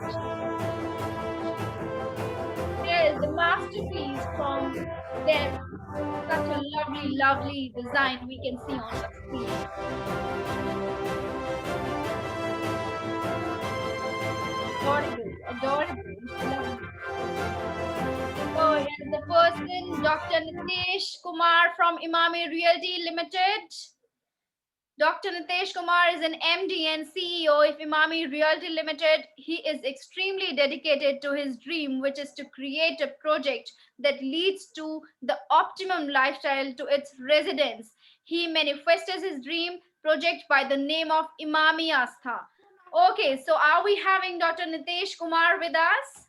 Here is the masterpiece from them. Such a lovely, lovely design we can see on the screen. Adorable, adorable, lovely. So here's the person, Dr. Nitesh Kumar from Imami Realty Limited. Dr. Nitesh Kumar is an MD and CEO of Imami Realty Limited. He is extremely dedicated to his dream, which is to create a project that leads to the optimum lifestyle to its residents. He manifests his dream project by the name of Imami Astha. Okay, so are we having Dr. Nitesh Kumar with us?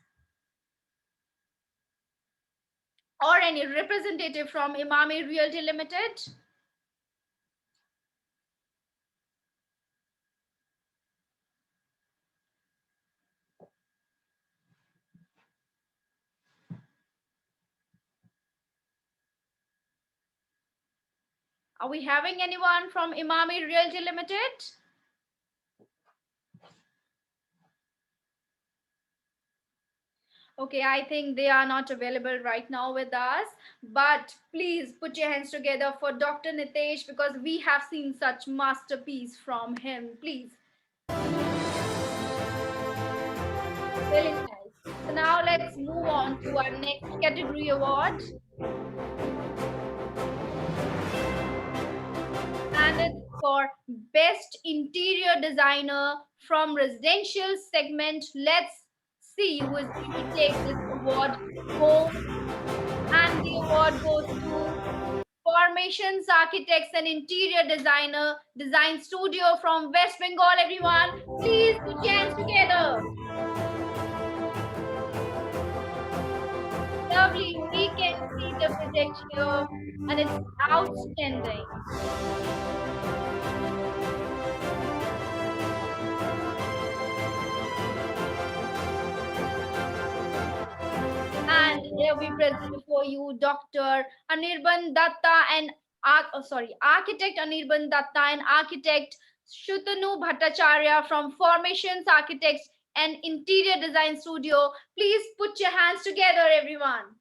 Or any representative from Imami Realty Limited? Are we having anyone from Imami Realty Limited? Okay, I think they are not available right now with us, but please put your hands together for Dr. Nitesh because we have seen such masterpiece from him. Please. Really nice. So now let's move on to our next category award. And it's for Best Interior Designer from Residential Segment. Let's see who is going to take this award home. And the award goes to Formations Architects and Interior Designer Design Studio from West Bengal. Everyone, please put your hands together. Lovely, we can see the project here and it's outstanding. And here we present before you Dr. Anirban Datta and Architect Anirban Datta and Architect Shutanu Bhattacharya from Formations Architects and Interior Design Studio. Please put your hands together, everyone.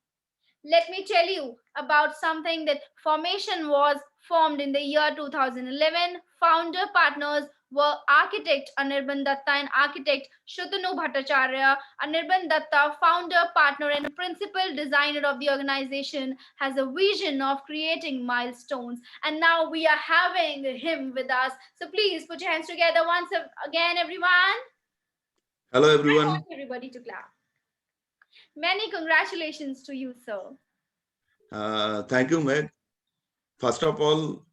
Let me tell you about something that Formation was formed in the year 2011. Founder partners were architect Anirban Datta and architect Shutanu Bhattacharya. Anirban Datta, founder, partner, and principal designer of the organization, has a vision of creating milestones. And now we are having him with us. So please put your hands together once again, everyone. Hello, everyone. I want everybody to clap. Many congratulations to you, sir. Thank you, Meg. First of all,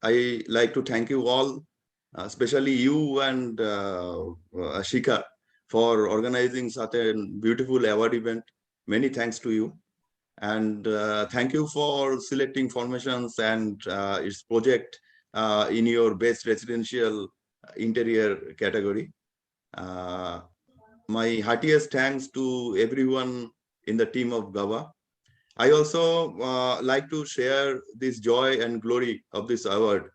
I like to thank you all, especially you and Ashika, for organizing such a beautiful award event. Many thanks to you. And thank you for selecting Formations and its project in your best residential interior category. My heartiest thanks to everyone in the team of GABA. I also like to share this joy and glory of this award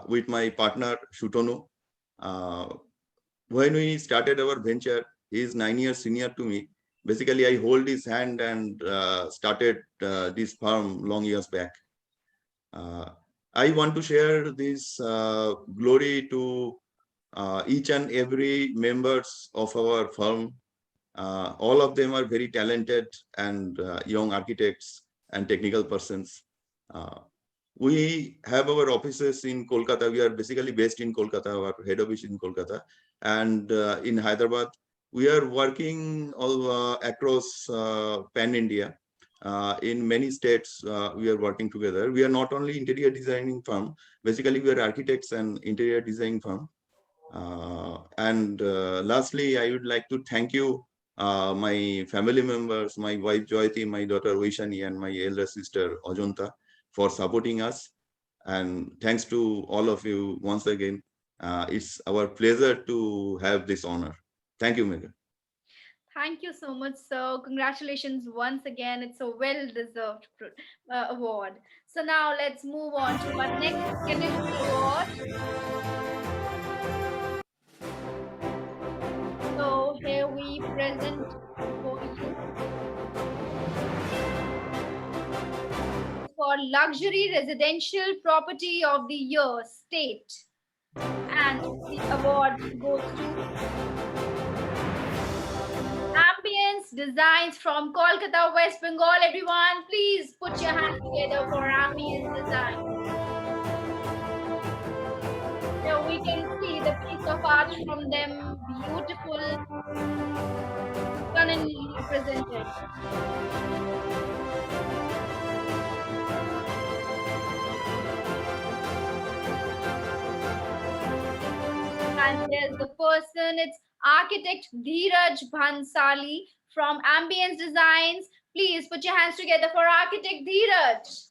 with my partner Shutonu. When we started our venture, he is 9 years senior to me. Basically, I hold his hand and started this firm long years back. I want to share this glory to each and every members of our firm. All of them are very talented and young architects and technical persons. We have our offices in Kolkata. We are basically based in Kolkata. Our head office in Kolkata, and in Hyderabad. We are working all across pan India. In many states, we are working together. We are not only interior designing firm. Basically, we are architects and interior design firm. Lastly, I would like to thank you, my family members, my wife Joyati, my daughter Vaishani, and my elder sister Ajanta, for supporting us. And thanks to all of you once again. It's our pleasure to have this honor. Thank you, Megha. Thank you so much, sir. Congratulations once again. It's a well-deserved award. So now let's move on to our next category award. So here we present for you for Luxury Residential Property of the Year State. And the award goes to Ambience Designs from Kolkata, West Bengal. Everyone, please put your hands together for Ambience Design. Here we can see the piece of art from them, beautiful, stunningly presented. And there's the person, it's architect Dheeraj Bhansali from Ambience Designs. Please put your hands together for architect Dheeraj.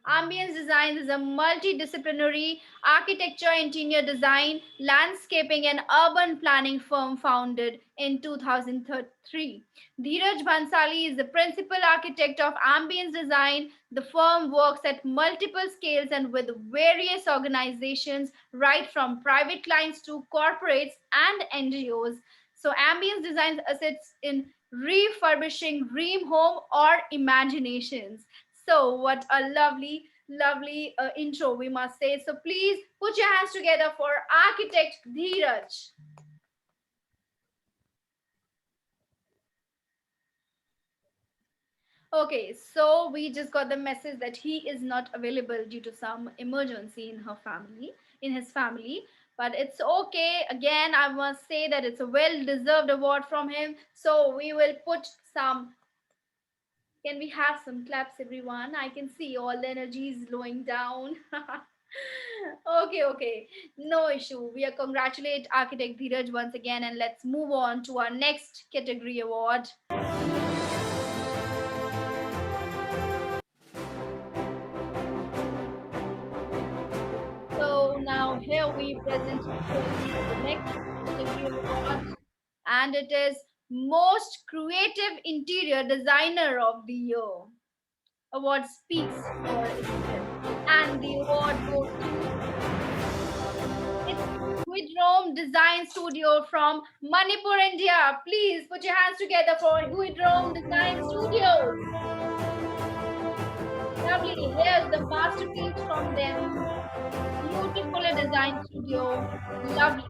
Ambience Designs is a multidisciplinary architecture, interior design, landscaping, and urban planning firm founded in 2003. Dheeraj Bhansali is the principal architect of Ambience Design. The firm works at multiple scales and with various organizations, right from private clients to corporates and NGOs. So Ambience Designs assists in refurbishing dream home or imaginations. So what a lovely intro we must say. So please put your hands together for architect Dheeraj. Okay, so we just got the message that he is not available due to some emergency in his family, but it's okay. Again, I must say that it's a well-deserved award from him. So we will put some. Can we have some claps, everyone? I can see all the energy is slowing down. Okay. No issue. We congratulate architect Dheeraj once again, and let's move on to our next category award. So now here we present the next category award, and it is Most Creative Interior Designer of the Year. Award speaks for itself, and the award goes to Huidrome Design Studio from Manipur, India. Please put your hands together for Huidrome Design Studios. Lovely. Here's the masterpiece from them. Beautifully designed studio. Lovely.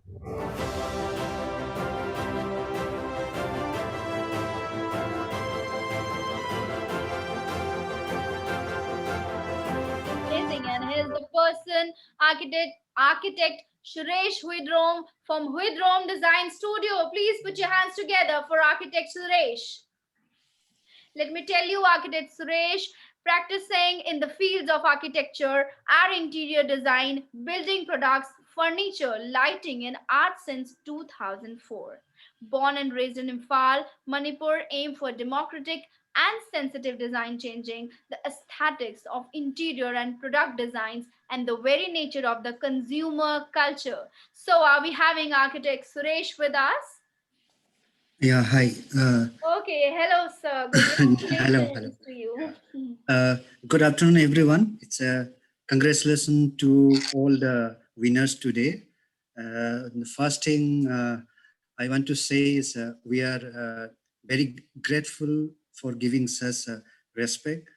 Amazing. And here's the person, architect Suresh Huidrome from Huidrome Design Studio. Please put your hands together for architect Suresh. Let me tell you, architect Suresh, practicing in the fields of architecture, our interior design, building products, furniture, lighting, and art since 2004. Born and raised in Imphal, Manipur aimed for democratic and sensitive design, changing the aesthetics of interior and product designs and the very nature of the consumer culture. So are we having architect Suresh with us? Yeah, hi. Okay, hello, sir. Congratulations to you. Good afternoon, everyone. It's a congratulations to all the winners today. The first thing I want to say is we are very grateful for giving such respect.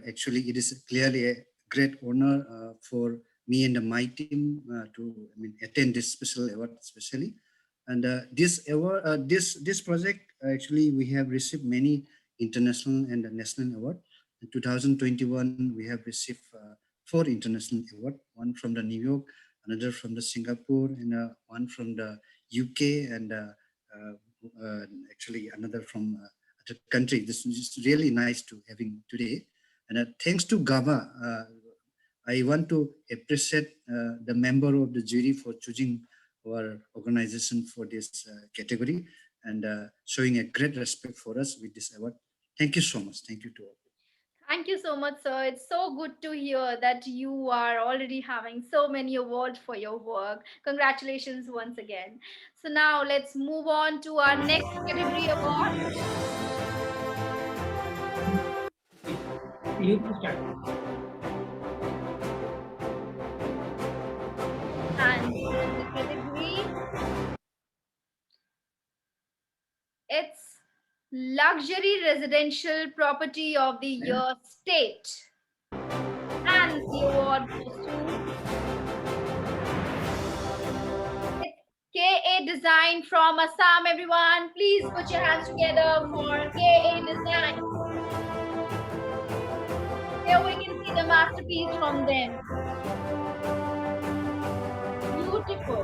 Actually, it is clearly a great honor for me and my team to attend this special award, especially. And this award, this project, actually, we have received many international and national awards. In 2021, we have received 4 international awards, one from the New York, another from the Singapore, and one from the UK, and actually another from other country. This is really nice to having today. And thanks to GABA, I want to appreciate the member of the jury for choosing our organization for this category and showing a great respect for us with this award. Thank you so much. Thank you to all. Thank you so much, sir. It's so good to hear that you are already having so many awards for your work. Congratulations once again. So now let's move on to our next category award. You can start. And the category, it's Luxury Residential Property of the Year State. And the award goes to KA Design from Assam, everyone. Please put your hands together for KA Design. Here we can see the masterpiece from them. Beautiful.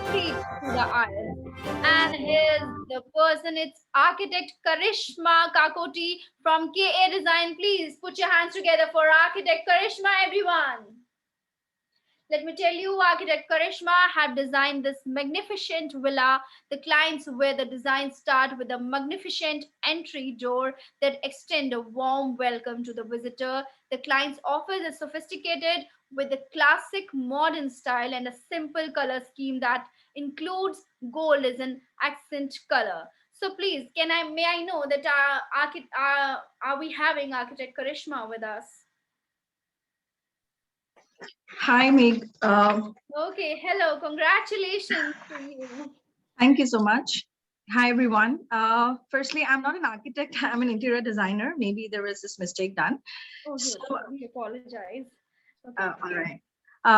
Street to the aisle. And here's the person, it's architect Karishma Kakoti from KA Design. Please put your hands together for architect Karishma, everyone. Let me tell you, architect Karishma have designed this magnificent villa. The clients where the designs start with a magnificent entry door that extend a warm welcome to the visitor. The clients offers a sophisticated with a classic modern style and a simple color scheme that includes gold as an accent color. So please, may I know that are we having architect Karishma with us? Hi, Meg. Okay, hello. Congratulations to you. Thank you so much. Hi, everyone. Firstly, I'm not an architect. I'm an interior designer. Maybe there was this mistake done. Oh, so, we apologize. Okay. All right.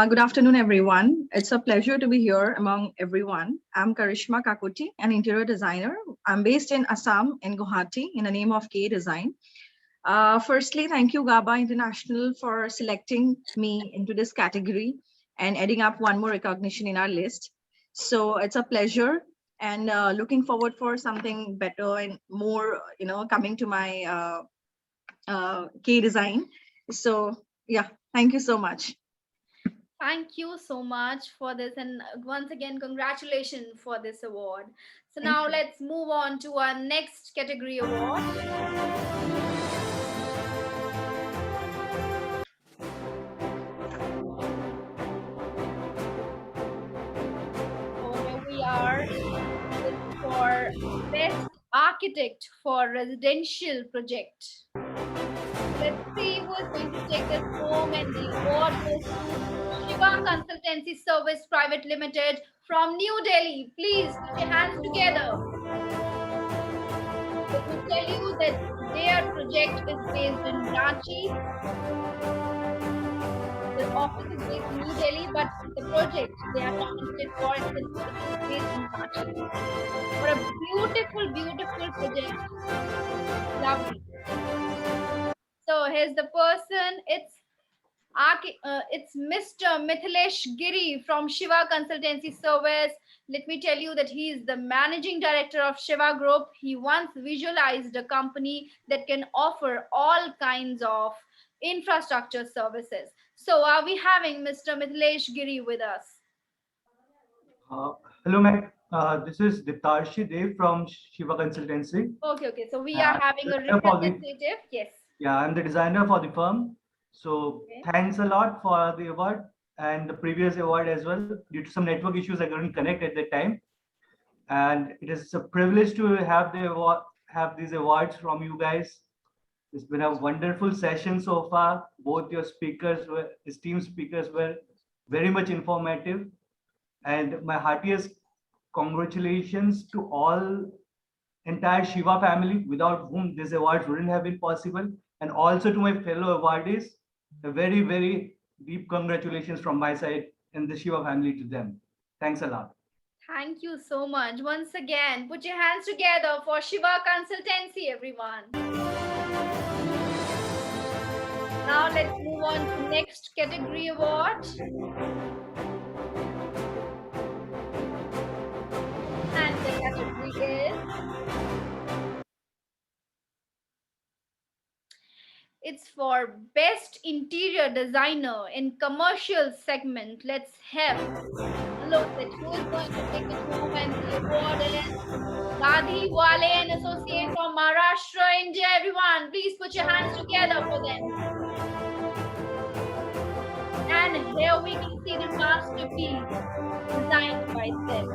Good afternoon, everyone. It's a pleasure to be here among everyone. I'm Karishma Kakoti, an interior designer. I'm based in Assam, in Guwahati, in the name of K Design. Firstly, thank you, GABA International, for selecting me into this category and adding up one more recognition in our list. So it's a pleasure, and looking forward for something better and more, coming to my K Design. So yeah, thank you so much. Thank you so much for this, and once again, congratulations for this award. So now let's move on to our next category award. We are for Best Architect for Residential Project. Let's see who's going to take this home, and the award goes to Shiva Consultancy Service Private Limited from New Delhi. Please put your hands together. Let me tell you that their project is based in Ranchi. The office is based in New Delhi, but the project they are nominated for is based in Ranchi. For a beautiful, beautiful project. Lovely. So here's the person. It's Mr. Mithilesh Giri from Shiva Consultancy Service. Let me tell you that he is the managing director of Shiva Group. He once visualized a company that can offer all kinds of infrastructure services. So are we having Mr. Mithilesh Giri with us? Hello, ma'am. This is Diptarshi Dev from Shiva Consultancy. Okay. So we are having a representative. Yes. Yeah, I'm the designer for the firm. So thanks a lot for the award. and the previous award as well. Due to some network issues, I couldn't connect at that time. And it is a privilege to have these awards from you guys. It's been a wonderful session so far. Both your esteemed speakers were very much informative. And my heartiest congratulations to all entire Shiva family, without whom this award wouldn't have been possible. And also to my fellow awardees, a very, very deep congratulations from my side and the Shiva family to them. Thanks a lot. Thank you so much. Once again, put your hands together for Shiva Consultancy, everyone. Now let's move on to next category award. And the category is... It's for Best Interior Designer in Commercial Segment. Let's have a look at who is going to take it home, and the award is Dadi Wale and Associate from Maharashtra, India. Everyone, please put your hands together for them. And here we can see the masterpiece designed by them.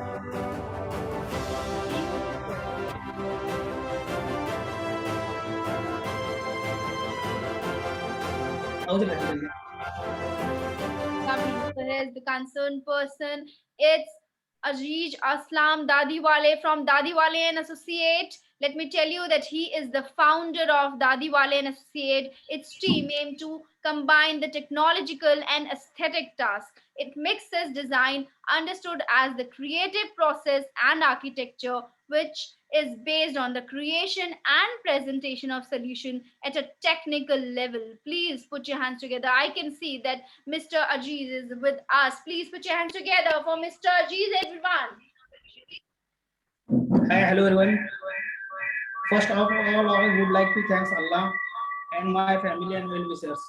So here's the concerned person. It's Aziz Aslam Dadiwale from Dadiwale and Associate. Let me tell you that he is the founder of Dadiwale and Associate. Its team aims to combine the technological and aesthetic tasks. It mixes design, understood as the creative process, and architecture, which is based on the creation and presentation of solution at a technical level. Please put your hands together. I can see that Mr. Aziz is with us. Please put your hands together for Mr. Aziz, everyone. Hi, hello everyone. First of all, I would like to thank Allah and my family and well-wishers,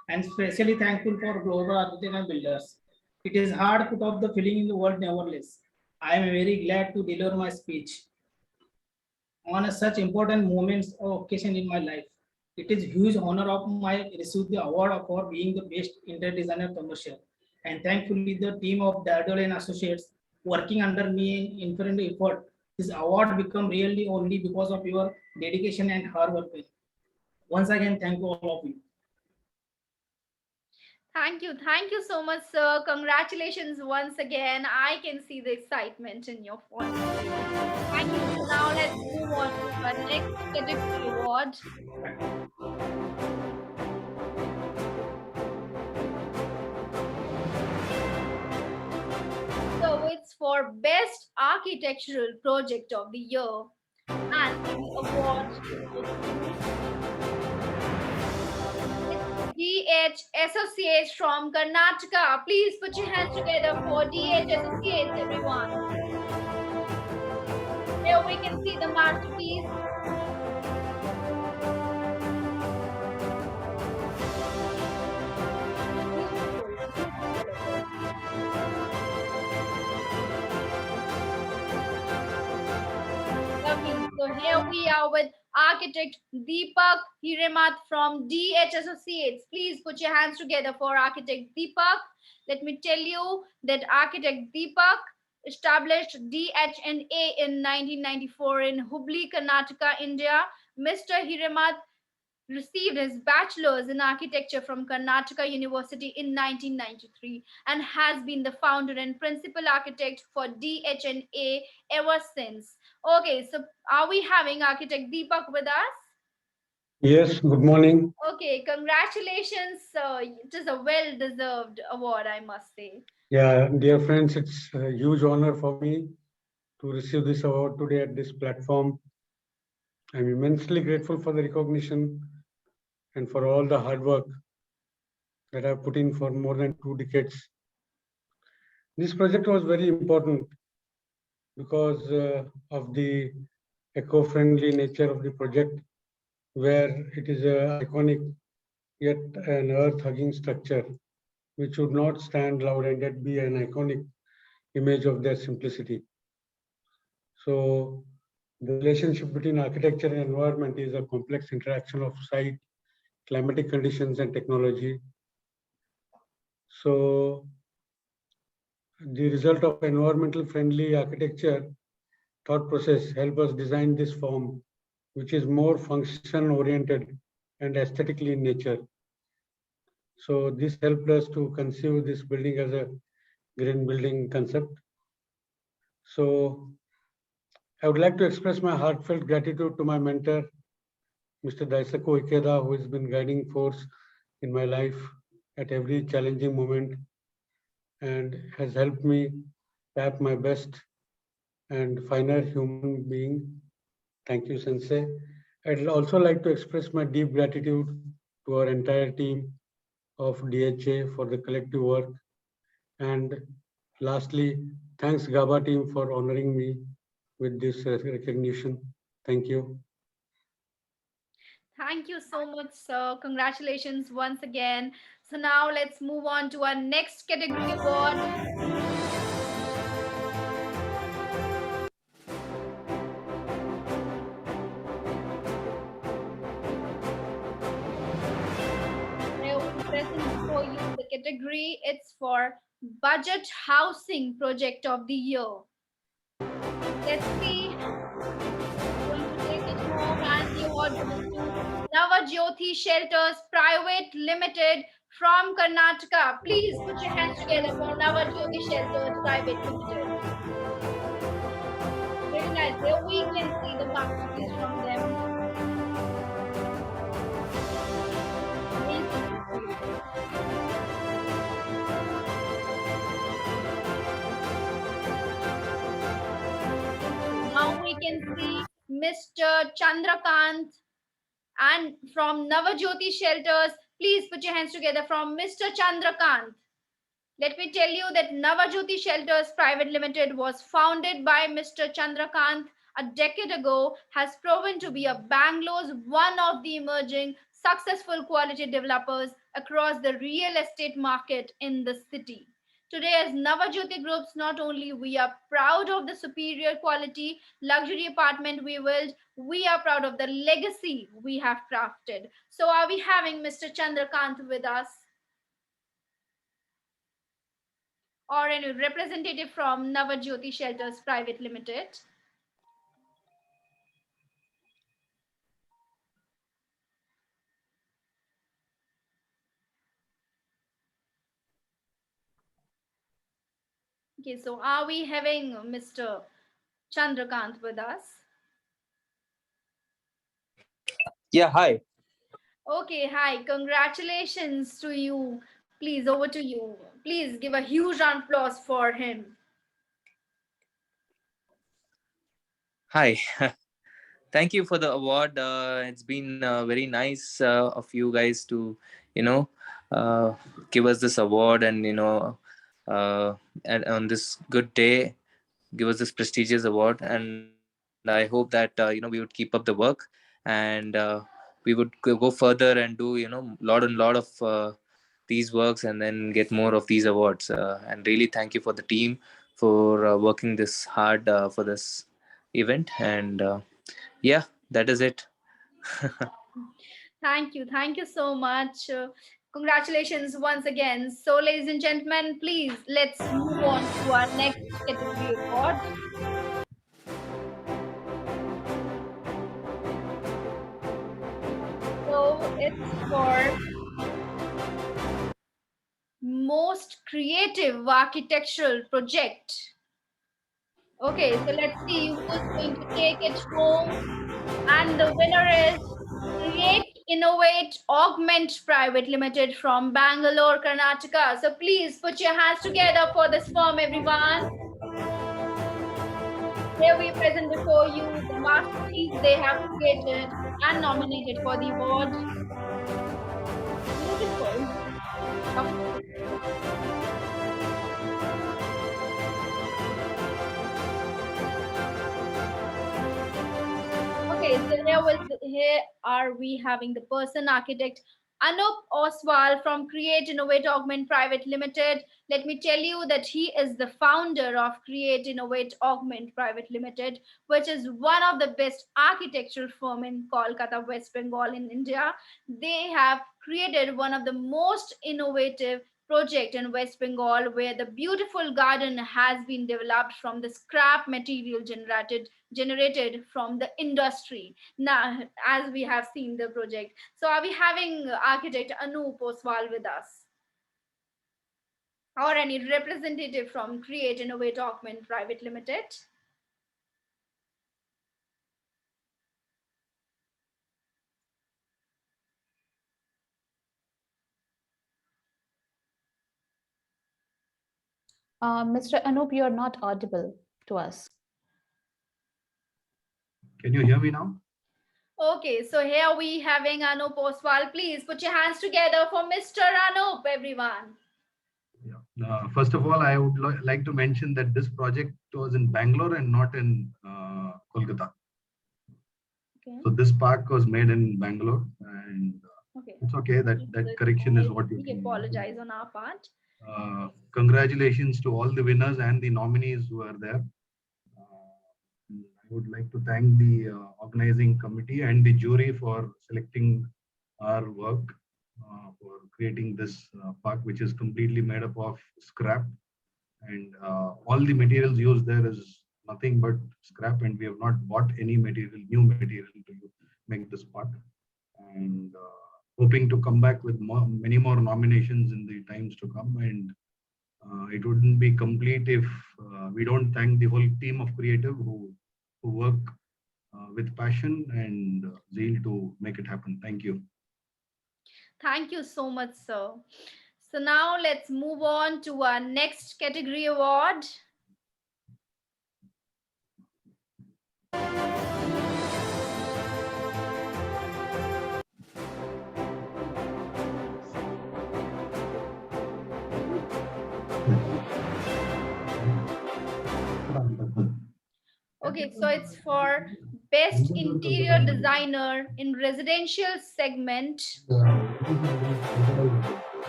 and especially thankful for global architects and builders. It is hard to put up the feeling in the world, nevertheless. I am very glad to deliver my speech on such important moments or occasion in my life. It is huge honor of my receive the award for being the best interior designer commercial, and thankfully the team of Dardole and Associates working under me in infinite effort. This award become really only because of your dedication and hard work. Once again, thank you all of you. Thank you so much, sir. Congratulations once again. I can see the excitement in your voice. Thank you. So now let's move on to our next category award. So it's for Best Architectural Project of the Year, and the award DH Associates from Karnataka. Please put your hands together for DH Associates, everyone. Here we can see the masterpiece. So here we are with architect Deepak Hiremath from DH Associates. Please put your hands together for architect Deepak. Let me tell you that architect Deepak established DH&A in 1994 in Hubli, Karnataka, India. Mr. Hiremath received his bachelor's in architecture from Karnataka University in 1993 and has been the founder and principal architect for DH&A ever since. Okay, so are we having architect Deepak with us? Yes, good morning. Okay, congratulations. It is a well-deserved award, I must say. Yeah, dear friends, it's a huge honor for me to receive this award today at this platform. I'm immensely grateful for the recognition and for all the hard work that I've put in for more than 2 decades. This project was very important because of the eco-friendly nature of the project, where it is an iconic yet an earth-hugging structure which would not stand loud and yet be an iconic image of their simplicity. So the relationship between architecture and environment is a complex interaction of site, climatic conditions, and technology. So The result of environmental friendly architecture thought process help us design this form, which is more function oriented and aesthetically in nature. So this helped us to conceive this building as a green building concept. So I would like to express my heartfelt gratitude to my mentor, Mr. Daisako Ikeda, who has been guiding force in my life at every challenging moment and has helped me tap my best and finer human being. Thank you, Sensei. I'd also like to express my deep gratitude to our entire team of DHA for the collective work. And lastly, thanks GABA team for honoring me with this recognition. Thank you. Thank you so much, sir. Congratulations once again. So now let's move on to our next category award. I will present before you the category. It's for Budget Housing Project of the Year. Let's see. Going to take it home, and the award goes to Navajyoti Shelters Private Limited from Karnataka. Please put your hands together for Navajyoti Shelters Private Limited. Very nice. Here we can see the masterpiece from them. Amazing to see. Now we can see Mr. Chandrakant and from Navajyoti Shelters. Please put your hands together from Mr. Chandrakant. Let me tell you that Navajyoti Shelters Private Limited was founded by Mr. Chandrakant a decade ago, has proven to be a Bangalore's one of the emerging successful quality developers across the real estate market in the city. Today, as Navajyoti Groups, not only we are proud of the superior quality luxury apartment we built, we are proud of the legacy we have crafted. So, are we having Mr. Chandrakant with us? Or any representative from Navajyoti Shelters Private Limited? Okay, so are we having Mr. Chandrakant with us? Yeah, hi. Okay, hi. Congratulations to you. Please, over to you. Please give a huge round of applause for him. Hi. Thank you for the award. It's been very nice of you guys to, you know, uh, give us this award and, and on this good day, give us this prestigious award. And I hope that, we would keep up the work and we would go further and do, lot and lot of these works and then get more of these awards. And really thank you for the team for working this hard for this event. And yeah, that is it. Thank you. Thank you so much. Congratulations once again. So, ladies and gentlemen, please let's move on to our next category award. So, it's for Most Creative Architectural Project. Okay, so let's see who's going to take it home. And the winner is Create, Innovate, Augment Private Limited from Bangalore, Karnataka. So please put your hands together for this firm, everyone. Here we present before you the masterpiece they have created and nominated for the award. Beautiful. Lovely. Okay, so here are we having the person architect Anup Oswal from Create Innovate Augment Private Limited. Let me tell you that he is the founder of Create Innovate Augment Private Limited, which is one of the best architectural firm in Kolkata, West Bengal in India. They have created one of the most innovative project in West Bengal where the beautiful garden has been developed from the scrap material generated from the industry. Now, as we have seen the project. So are we having architect Anup Oswal with us? Or any representative from Create Innovate Augment Private Limited? Mr. Anup, you're not audible to us. Can you hear me now? Okay, so here we having Anup Oswal. Please put your hands together for Mr. Anup, everyone. First of all, I would like to mention that this project was in Bangalore and not in Kolkata. Okay. So this park was made in Bangalore, and it's okay. That correction is what you We can. apologize on our part. Congratulations to all the winners and the nominees who are there. I would like to thank the organizing committee and the jury for selecting our work for creating this park, which is completely made up of scrap, and all the materials used there is nothing but scrap, and we have not bought any new material to make this park, and hoping to come back with many more nominations in the times to come. And it wouldn't be complete if we don't thank the whole team of creative who work with passion and zeal to make it happen. Thank you. Thank you so much, sir. So now let's move on to our next category award. Okay, so it's for Best Interior Designer in Residential Segment.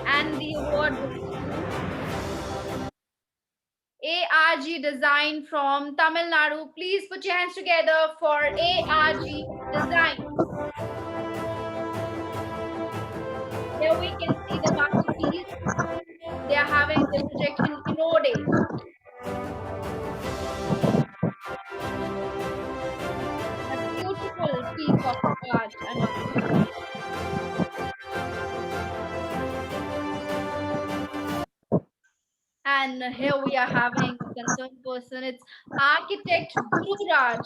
And the award goes to ARG Design from Tamil Nadu. Please put your hands together for ARG Design. Here we can see the masterpiece. They are having the project in Erode. A beautiful piece of art, Anup. And here we are having a concerned person. It's architect Guru Raj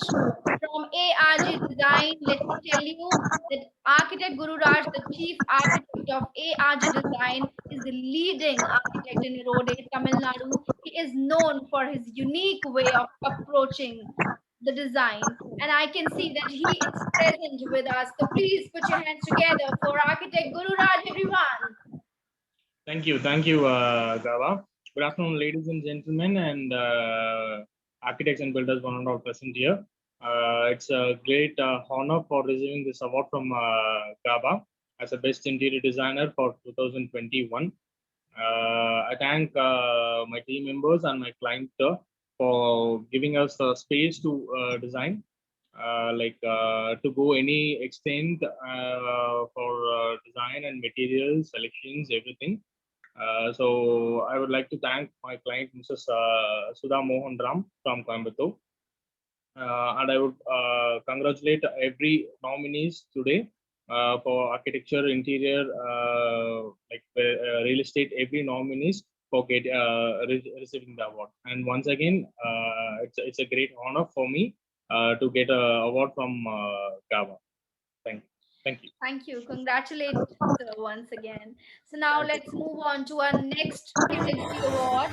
from ARG Design. Let me tell you that architect Guru Raj, the chief architect of ARG Design, is the leading architect in Erode, Tamil Nadu. He is known for his unique way of approaching the design, and I can see that he is present with us. So please put your hands together for architect Guru Raj, everyone. Thank you, Gaba. Good afternoon, ladies and gentlemen, and architects and builders one and all present here. It's a great honor for receiving this award from Gaba as a Best Interior Designer for 2021. I thank my team members and my client for giving us the space to design, to go any extent for design and materials, selections, everything. So I would like to thank my client, Mrs. Sudha Mohan Ram from Coimbatore. And I would congratulate every nominees today for architecture, interior, real estate, every nominees for receiving the award. And once again, it's a great honor for me to get an award from GABA. Thank you. Thank you. Congratulations, sir, once again. So now let's move on to our next category award.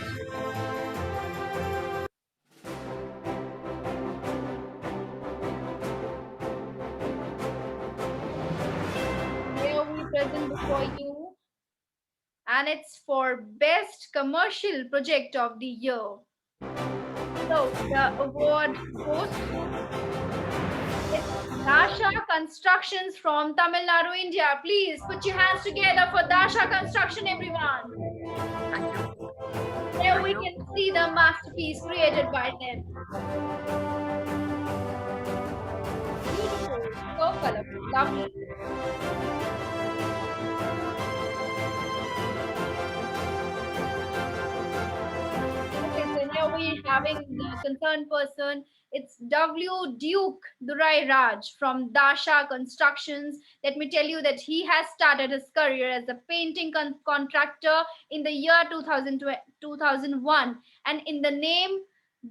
Here we present before you, and it's for Best Commercial Project of the Year. So the award goes to Dasha Constructions from Tamil Nadu, India. Please put your hands together for Dasha Construction, everyone. There we can see the masterpiece created by them. Beautiful, so colorful, lovely. are we having the concerned person? It's W. Duke Durai Raj from Dasha Constructions. Let me tell you that he has started his career as a painting contractor in the year 2001. And in the name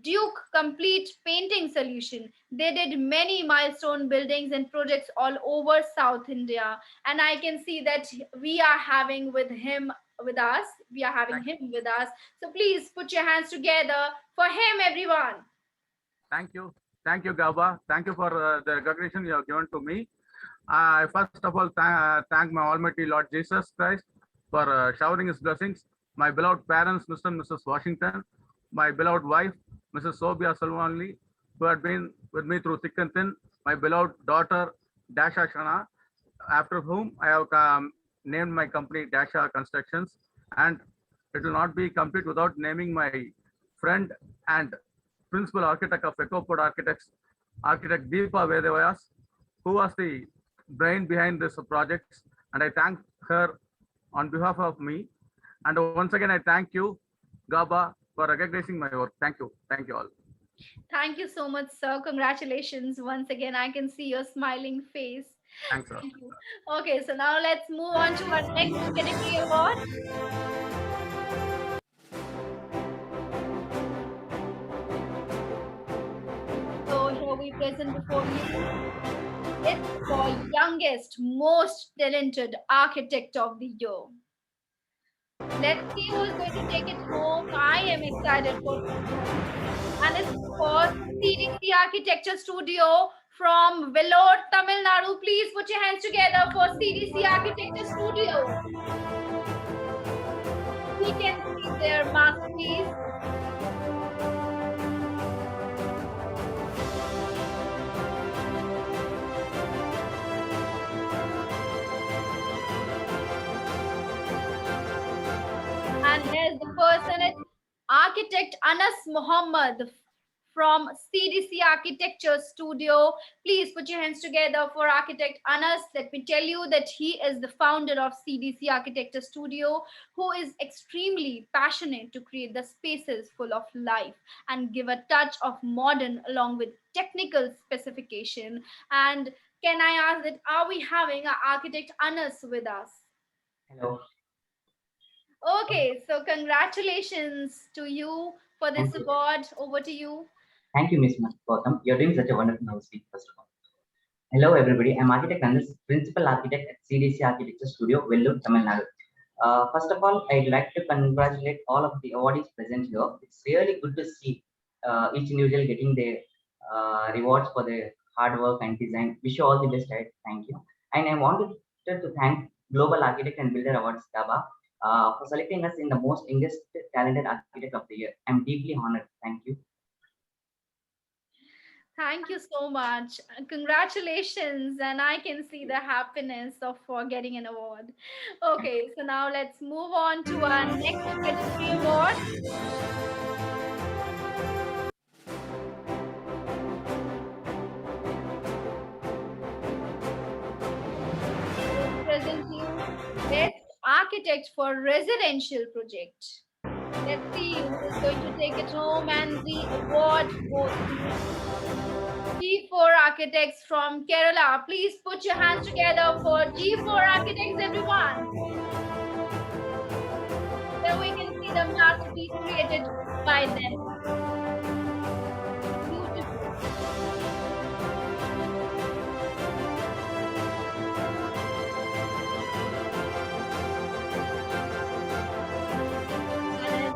Duke Complete Painting Solution, they did many milestone buildings and projects all over South India. And I can see that we are having him with us. So please put your hands together for him, everyone. Thank you. Thank you, Gaba. Thank you for the recognition you have given to me. I first of all thank my Almighty Lord Jesus Christ for showering His blessings. My beloved parents, Mr. and Mrs. Washington, my beloved wife, Mrs. Sobia Salwanli, who had been with me through thick and thin, my beloved daughter, Dasha Shana, after whom I have named my company Dasha Constructions, and it will not be complete without naming my friend and principal architect of EcoPod Architects, architect Deepa Vedavayas, who was the brain behind this project, and I thank her on behalf of me. And once again, I thank you, Gaba, for recognizing my work. Thank you. Thank you all. Thank you so much, sir. Congratulations once again. I can see your smiling face. Thanks, sir. Thank you. Okay, so now let's move on to our next category award. So here we present before you. It's for youngest, most talented architect of the year. Let's see who is going to take it home. I am excited for this one. And it's for CDC Architecture Studio from Vellore, Tamil Nadu. Please put your hands together for CDC Architecture Studio. We can see their masterpiece. And here's the person, it's architect Anas Muhammad from CDC Architecture Studio. Please put your hands together for architect Anas. Let me tell you that he is the founder of CDC Architecture Studio, who is extremely passionate to create the spaces full of life and give a touch of modern along with technical specification. And can I ask that, are we having our architect Anas with us? Hello. Okay, so congratulations to you for this award. Over to you. Thank you, Ms. Gautam. You're doing such a wonderful speech, first of all. Hello, everybody. I'm architect Anas, principal architect at CDC Architecture Studio, Vellore, Tamil Nadu. First of all, I'd like to congratulate all of the awardees present here. It's really good to see each individual getting their rewards for their hard work and design. Wish you all the best, right? Thank you. And I wanted to thank Global Architect and Builder Awards, GABA, for selecting us in the most youngest talented architect of the year. I'm deeply honored. Thank you. Thank you so much. Congratulations. And I can see the happiness of getting an award. Okay, so now let's move on to our next category award. Let's present you Best Architect for Residential Project. Let's see who is going to take it home, and the award goes to G4 Architects from Kerala. Please put your hands together for G4 Architects, everyone. There we can see the masterpiece created by them. Beautiful.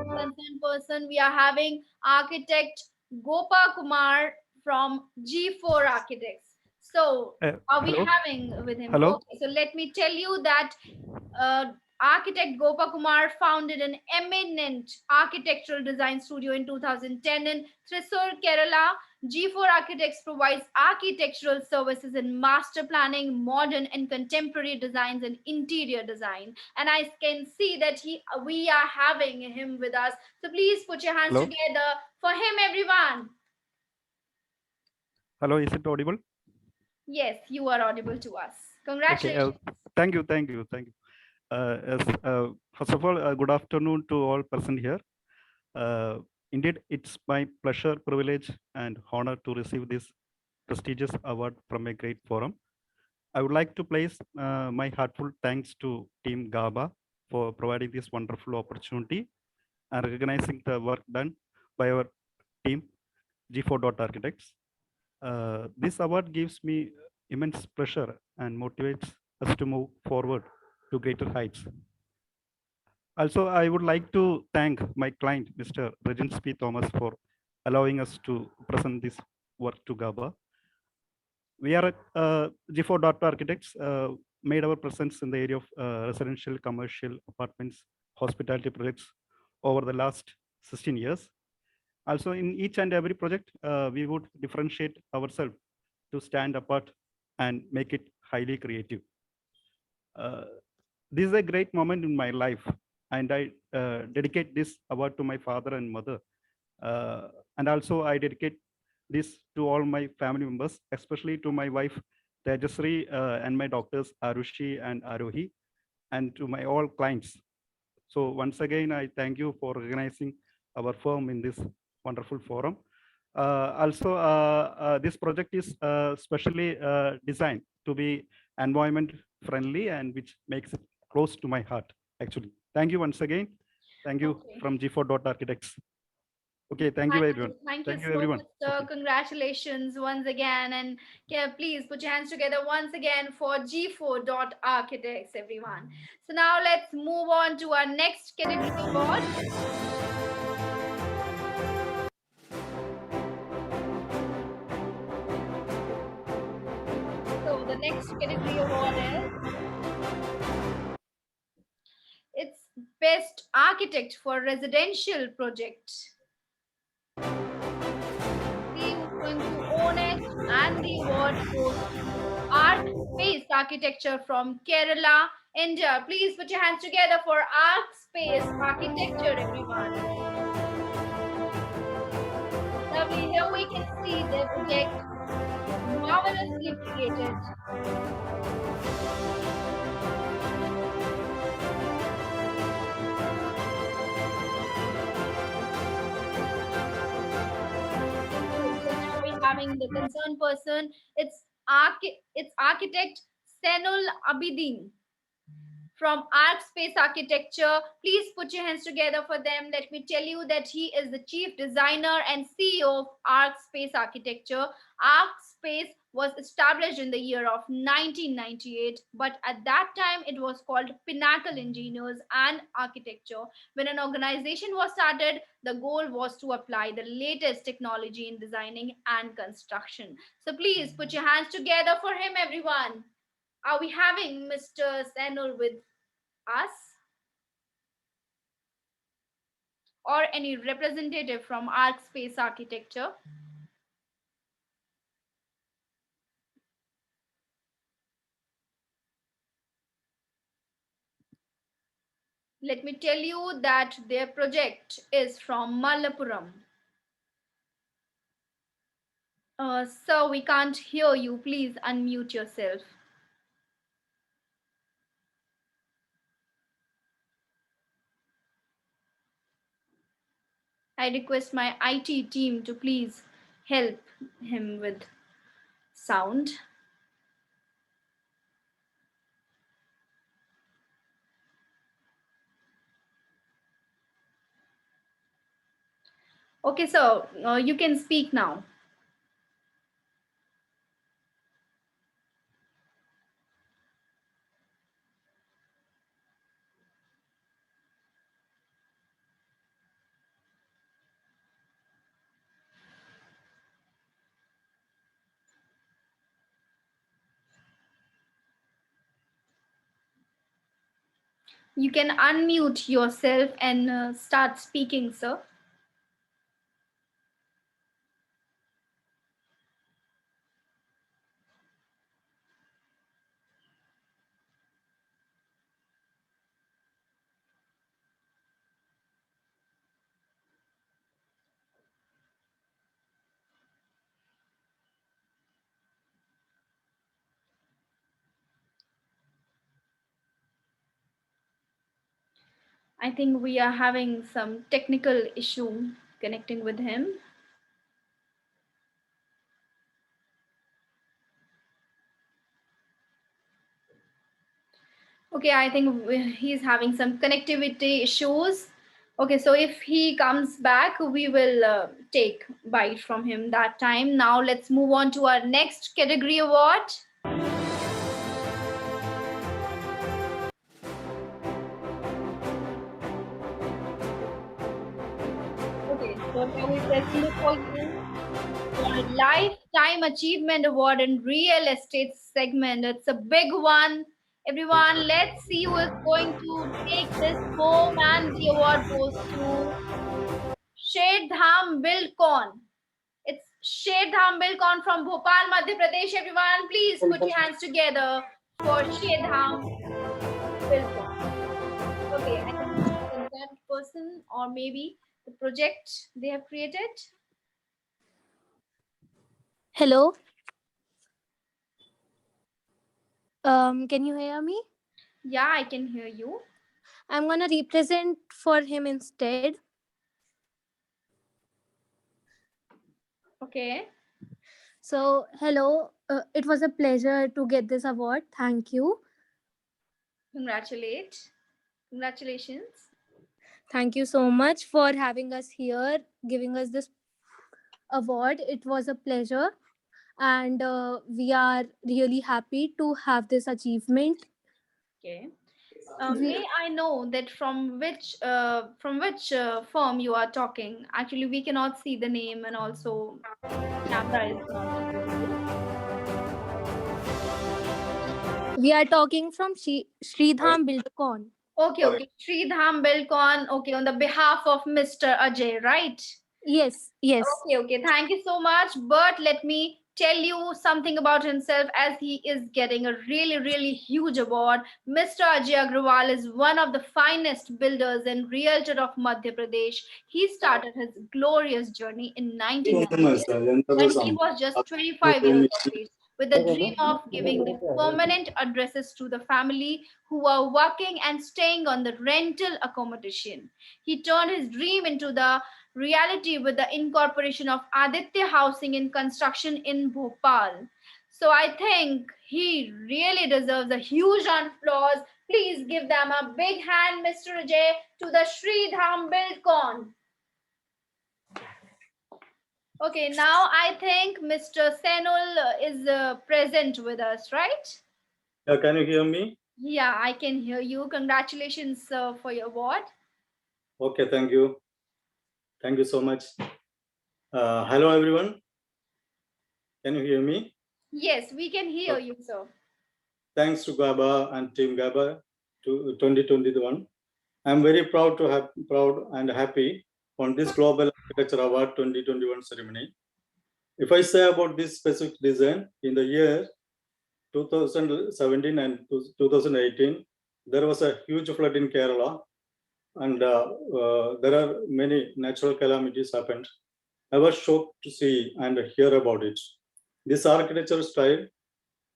Concerned person, we are having architect Gopa Kumar from G4 Architects. So are we hello? having with him? Hello? Okay, so let me tell you that architect Gopa Kumar founded an eminent architectural design studio in 2010 in Thrissur, Kerala. G4 Architects provides architectural services in master planning, modern and contemporary designs, and interior design. And I can see that we are having him with us. So please put your hands Hello? together for him, everyone. Hello, is it audible? Yes, you are audible to us. Congratulations. Okay, thank you. First of all, good afternoon to all present here. Indeed, it's my pleasure, privilege, and honor to receive this prestigious award from a great forum. I would like to place my heartfelt thanks to Team GABA for providing this wonderful opportunity and recognizing the work done by our team, G4 Architects. This award gives me immense pleasure and motivates us to move forward to greater heights. Also, I would like to thank my client, Mr. Regins P. Thomas, for allowing us to present this work to GABA. We are at G4 Architects, made our presence in the area of residential, commercial, apartments, hospitality projects over the last 16 years. Also, in each and every project, we would differentiate ourselves to stand apart and make it highly creative. This is a great moment in my life, and I dedicate this award to my father and mother. And also, I dedicate this to all my family members, especially to my wife, Tejasri, and my doctors, Arushi and Arohi, and to my all clients. So once again, I thank you for recognizing our firm in this wonderful forum. This project is specially designed to be environment friendly and which makes it close to my heart, actually. Thank you once again. Thank you from G4 Architects. Okay, thank you everyone. Thank you so everyone. much, sir. Okay. Congratulations once again. And please put your hands together once again for G4 Architects, everyone. So now let's move on to our next category award. So the next category award is it's Best Architect for Residential Project. See who's going to own it, and the award goes to Arc Space Architecture from Kerala, India. Please put your hands together for Arc Space Architecture, everyone. Lovely. Here we can see their project marvelously created. So now we're having the concerned person. It's architect Senul Abidin from Arc Space Architecture. Please put your hands together for them. Let me tell you that he is the chief designer and CEO of Arc Space Architecture. Arc Space was established in the year of 1998, but at that time it was called Pinnacle Engineers and Architecture. When an organization was started, the goal was to apply the latest technology in designing and construction. So please put your hands together for him, everyone. Are we having Mr. Senul with us? Or any representative from Arc Space Architecture? Let me tell you that their project is from Malappuram. Sir, we can't hear you. Please unmute yourself. I request my IT team to please help him with sound. Okay, so you can speak now. You can unmute yourself and start speaking, sir. I think we are having some technical issue connecting with him. Okay, I think he's having some connectivity issues. Okay, so if he comes back, we will take bite from him that time. Now let's move on to our next category award. Okay, so now we present it for you for Lifetime Achievement Award in Real Estate segment. It's a big one. Everyone, let's see who is going to take this home, and the award goes to Sherdham Bilkon. It's Sherdham Bilkon from Bhopal, Madhya Pradesh. Everyone, please put your hands together for Sherdham Bilkon. Okay, I think it's the concerned person or maybe the project they have created. Hello. Can you hear me? Yeah, I can hear you. I'm gonna represent for him instead. Okay. So, hello. It was a pleasure to get this award. Thank you. Congratulations. Thank you so much for having us here, giving us this award. It was a pleasure, and we are really happy to have this achievement. Okay. May I know that from which firm you are talking? Actually, we cannot see the name, and also camera is not visible. We are talking from Shridham Buildcon. Okay. Shridham Belkon. Okay, on the behalf of Mr. Ajay, right? Yes. Okay. Thank you so much. But let me tell you something about himself, as he is getting a really huge award. Mr. Ajay Agrawal is one of the finest builders and realtor of Madhya Pradesh. He started his glorious journey in 1998 when he was just 25 years of age, with the dream of giving the permanent addresses to the family who were working and staying on the rental accommodation. He turned his dream into the reality with the incorporation of Aditya Housing in construction in Bhopal. So I think he really deserves a huge round of applause. Please give them a big hand, Mr. Ajay, to the Shridham Buildcon. Okay, now I think Mr. Senul is present with us, right? Can you hear me? Yeah, I can hear you. Congratulations for your award. Okay, thank you. Thank you so much. Hello, everyone. Can you hear me? Yes, we can hear you, sir. Thanks to GABA and Team GABA to 2021. I'm very proud and happy on this Global Architecture Award 2021 ceremony. If I say about this specific design, in the year 2017 and 2018, there was a huge flood in Kerala, and there are many natural calamities happened. I was shocked to see and hear about it. This architecture style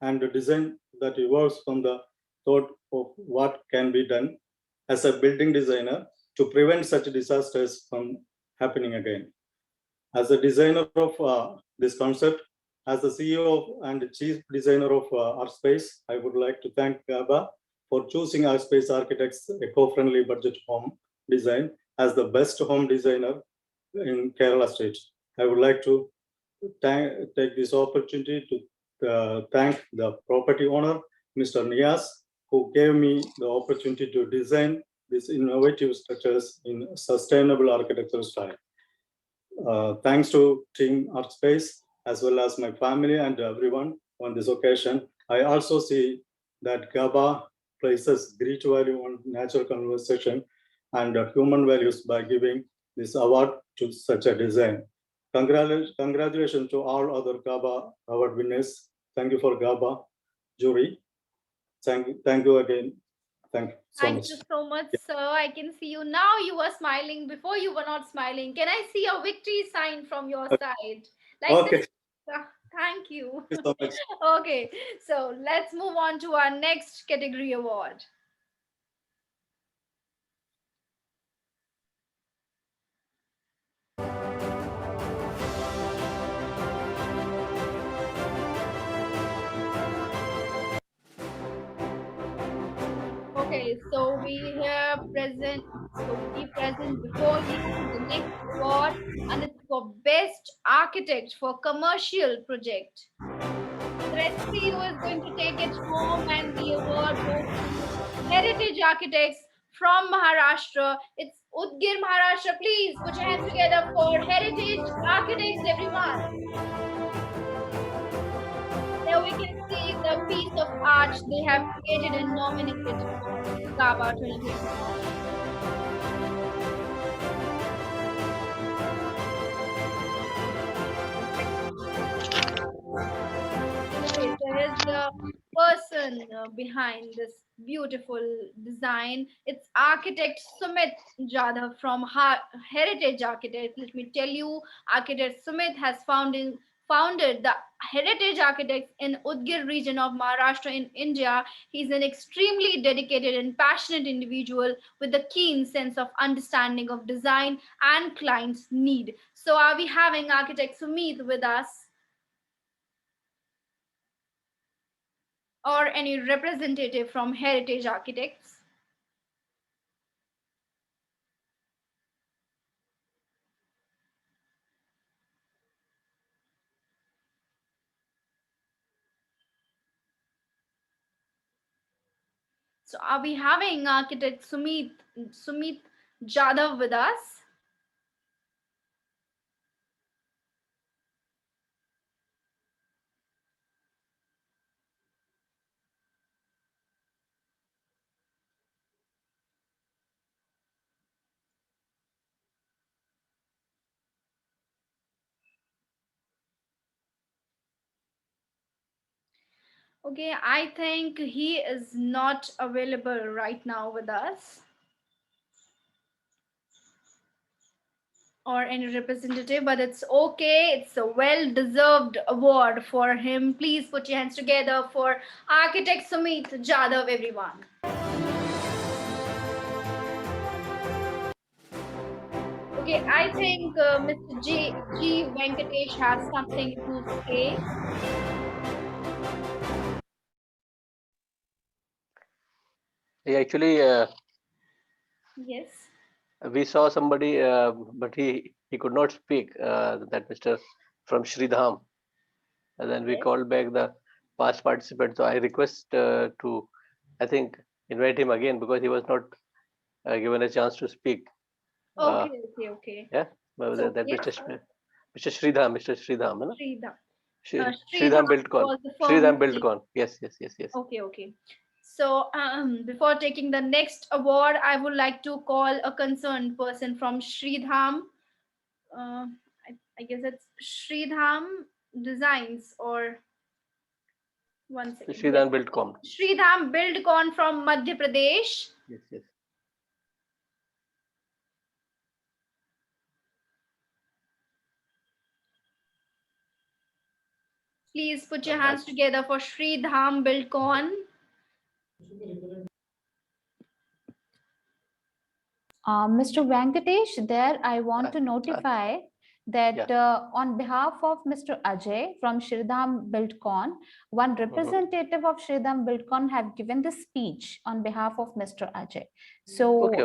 and design that evolves from the thought of what can be done as a building designer to prevent such disasters from happening again. As a designer of this concept, as the CEO and chief designer of ArtSpace, I would like to thank GABA for choosing ArtSpace Architects eco-friendly budget home design as the best home designer in Kerala state. I would like to take this opportunity to thank the property owner, Mr. Nias, who gave me the opportunity to design these innovative structures in sustainable architectural style. Thanks to Team ArtSpace, as well as my family and everyone on this occasion. I also see that GABA places great value on natural conversation and human values by giving this award to such a design. Congratulations to all other GABA award winners. Thank you for GABA jury. Thank you again. Thank you so much. Thank you so much, sir. I can see you now. You were smiling. Before you were not smiling. Can I see a victory sign from your side? Like this. Thank you. Thank you so much. Okay, so let's move on to our next category award. So we here present, so we present before you the next award, and it's for Best Architect for Commercial Project. So let's see who is going to take it home, and the award goes to Heritage Architects from Maharashtra. It's Udgir, Maharashtra. Please put your hands together for Heritage Architects, everyone. There we can see the piece of art they have created and nominated for GABA 2025. Okay, so here's the person behind this beautiful design. It's architect Sumit Jadhav from Heritage Architects. Let me tell you, architect Sumit has founded the Heritage Architects in Udgir region of Maharashtra in India. He's an extremely dedicated and passionate individual with a keen sense of understanding of design and client's need. So are we having architect Sumit with us? Or any representative from Heritage Architects? So are we having architect Sumit Jadhav with us? Okay, I think he is not available right now with us. Or any representative, but it's okay. It's a well-deserved award for him. Please put your hands together for architect Sumit Jadhav, everyone. Okay, I think Mr. G. Venkatesh has something to say. Actually, Yes. we saw somebody, but he could not speak. That Mr. from Shridham, and then we Yes. called back the past participant. So I request to, I think, invite him again because he was not given a chance to speak. Okay. Yeah, It's that okay. Mr. Shridham, Mr. Shridham, है ना? Sridham. Shridham Buildcon. was the firm Shridham name. Buildcon. Yes. Okay. So before taking the next award, I would like to call a concerned person from Shridham. I guess it's Shridham Designs or one second. Shridham Buildcon. Shridham Buildcon from Madhya Pradesh. Yes. Please put your hands together for Shridham Buildcon. Mr. Venkatesh, there I want to notify that on behalf of Mr. Ajay from Shridham Buildcon, one representative of Shridham Buildcon have given the speech on behalf of Mr. Ajay. So, Okay.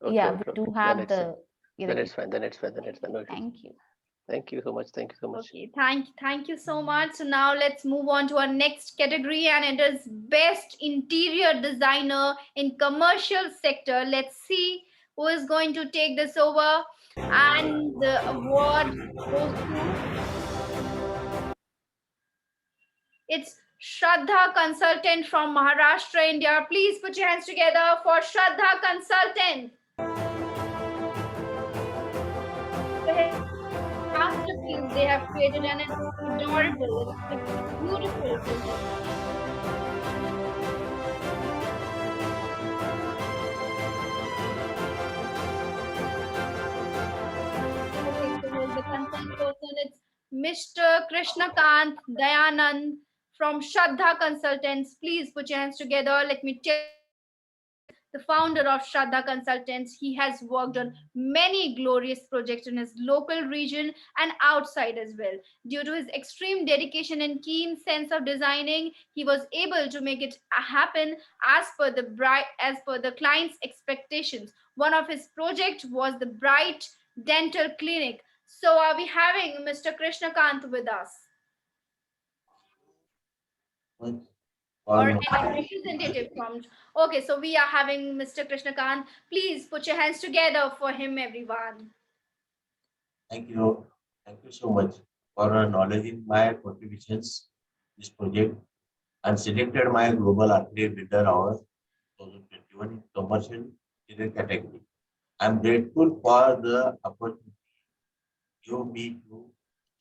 we do have the. Then it's fine. Okay. Thank you. Thank you so much. Okay, thank you so much. So now let's move on to our next category, and it is Best Interior Designer in Commercial Sector. Let's see who is going to take this over. And the award goes to, it's Shraddha Consultant from Maharashtra, India. Please put your hands together for Shraddha Consultant. Masterpiece they have created, and it's adorable. It's beautiful project. Okay, so here's the concerned person. It's Mr. Krishnakant Dayanand from Shraddha Consultants. Please put your hands together. Let me tell you, the founder of Shraddha Consultants. He has worked on many glorious projects in his local region and outside as well. Due to his extreme dedication and keen sense of designing, he was able to make it happen as per the client's expectations. One of his projects was the Bright Dental Clinic. So are we having Mr. Krishnakant with us? Or any representative from? Okay, so we are having Mr. Krishnakant. Please put your hands together for him, everyone. Thank you. Thank you so much for acknowledging my contributions this project and selected my Global Architect Builder Award 2021 in commercial engineering category. I'm grateful for the opportunity you me to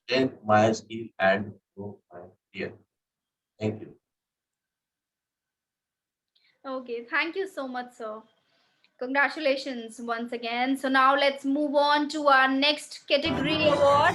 strengthen my skill and grow my career. Thank you. Okay, thank you so much, sir. Congratulations once again. So now let's move on to our next category award.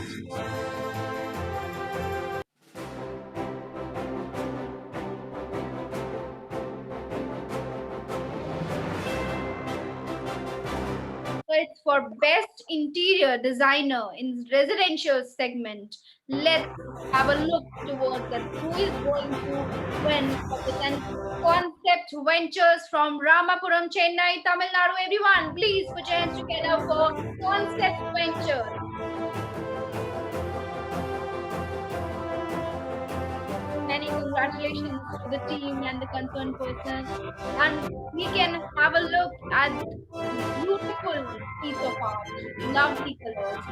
So it's for Best Interior Designer in Residential segment. Let's have a look towards that. Who is going to win for the Concept Ventures from Ramapuram, Chennai, Tamil Nadu? Everyone, please put your hands together for Concept Ventures. Many congratulations to the team and the concerned person. And we can have a look at beautiful piece of art, lovely colors.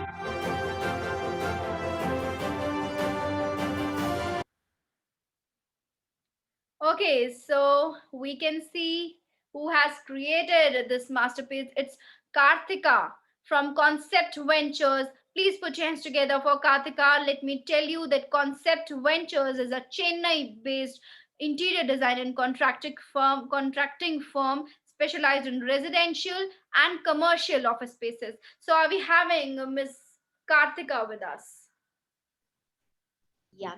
Okay, so we can see who has created this masterpiece. It's Karthika from Concept Ventures. Please put your hands together for Karthika. Let me tell you that Concept Ventures is a Chennai-based interior design and contracting firm specialized in residential and commercial office spaces. So are we having Miss Karthika with us? Yeah.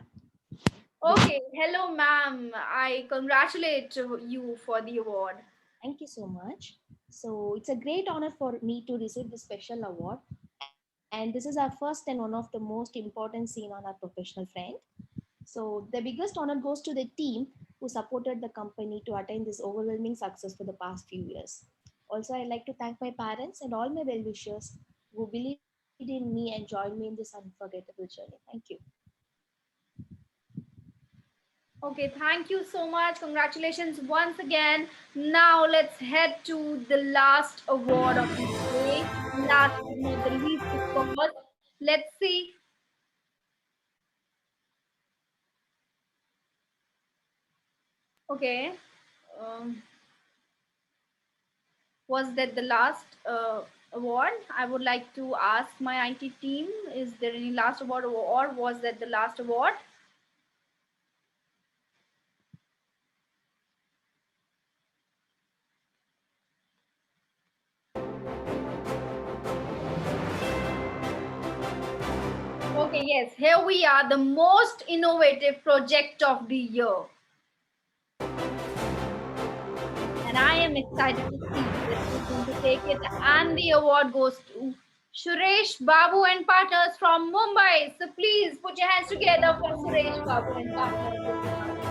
Okay, hello ma'am. I congratulate you for the award. Thank you so much. So it's a great honor for me to receive this special award. And this is our first and one of the most important scene on our professional front. So the biggest honor goes to the team who supported the company to attain this overwhelming success for the past few years. Also, I'd like to thank my parents and all my well-wishers who believed in me and joined me in this unforgettable journey. Thank you. Okay, thank you so much. Congratulations once again. Now let's head to the last award of the day. Last but not the least, of course. Let's see. Okay. Um, was that the last award? I would like to ask my IT team, is there any last award or was that the last award? Okay, yes, here we are, the most innovative project of the year. And I am excited to see that who's going to take it. And the award goes to Suresh Babu and Partners from Mumbai. So please put your hands together for Suresh Babu and Partners.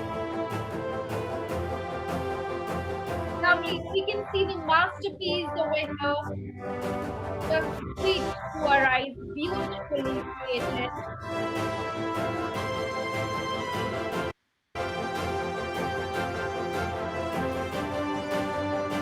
Lovely. We can see the masterpiece over here. Just sweet to our eyes, beautifully created.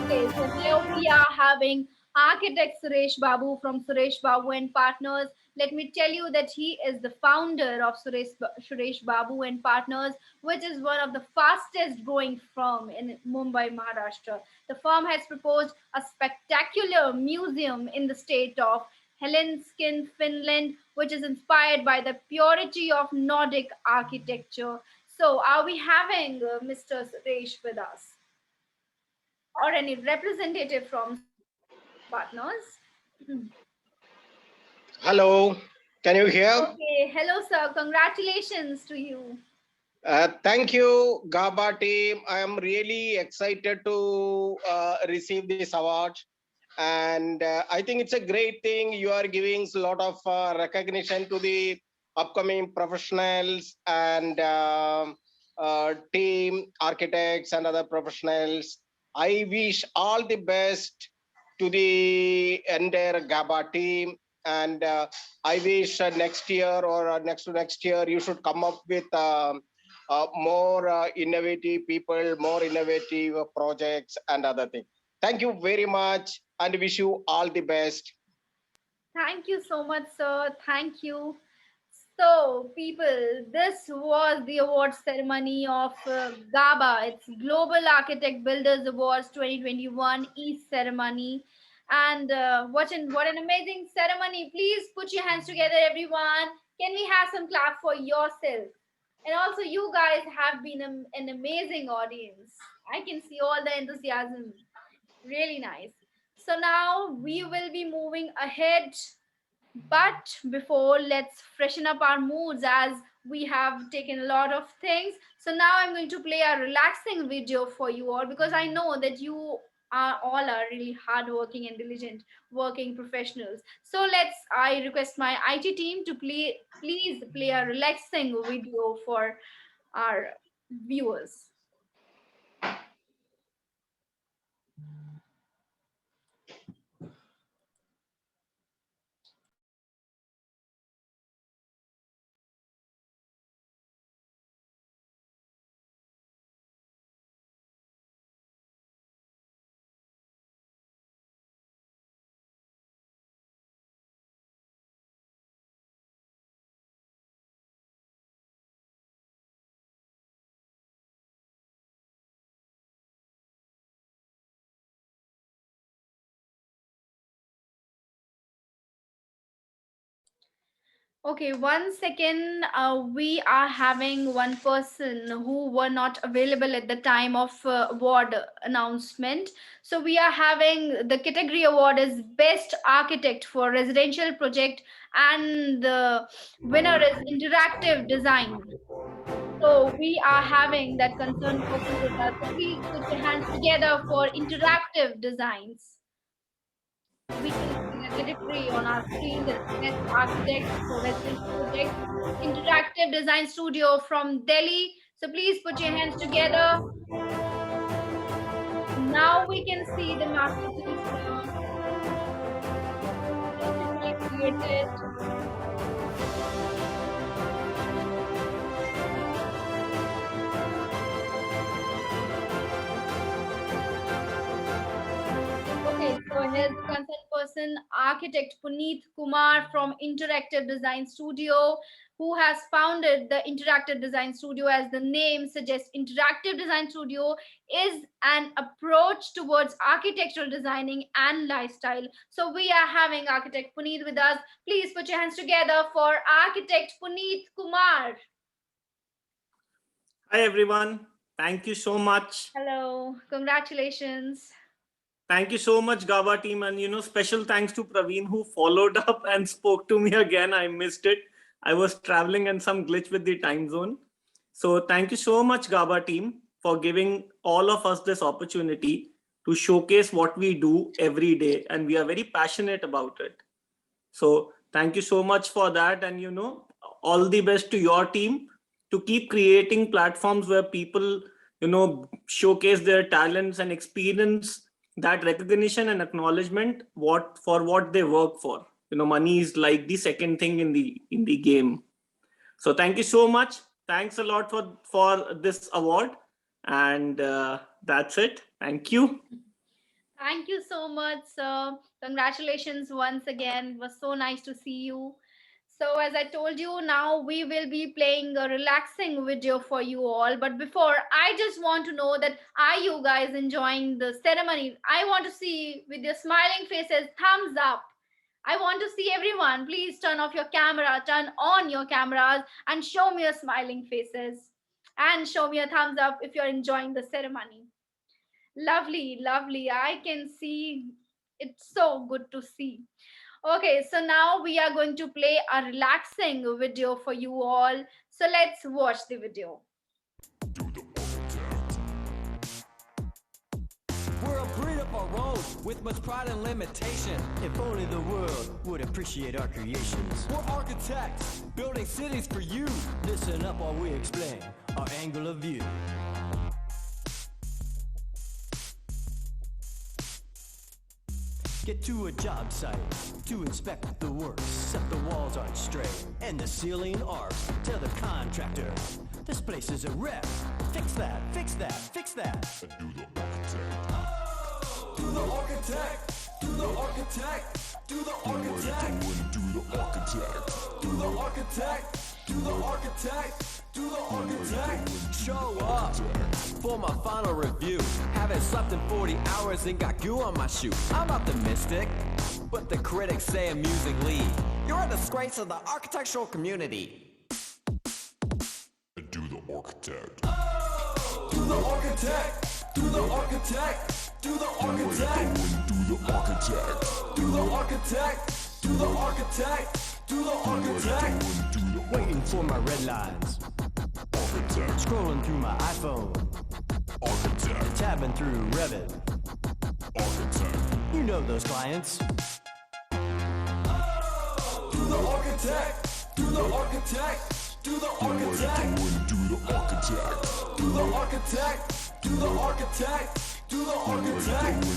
Okay, so here we are having architect Suresh Babu from Suresh Babu and Partners. Let me tell you that he is the founder of Suresh Babu and Partners, which is one of the fastest growing firm in Mumbai, Maharashtra. The firm has proposed a spectacular museum in the state of Helsinki, Finland, which is inspired by the purity of Nordic architecture. So, are we having Mr. Suresh with us? Or any representative from Suresh Partners? Hello, can you hear? Okay, hello sir, congratulations to you. Thank you, GABA team. I am really excited to receive this award. And I think it's a great thing. You are giving a lot of recognition to the upcoming professionals and team architects and other professionals. I wish all the best to the entire GABA team. And I wish next year or next to next year, you should come up with more innovative people, more innovative projects and other things. Thank you very much and wish you all the best. Thank you so much, sir. Thank you. So, people, this was the award ceremony of GABA. It's Global Architect Builders Awards 2021 East ceremony. And what an amazing ceremony. Please put your hands together, everyone. Can we have some clap for yourself? And also, you guys have been an amazing audience. I can see all the enthusiasm. Really nice. So now we will be moving ahead, but before, let's freshen up our moods as we have taken a lot of things. So now I'm going to play a relaxing video for you all, because I know that you are all are really hardworking and diligent working professionals. So I request my IT team to please play a relaxing video for our viewers. Okay, 1 second. We are having one person who were not available at the time of award announcement. So we are having the category award is Best Architect for Residential Project, and the winner is Interactive Design. So we are having that concerned person with us. So please put your hands together for Interactive Designs. We can see the category on our screen, that is Best Architect for Residential Project, Interactive Design Studio from Delhi. So please put your hands together. Now we can see the masterpiece here. Beautifully created. Okay, so here's the concerned person, architect Puneet Kumar from Interactive Design Studio, who has founded the Interactive Design Studio. As the name suggests, Interactive Design Studio is an approach towards architectural designing and lifestyle. So we are having architect Puneet with us. Please put your hands together for architect Puneet Kumar. Hi everyone. Thank you so much. Hello. Congratulations. Thank you so much, GABA team. And special thanks to Praveen who followed up and spoke to me again. I missed it. I was traveling and some glitch with the time zone. So thank you so much, GABA team, for giving all of us this opportunity to showcase what we do every day. And we are very passionate about it. So thank you so much for that. And all the best to your team to keep creating platforms where people, showcase their talents and experience that recognition and acknowledgement for what they work for. Money is like the second thing in the game. So thank you so much. Thanks a lot for this award. And that's it. Thank you. Thank you so much, sir. Congratulations once again. It was so nice to see you. So as I told you, now we will be playing a relaxing video for you all. But before, I just want to know that are you guys enjoying the ceremony? I want to see with your smiling faces, thumbs up. I want to see everyone. Please turn off your camera, turn on your cameras and show me your smiling faces. And show me a thumbs up if you're enjoying the ceremony. Lovely, lovely. I can see, it's so good to see. Okay, so now we are going to play a relaxing video for you all. So let's watch the video. up our road with much pride and limitation. If only the world would appreciate our creations. We're architects, building cities for you. Listen up while we explain our angle of view. Get to a job site to inspect the works. Except the walls aren't straight and the ceiling arcs. Tell the contractor, this place is a wreck. Fix that, fix that, fix that. Do the architect. Do the architect. Do the architect. Do the architect. Do the architect. Do the architect. Do the architect. Show up for my final review. Haven't slept in 40 hours and got goo on my shoe. I'm optimistic, but the critics say amusingly, you're a disgrace of the architectural community. Do the architect. Do the architect. Do the architect. Do the architect. Do the architect. Do the architect. Do the architect. Do the architect. Waiting for my red lines. Architect. Scrolling through my iPhone. Architect. Tabbing through Revit. Architect. You know those clients. Do the architect. Do the architect. Do the architect. Do the architect. Do the architect. Do the architect. Do the architect.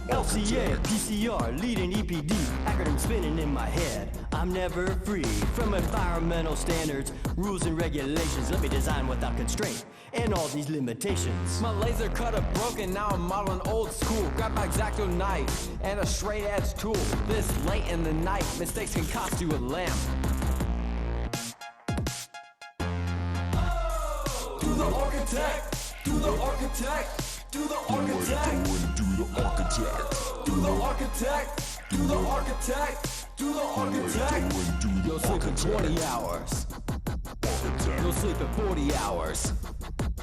LCA, PCR, leading EPD. Acronym spinning in my head. I'm never free from environmental standards, rules and regulations. Let me design without constraint and all these limitations. My laser cutter broken, now I'm modeling old school. Grab my X-Acto knife and a straight edge tool. This late in the night, mistakes can cost you a lamp. Do the architect. Do the architect. Do the architect. Do the architect. Do the architect. Do the architect. Do the architect. You'll sleep in 20 hours. You'll sleep in 40 hours.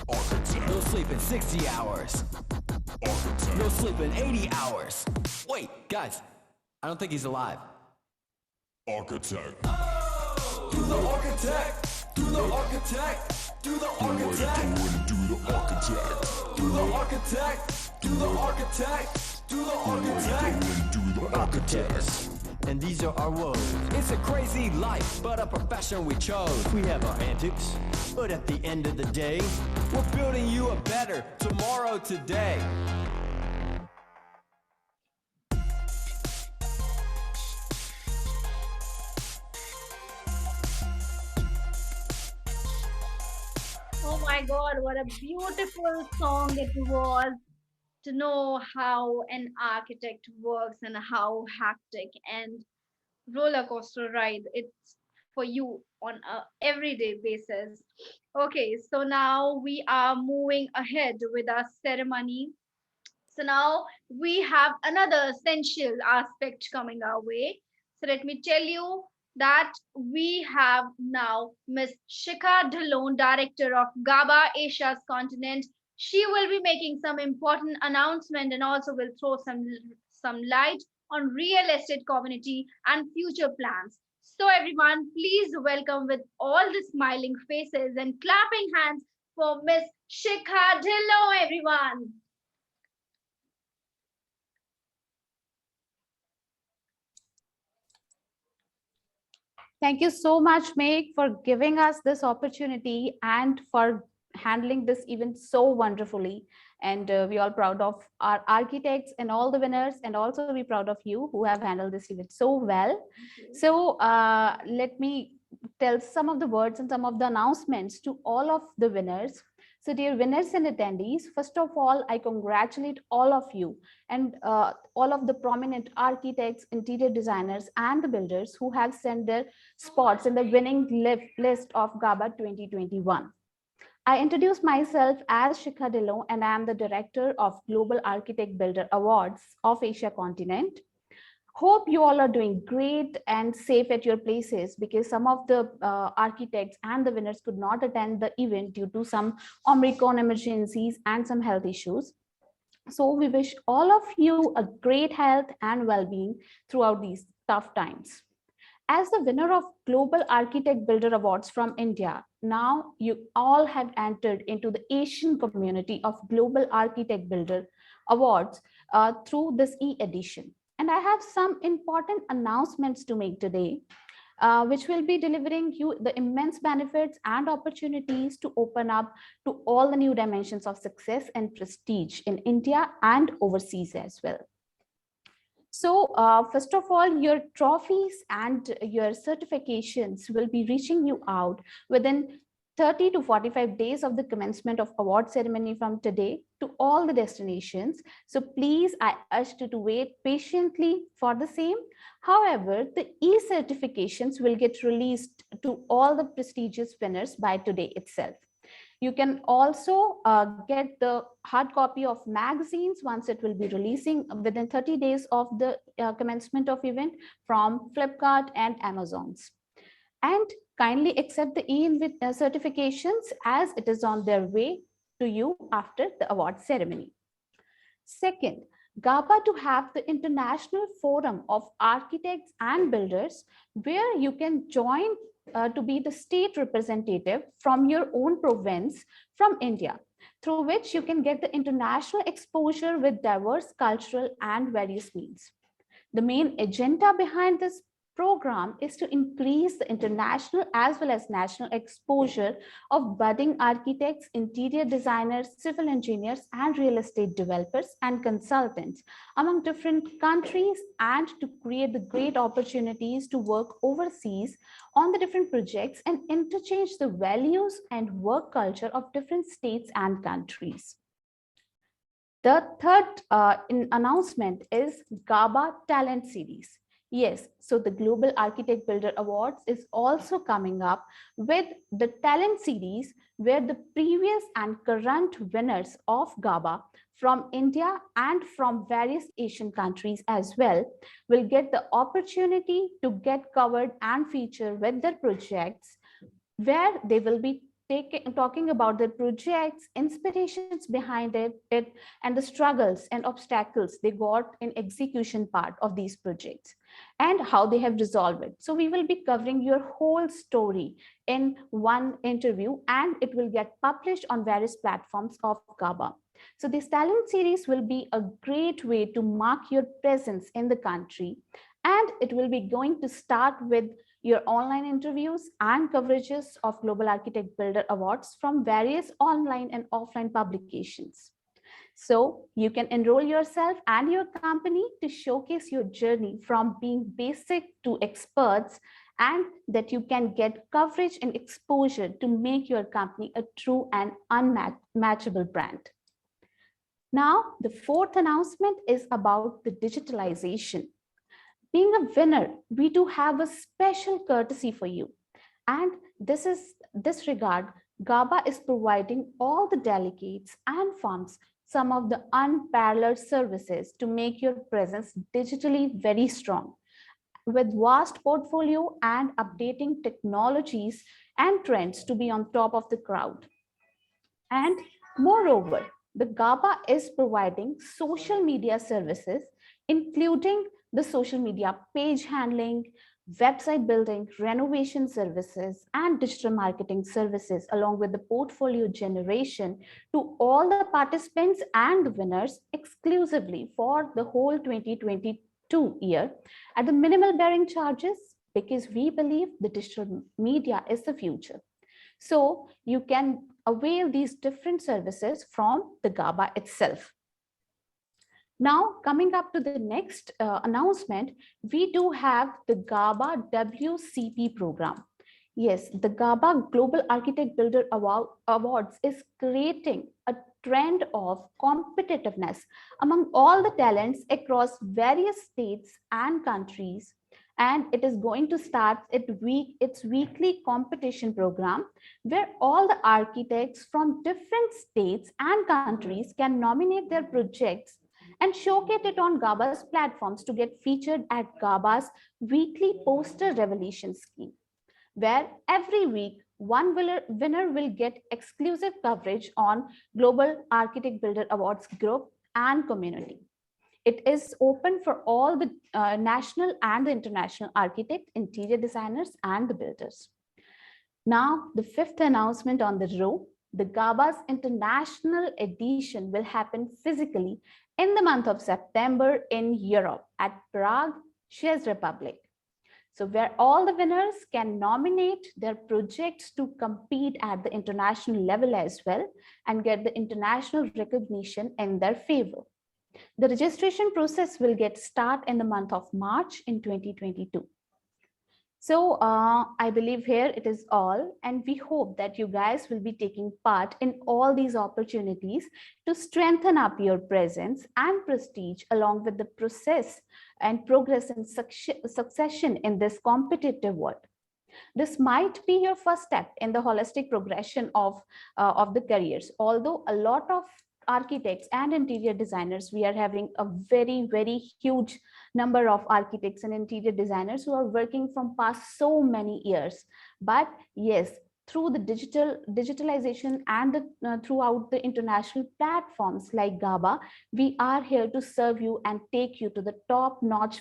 You'll sleep in 60 hours. You'll sleep in 80 hours. Wait, guys, I don't think he's alive. Architect. Do the architect. Do the architect. Do the architect. Do the architect. Do the architect. Do the architect. Do the architect. Do the architects. And these are our woes. It's a crazy life, but a profession we chose. We have our antics, but at the end of the day, we're building you a better tomorrow today. Oh my God, what a beautiful song it was, to know how an architect works and how hectic and roller coaster ride it's for you on a everyday basis. Okay, so now we are moving ahead with our ceremony. So now we have another essential aspect coming our way. So let me tell you that we have now Miss Shikha Dhillon, Director of GABA Asia's continent. She will be making some important announcement and also will throw some light on real estate community and future plans. So everyone, please welcome with all the smiling faces and clapping hands for Miss Shikha Dhillon, everyone. Thank you so much, Meg, for giving us this opportunity and for handling this event so wonderfully. And we are proud of our architects and all the winners, and also be proud of you who have handled this event so well. So let me tell some of the words and some of the announcements to all of the winners. So dear winners and attendees, first of all, I congratulate all of you and all of the prominent architects, interior designers, and the builders who have sent their spots in the winning list of GABA 2021. I introduce myself as Shikha Dhillon, and I am the Director of Global Architect Builder Awards of Asia Continent. Hope you all are doing great and safe at your places, because some of the architects and the winners could not attend the event due to some Omicron emergencies and some health issues. So we wish all of you a great health and well-being throughout these tough times. As the winner of Global Architect Builder Awards from India, now you all have entered into the Asian community of Global Architect Builder Awards, through this e-edition. And I have some important announcements to make today, which will be delivering you the immense benefits and opportunities to open up to all the new dimensions of success and prestige in India and overseas as well. So first of all, your trophies and your certifications will be reaching you out within 30 to 45 days of the commencement of award ceremony from today to all the destinations. So please, I urge you to wait patiently for the same. However, the e-certifications will get released to all the prestigious winners by today itself. You can also get the hard copy of magazines once it will be releasing within 30 days of the commencement of event from Flipkart and Amazon's. And kindly accept the certifications as it is on their way to you after the award ceremony. Second, GABA to have the International Forum of Architects and Builders, where you can join to be the state representative from your own province from India, through which you can get the international exposure with diverse cultural and various means. The main agenda behind this program is to increase the international as well as national exposure of budding architects, interior designers, civil engineers, and real estate developers and consultants among different countries, and to create the great opportunities to work overseas on the different projects and interchange the values and work culture of different states and countries. The third announcement is GABA Talent Series. Yes, so the Global Architect Builder Awards is also coming up with the talent series, where the previous and current winners of GABA from India and from various Asian countries as well will get the opportunity to get covered and featured with their projects, where they will be talking about the projects, inspirations behind it, and the struggles and obstacles they got in execution part of these projects and how they have resolved it. So we will be covering your whole story in one interview, and it will get published on various platforms of GABA. So this talent series will be a great way to mark your presence in the country, and it will be going to start with your online interviews and coverages of Global Architect Builder Awards from various online and offline publications. So you can enroll yourself and your company to showcase your journey from being basic to experts, and that you can get coverage and exposure to make your company a true and unmatchable brand. Now, the fourth announcement is about the digitalization. Being a winner, we do have a special courtesy for you. And this regard, GABA is providing all the delegates and firms some of the unparalleled services to make your presence digitally very strong, with vast portfolio and updating technologies and trends to be on top of the crowd. And moreover, the GABA is providing social media services, including the social media page handling, website building, renovation services, and digital marketing services, along with the portfolio generation to all the participants and the winners exclusively for the whole 2022 year at the minimal bearing charges, because we believe the digital media is the future. So you can avail these different services from the GABA itself. Now, coming up to the next announcement, we do have the GABA WCP program. Yes, the GABA Global Architect Builder Awards is creating a trend of competitiveness among all the talents across various states and countries. And it is going to start its weekly competition program, where all the architects from different states and countries can nominate their projects and showcase it on GABA's platforms to get featured at GABA's weekly poster revelation scheme, where every week one winner will get exclusive coverage on Global Architect Builder Awards group and community. It is open for all the national and the international architect, interior designers, and the builders. Now, the fifth announcement on the row The GABA's international edition will happen physically in the month of September in Europe at Prague, Czech Republic. So where all the winners can nominate their projects to compete at the international level as well and get the international recognition in their favor. The registration process will get start in the month of March in 2022. So I believe here it is all, and we hope that you guys will be taking part in all these opportunities to strengthen up your presence and prestige along with the process and progress and succession in this competitive world. This might be your first step in the holistic progression of the careers, although a lot of architects and interior designers, we are having a very huge number of architects and interior designers who are working from past so many years. But yes, through the digitalization and throughout the international platforms like GABA, we are here to serve you and take you to the top-notch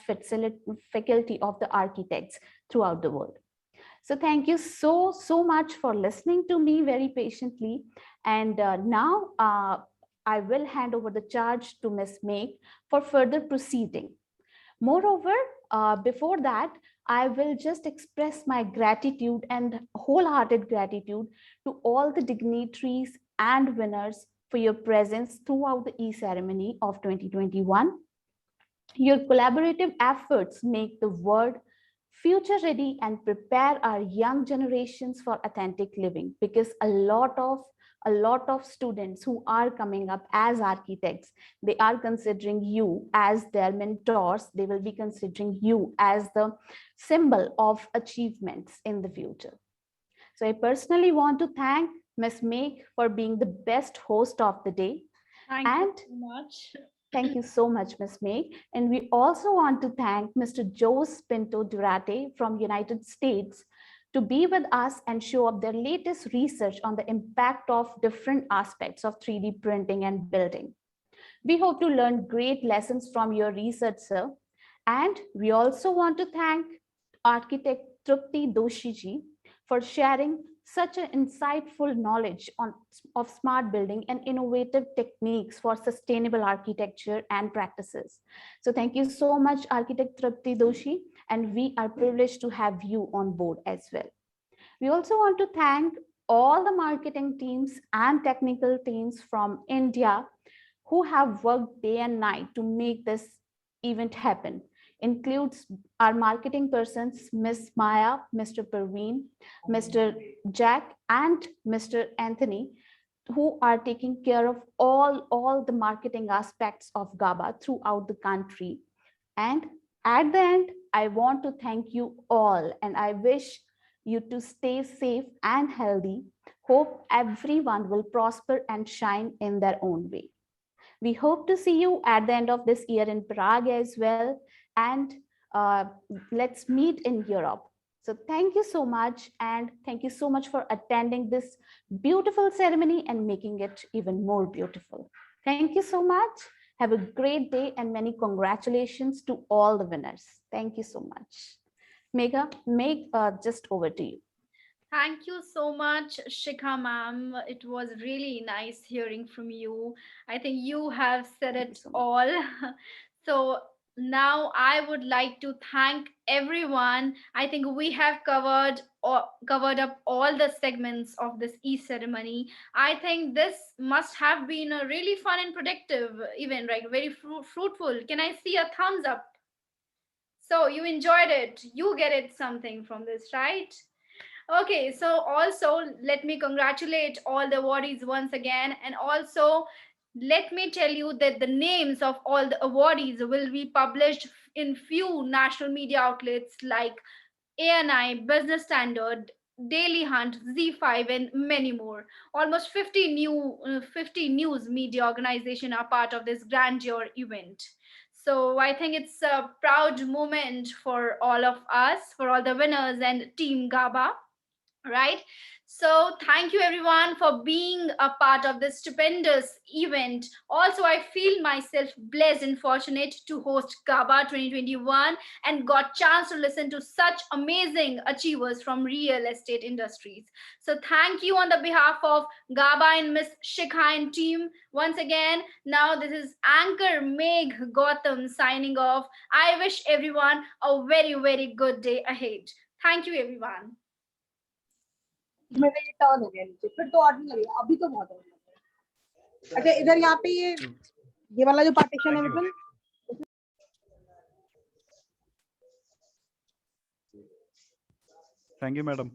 faculty of the architects throughout the world. So thank you so much for listening to me very patiently. And now I will hand over the charge to Ms. Meg for further proceeding. Moreover, before that, I will just express my gratitude and wholehearted gratitude to all the dignitaries and winners for your presence throughout the e-ceremony of 2021. Your collaborative efforts make the world future ready and prepare our young generations for authentic living, because a lot of students who are coming up as architects, they are considering you as their mentors. They will be considering you as the symbol of achievements in the future. So I personally want to thank Ms. Meg for being the best host of the day. Thank you so much. Thank you so much, Ms. Meg. And we also want to thank Mr. Jose Pinto Durate from United States to be with us and show up their latest research on the impact of different aspects of 3D printing and building. We hope to learn great lessons from your research, sir. And we also want to thank architect Trupti Doshiji for sharing such an insightful knowledge of smart building and innovative techniques for sustainable architecture and practices. So thank you so much, Architect Trupti Doshi, and we are privileged to have you on board as well. We also want to thank all the marketing teams and technical teams from India who have worked day and night to make this event happen. Includes our marketing persons, Ms. Maya, Mr. Parveen, Mr. Jack, and Mr. Anthony, who are taking care of all the marketing aspects of GABA throughout the country. And at the end, I want to thank you all, and I wish you to stay safe and healthy. Hope everyone will prosper and shine in their own way. We hope to see you at the end of this year in Prague as well. And let's meet in Europe. So thank you so much. And thank you so much for attending this beautiful ceremony and making it even more beautiful. Thank you so much. Have a great day and many congratulations to all the winners. Thank you so much. Megha, just over to you. Thank you so much, Shikha ma'am. It was really nice hearing from you. I think you have said it all. So now I would like to thank everyone. I think we have covered up all the segments of this e-ceremony. I think this must have been a really fun and productive event, right? Very fruitful. Can I see a thumbs up? So you enjoyed it. You get it something from this, right? Okay, so also let me congratulate all the awardees once again, and also let me tell you that the names of all the awardees will be published in few national media outlets like ANI, Business Standard, Daily Hunt, Z5, and many more. Almost 50 news media organizations are part of this grandeur event. So I think it's a proud moment for all of us, for all the winners and Team GABA. right? So thank you everyone for being a part of this stupendous event. Also, I feel myself blessed and fortunate to host GABA 2021 and got chance to listen to such amazing achievers from real estate industries. So thank you on the behalf of GABA and Miss Shikha and team once again. Now this is Anchor Meg Gotham signing off. I wish everyone a very, very good day ahead. Thank you everyone. मेरा ये turn हो गया नीचे, फिर तो और नहीं लगेगा, अभी तो बहुत है। अच्छा इधर यहाँ पे ये वाला जो पार्टीशन है विपिन, Thank you, madam.